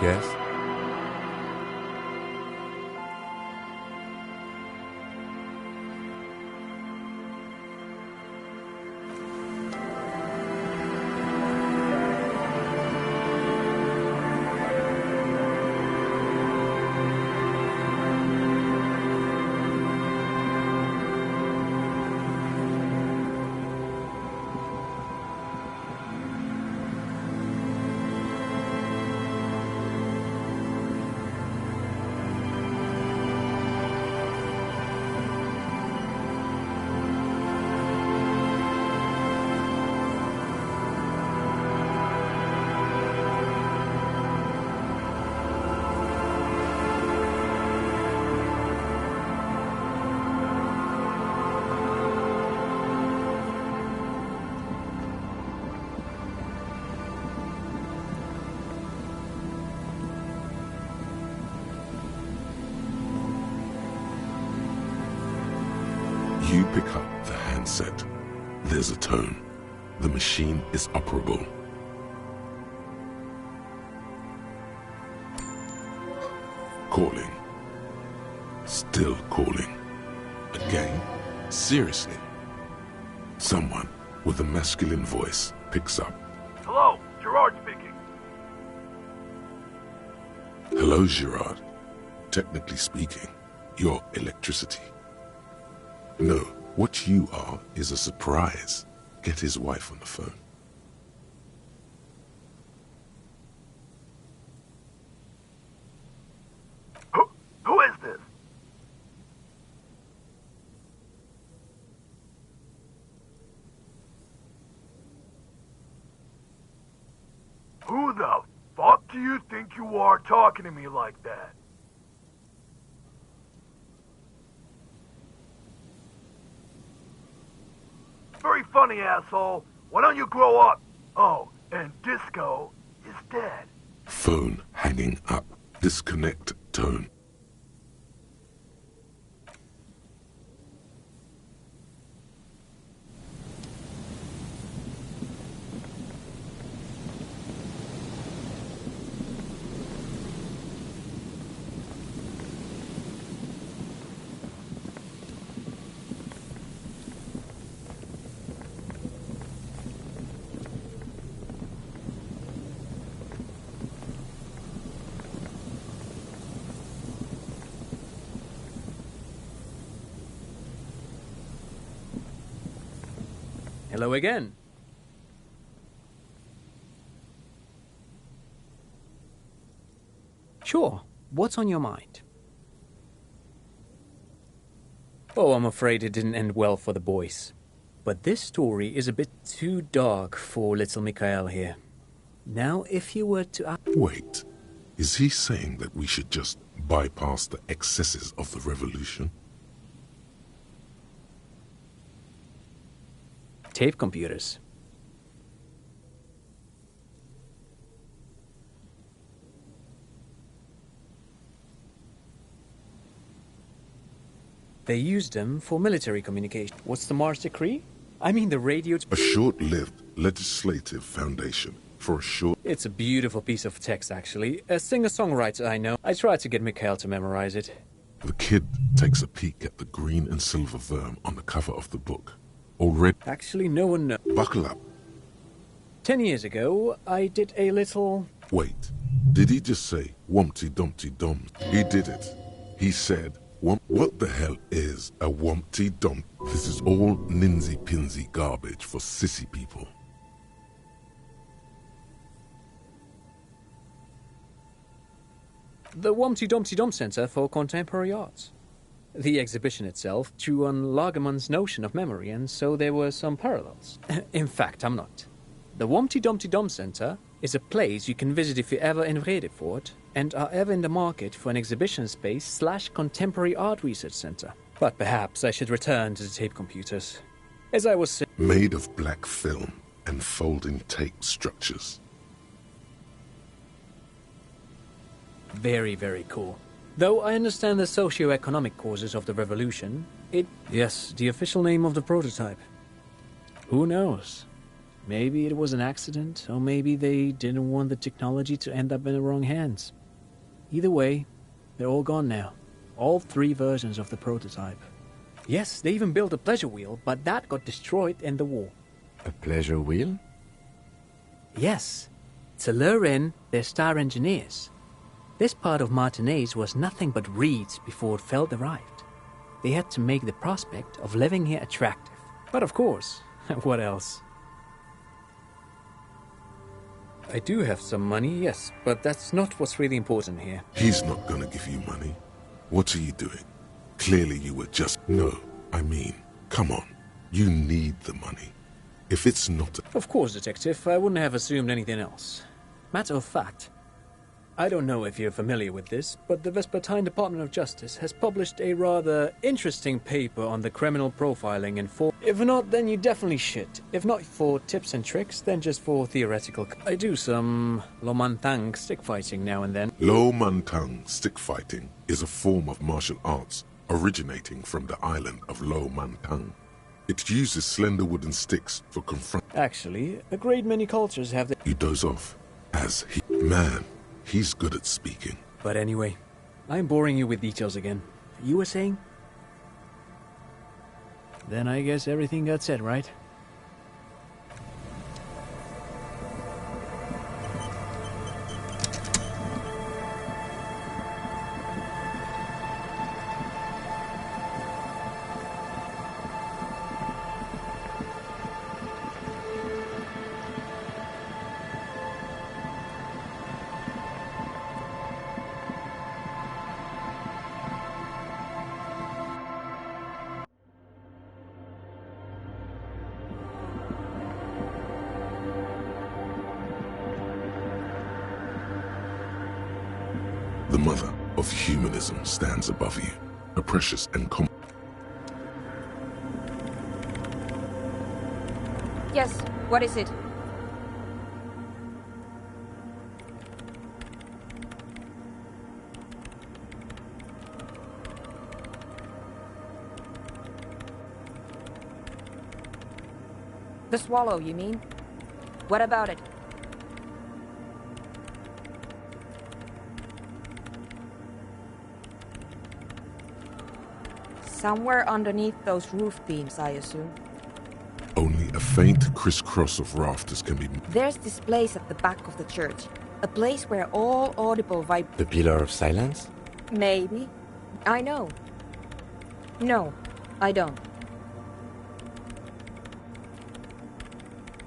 Yes? You pick up the handset. There's a tone. The machine is operable. Calling. Still calling. Again? Seriously? Someone with a masculine voice picks up. Hello, Gerard speaking. Hello, Gerard. Technically speaking, you're electricity. No, what you are is a surprise. Get his wife on the phone. Who is this? Who the fuck do you think you are talking to me like that? Very funny, asshole. Why don't you grow up? Oh, and Disco is dead. Phone hanging up. Disconnect tone. Hello again. Sure, what's on your mind? Oh, I'm afraid it didn't end well for the boys. But this story is a bit too dark for little Mikhail here. Now, if you were to... Wait, is he saying that we should just bypass the excesses of the revolution? Tape computers. They used them for military communication. What's the Mars Decree? I mean the radio... A short-lived legislative foundation for a short... It's a beautiful piece of text, actually. A singer-songwriter I know. I tried to get Mikhail to memorize it. The kid takes a peek at the green and silver worm on the cover of the book. Already... Actually, no one knows. Buckle up. 10 years ago, I did a little... Wait, did he just say Wumpty Dumpty Dum? He did it. He said, what the hell is a Wumpty Dum? This is all ninsy-pinsy garbage for sissy people. The Wumpty Dumpty Dum Center for Contemporary Arts. The exhibition itself drew on Lagerman's notion of memory, and so there were some parallels. In fact, I'm not. The Wumpty Dumpty Dum Center is a place you can visit if you're ever in Vredefort and are ever in the market for an exhibition space / contemporary art research center. But perhaps I should return to the tape computers. As I was saying... Made of black film and folding tape structures. Very, very cool. Though I understand the socio-economic causes of the revolution, Yes, the official name of the prototype. Who knows? Maybe it was an accident, or maybe they didn't want the technology to end up in the wrong hands. Either way, they're all gone now. All 3 versions of the prototype. Yes, they even built a pleasure wheel, but that got destroyed in the war. A pleasure wheel? Yes, to lure in their star engineers. This part of Martinez was nothing but reeds before Feld arrived. They had to make the prospect of living here attractive. But of course, what else? I do have some money, yes, but that's not what's really important here. He's not gonna give you money. What are you doing? Clearly you were just... No, I mean, come on. You need the money. If it's not... Of course, Detective. I wouldn't have assumed anything else. Matter of fact, I don't know if you're familiar with this, but the Vespertine Department of Justice has published a rather interesting paper on the criminal profiling in full. If not, then you definitely should. If not for tips and tricks, then just for theoretical... I do some Lo Mantang stick fighting now and then. Lo Mantang stick fighting is a form of martial arts originating from the island of Lo Mantang. It uses slender wooden sticks for confront... Actually, a great many cultures have the... You doze off, as he... Man, he's good at speaking. But anyway, I'm boring you with details again. You were saying? Then I guess everything got said, right? The mother of humanism stands above you, a precious and Yes, what is it? The Swallow, you mean? What about it? Somewhere underneath those roof beams, I assume. Only a faint crisscross of rafters can be... There's this place at the back of the church. A place where all audible The Pillar of Silence? Maybe. I know. No, I don't.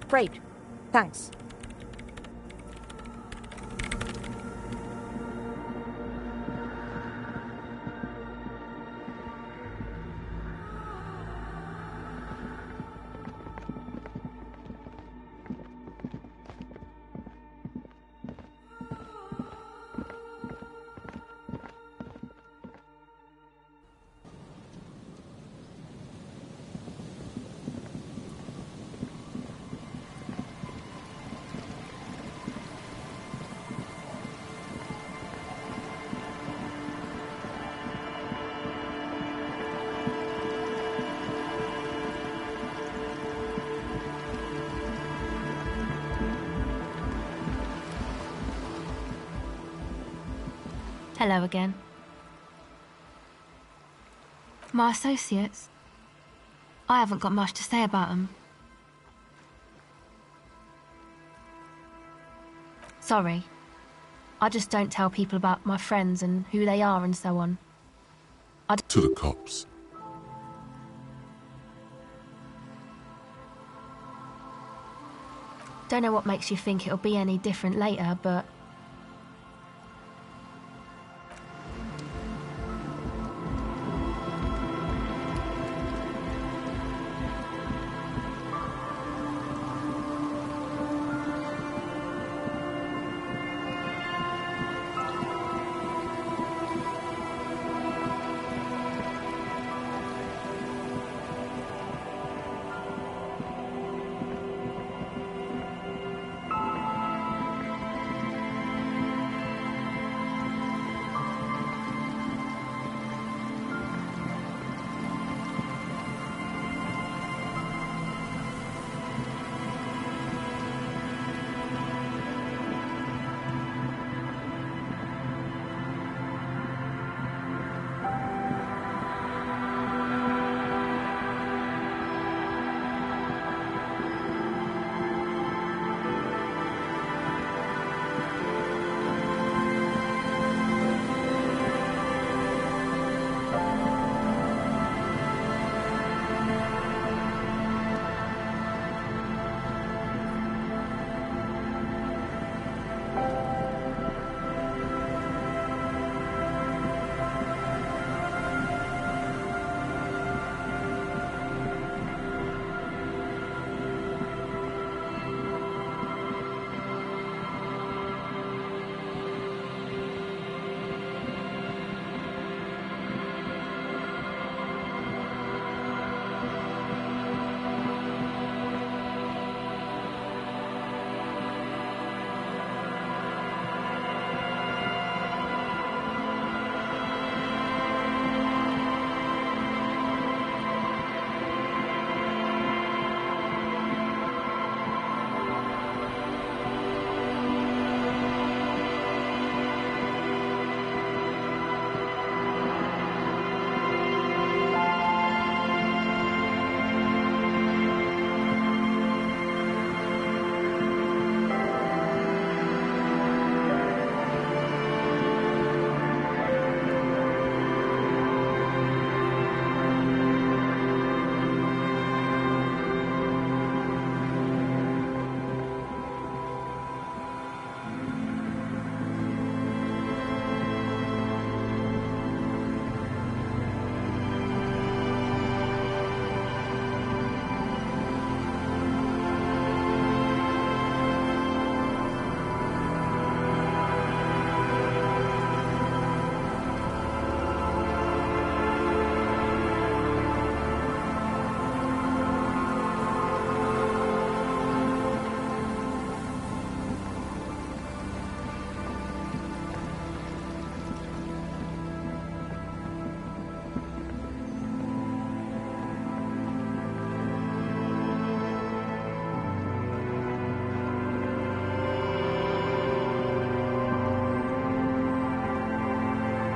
Great. Thanks. Hello again. My associates. I haven't got much to say about them. Sorry. I just don't tell people about my friends and who they are and so on. To the cops. Don't know what makes you think it'll be any different later, but...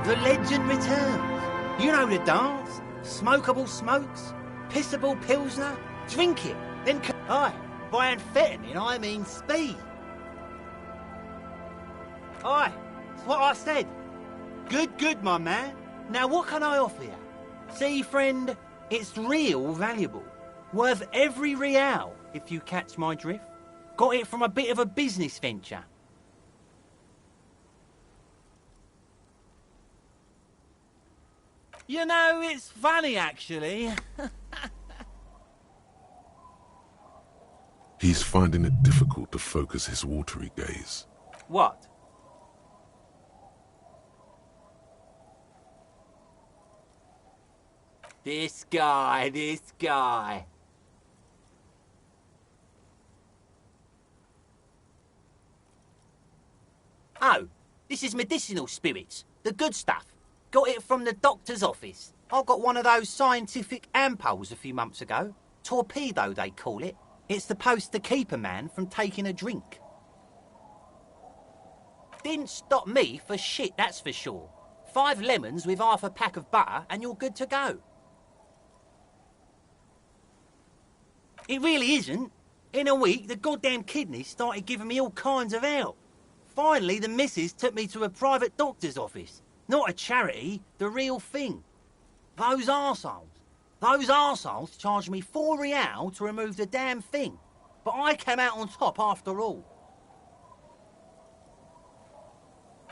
The legend returns. You know the dance. Smokable smokes, pissable pilsner. Drink it, then... Aye, by amphetamine I mean speed. Aye, that's what I said. Good, my man. Now what can I offer you? See, friend, it's real valuable. Worth every real, if you catch my drift. Got it from a bit of a business venture. You know, it's funny, actually. He's finding it difficult to focus his watery gaze. What? This guy. Oh, this is medicinal spirits. The good stuff. Got it from the doctor's office. I got one of those scientific ampoules a few months ago. Torpedo, they call it. It's supposed to keep a man from taking a drink. Didn't stop me for shit, that's for sure. 5 lemons with half a pack of butter and you're good to go. It really isn't. In a week, the goddamn kidneys started giving me all kinds of help. Finally, the missus took me to a private doctor's office. Not a charity, the real thing. Those arseholes charged me 4 real to remove the damn thing. But I came out on top after all.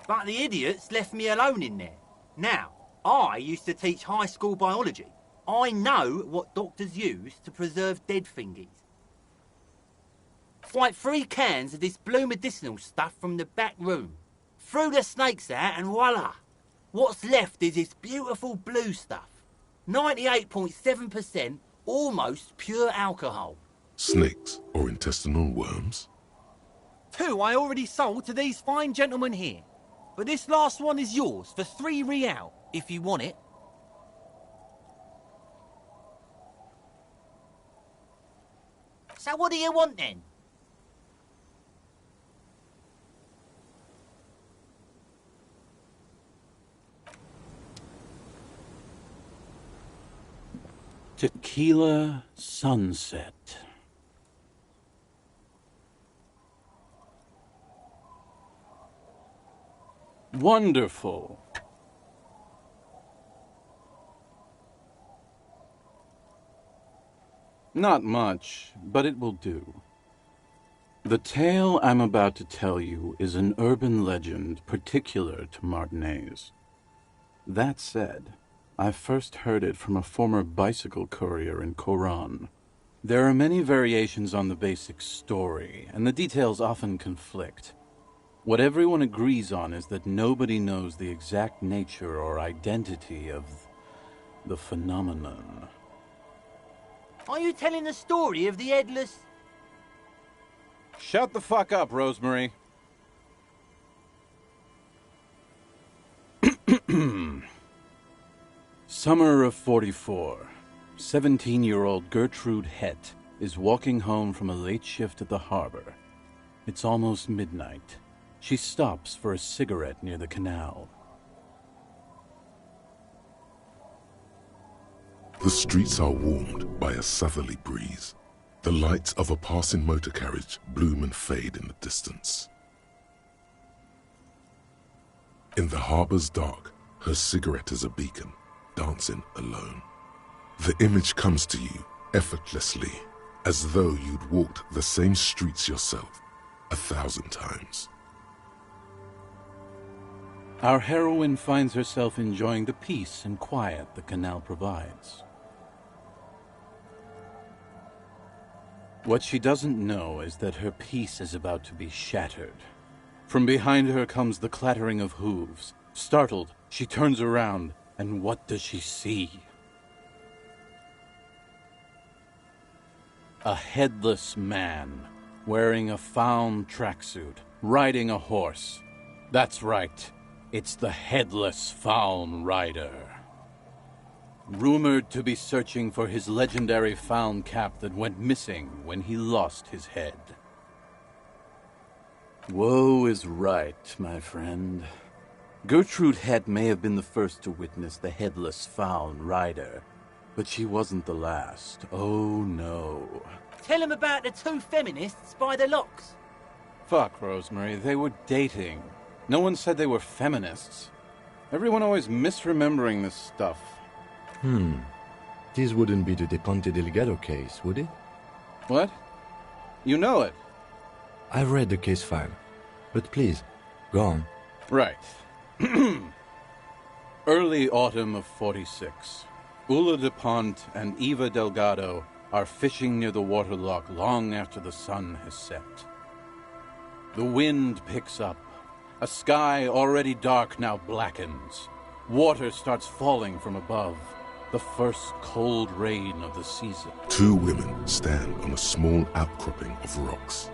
But the idiots left me alone in there. Now, I used to teach high school biology. I know what doctors use to preserve dead thingies. It's like 3 cans of this blue medicinal stuff from the back room. Threw the snakes out and voila! What's left is this beautiful blue stuff. 98.7% almost pure alcohol. Snakes or intestinal worms? 2 I already sold to these fine gentlemen here. But this last one is yours for 3 real, if you want it. So what do you want then? Tequila sunset. Wonderful. Not much, but it will do. The tale I'm about to tell you is an urban legend particular to Martinez. That said, I first heard it from a former bicycle courier in Coran. There are many variations on the basic story, and the details often conflict. What everyone agrees on is that nobody knows the exact nature or identity of the phenomenon. Are you telling the story of the headless... Shut the fuck up, Rosemary. Summer of 44. 17-year-old Gertrude Hett is walking home from a late shift at the harbor. It's almost midnight. She stops for a cigarette near the canal. The streets are warmed by a southerly breeze. The lights of a passing motor carriage bloom and fade in the distance. In the harbor's dark, her cigarette is a beacon, dancing alone. The image comes to you effortlessly, as though you'd walked the same streets yourself 1,000 times. Our heroine finds herself enjoying the peace and quiet the canal provides. What she doesn't know is that her peace is about to be shattered. From behind her comes the clattering of hooves. Startled, she turns around, and what does she see? A headless man, wearing a fawn tracksuit, riding a horse. That's right, it's the headless fawn rider. Rumored to be searching for his legendary fawn cap that went missing when he lost his head. Woe is right, my friend. Gertrude Het may have been the first to witness the headless Faun rider, but she wasn't the last. Oh, no. Tell him about the two feminists by the locks. Fuck, Rosemary, they were dating. No one said they were feminists. Everyone always misremembering this stuff. This wouldn't be the De Ponte Delgado case, would it? What? You know it? I've read the case file. But please, go on. Right. Early autumn of 46. Ulla de Ponte and Eva Delgado are fishing near the waterlock long after the sun has set. The wind picks up. A sky already dark now blackens. Water starts falling from above. The first cold rain of the season. Two women stand on a small outcropping of rocks.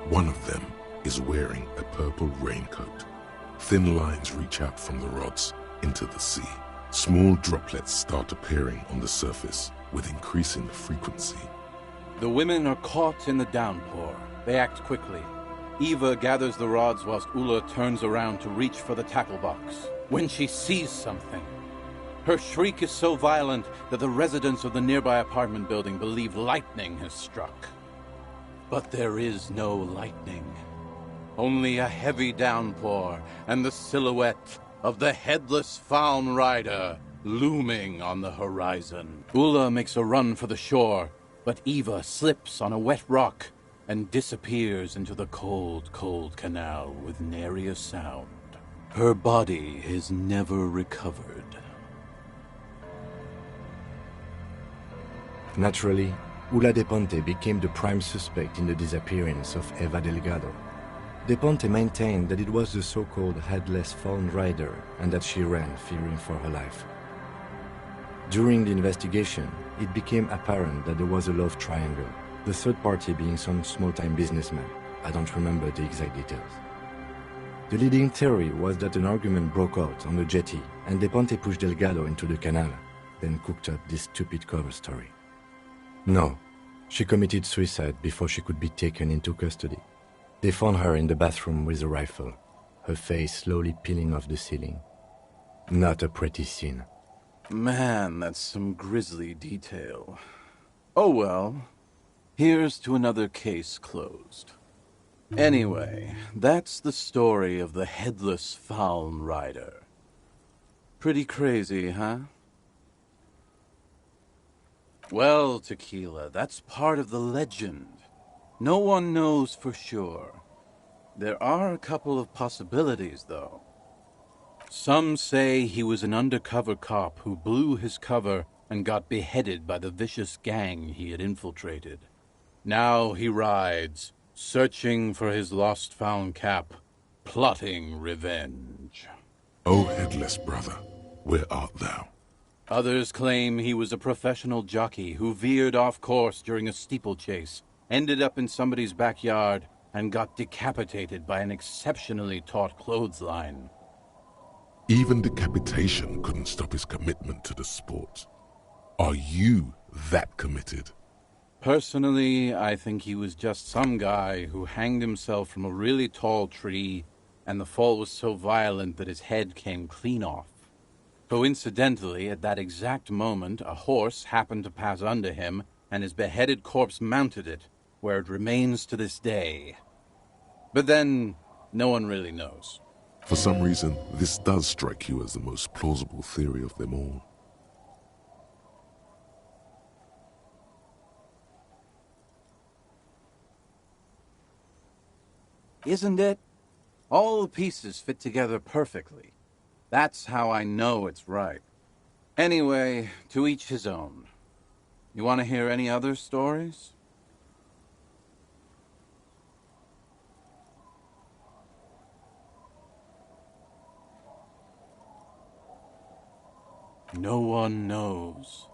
One of them is wearing a purple raincoat. Thin lines reach out from the rods into the sea. Small droplets start appearing on the surface with increasing frequency. The women are caught in the downpour. They act quickly. Eva gathers the rods whilst Ulla turns around to reach for the tackle box. When she sees something, her shriek is so violent that the residents of the nearby apartment building believe lightning has struck. But there is no lightning. Only a heavy downpour and the silhouette of the headless Faun rider looming on the horizon. Ulla makes a run for the shore, but Eva slips on a wet rock and disappears into the cold, cold canal with nary a sound. Her body is never recovered. Naturally, Ulla de Ponte became the prime suspect in the disappearance of Eva Delgado. De Ponte maintained that it was the so-called headless Faun rider and that she ran, fearing for her life. During the investigation, it became apparent that there was a love triangle, the third party being some small-time businessman. I don't remember the exact details. The leading theory was that an argument broke out on the jetty and De Ponte pushed Delgado into the canal, then cooked up this stupid cover story. No, she committed suicide before she could be taken into custody. They found her in the bathroom with a rifle, her face slowly peeling off the ceiling. Not a pretty scene. Man, that's some grisly detail. Oh well, here's to another case closed. Anyway, that's the story of the headless Faun rider. Pretty crazy, huh? Well, Tequila, that's part of the legend. No one knows for sure. There are a couple of possibilities, though. Some say he was an undercover cop who blew his cover and got beheaded by the vicious gang he had infiltrated. Now he rides, searching for his lost Faun cap, plotting revenge. O headless brother, where art thou? Others claim he was a professional jockey who veered off course during a steeplechase, ended up in somebody's backyard, and got decapitated by an exceptionally taut clothesline. Even decapitation couldn't stop his commitment to the sport. Are you that committed? Personally, I think he was just some guy who hanged himself from a really tall tree, and the fall was so violent that his head came clean off. Coincidentally, at that exact moment, a horse happened to pass under him, and his beheaded corpse mounted it, where it remains to this day. But then, no one really knows. For some reason, this does strike you as the most plausible theory of them all. Isn't it? All the pieces fit together perfectly. That's how I know it's right. Anyway, to each his own. You want to hear any other stories? No one knows.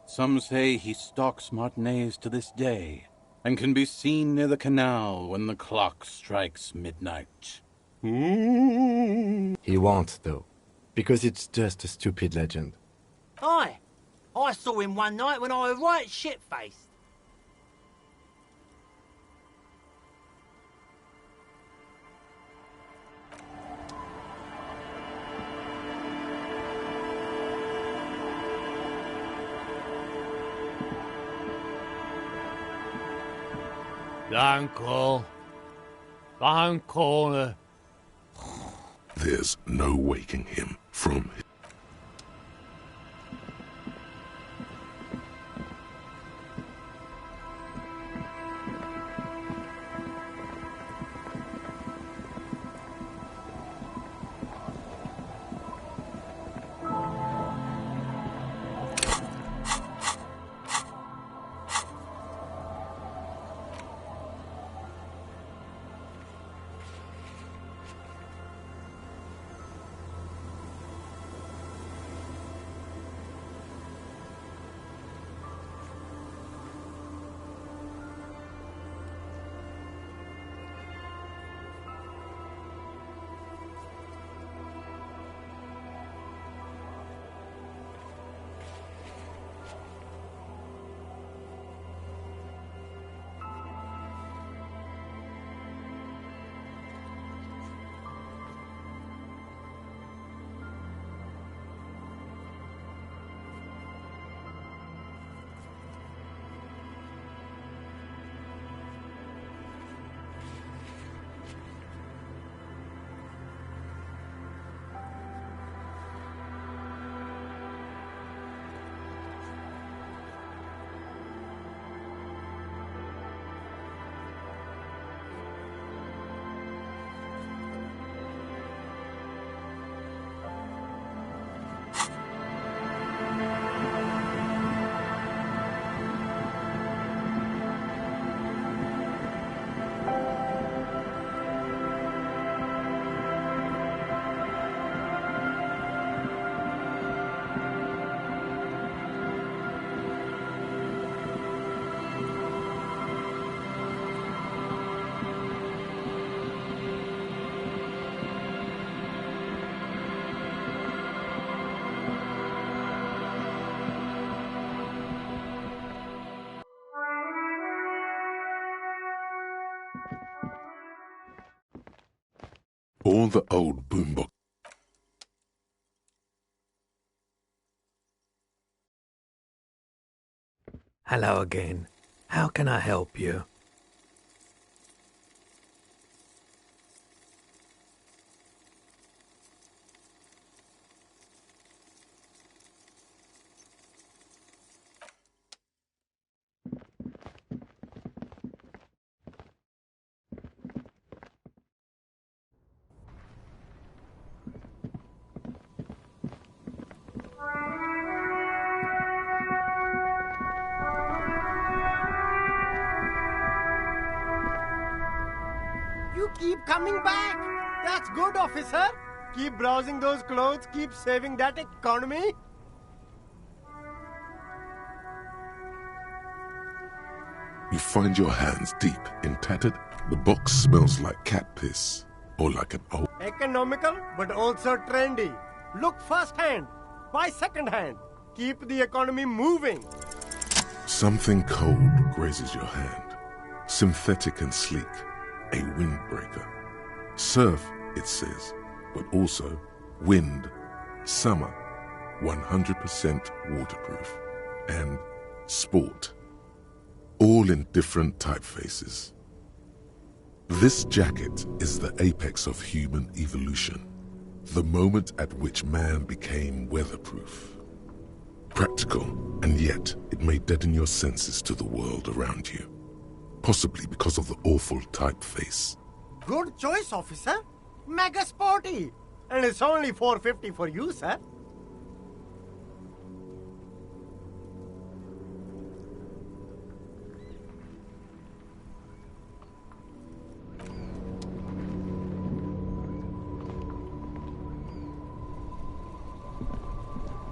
Some say he stalks Martinez to this day, and can be seen near the canal when the clock strikes midnight. He won't, though, because it's just a stupid legend. Aye. I saw him one night when I was right shit-faced. Danko. Danko. There's no waking him from his... All the old boombox. Hello again. How can I help you? You keep coming back. That's good, officer. Keep browsing those clothes. Keep saving that economy. You find your hands deep in tattered. The box smells like cat piss or like an old... Economical, but also trendy. Look firsthand. Buy secondhand. Keep the economy moving. Something cold grazes your hand. Synthetic and sleek. A windbreaker. Surf, it says, but also wind, summer, 100% waterproof, and sport. All in different typefaces. This jacket is the apex of human evolution, the moment at which man became weatherproof. Practical, and yet it may deaden your senses to the world around you. Possibly because of the awful typeface. Good choice, officer. Mega sporty. And it's only $4.50 for you, sir.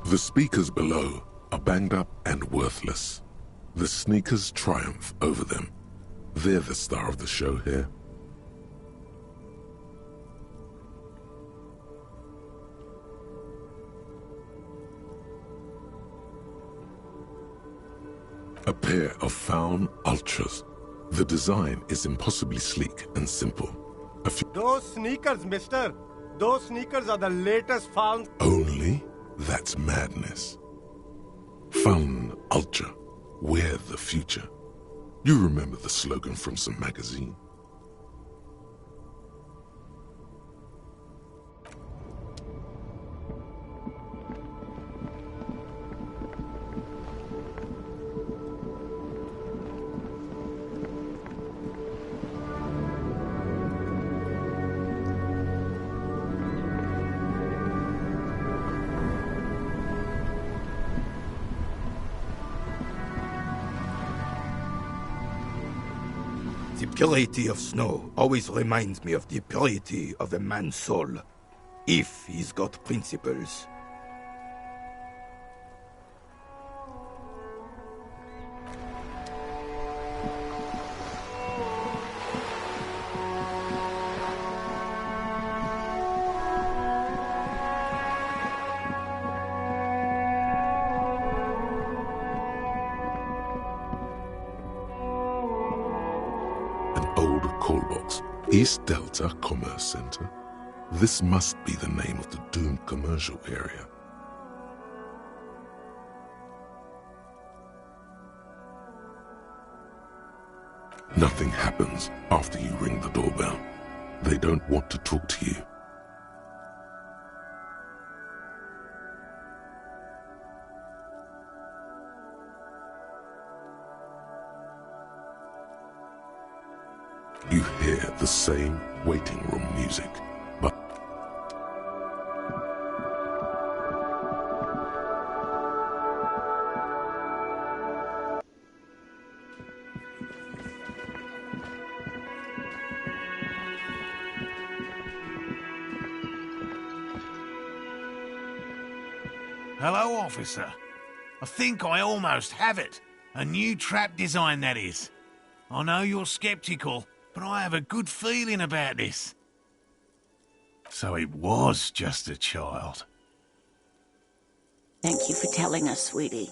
The speakers below are banged up and worthless. The sneakers triumph over them. They're the star of the show here. A pair of Faun Ultras. The design is impossibly sleek and simple. Those sneakers, mister. Those sneakers are the latest found. Only? That's madness. Faun Ultra. We're the future. You remember the slogan from some magazine? The purity of snow always reminds me of the purity of a man's soul, if he's got principles. East Delta Commerce Center? This must be the name of the doomed commercial area. Nothing happens after you ring the doorbell. They don't want to talk to you. You hear the same waiting room music, but Hello, officer. I think I almost have it. A new trap design, that is. I know you're skeptical, but I have a good feeling about this. So it was just a child. Thank you for telling us, sweetie.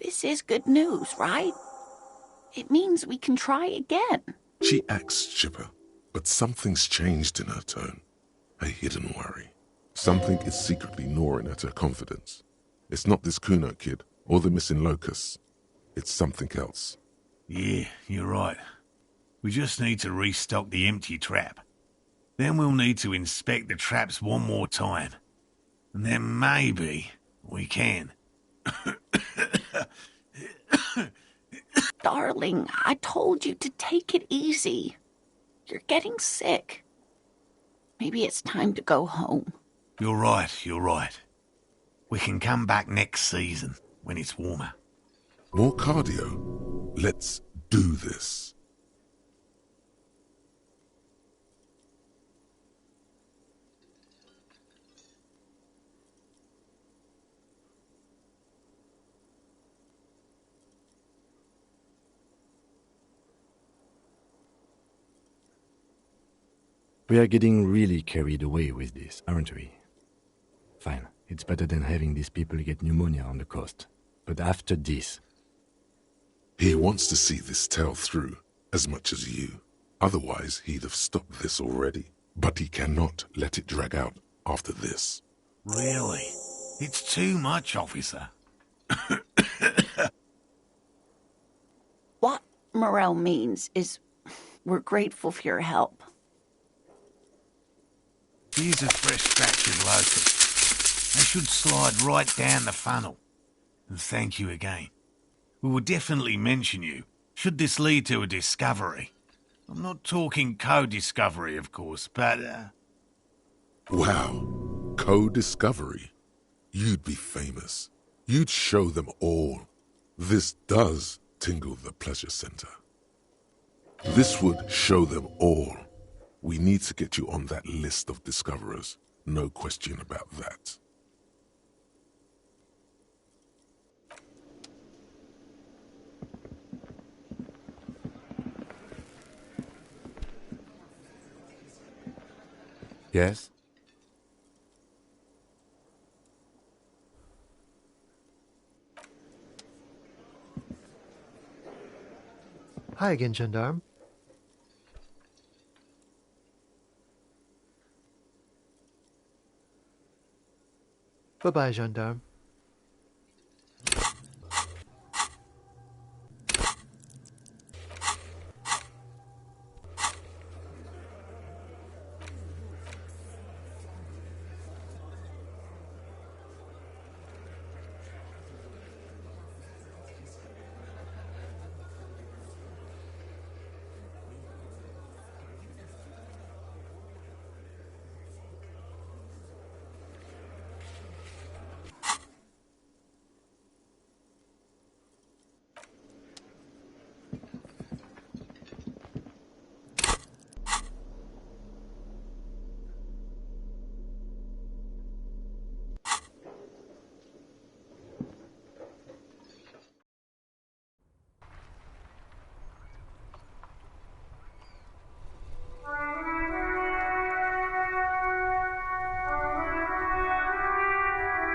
This is good news, right? It means we can try again. she acts chipper, but something's changed in her tone. A hidden worry. Something is secretly gnawing at her confidence. It's not this Cuno kid or the missing locusts. It's something else. Yeah, you're right. We just need to restock the empty trap. Then we'll need to inspect the traps one more time. And then maybe we can. Darling, I told you to take it easy. You're getting sick. Maybe it's time to go home. You're right, you're right. We can come back next season, when it's warmer. More cardio. Let's do this. We are getting really carried away with this, aren't we? Fine, it's better than having these people get pneumonia on the coast. But after this... He wants to see this tale through, as much as you. Otherwise, he'd have stopped this already. But he cannot let it drag out after this. Really? It's too much, officer. What Morel means is we're grateful for your help. Here's a fresh batch of locusts. They should slide right down the funnel. And thank you again. We will definitely mention you, should this lead to a discovery. I'm not talking co-discovery, of course, but... Wow. Co-discovery. You'd be famous. You'd show them all. This does tingle the pleasure center. This would show them all. We need to get you on that list of discoverers. No question about that. Yes? Hi again, gendarme. Bye-bye, gendarme.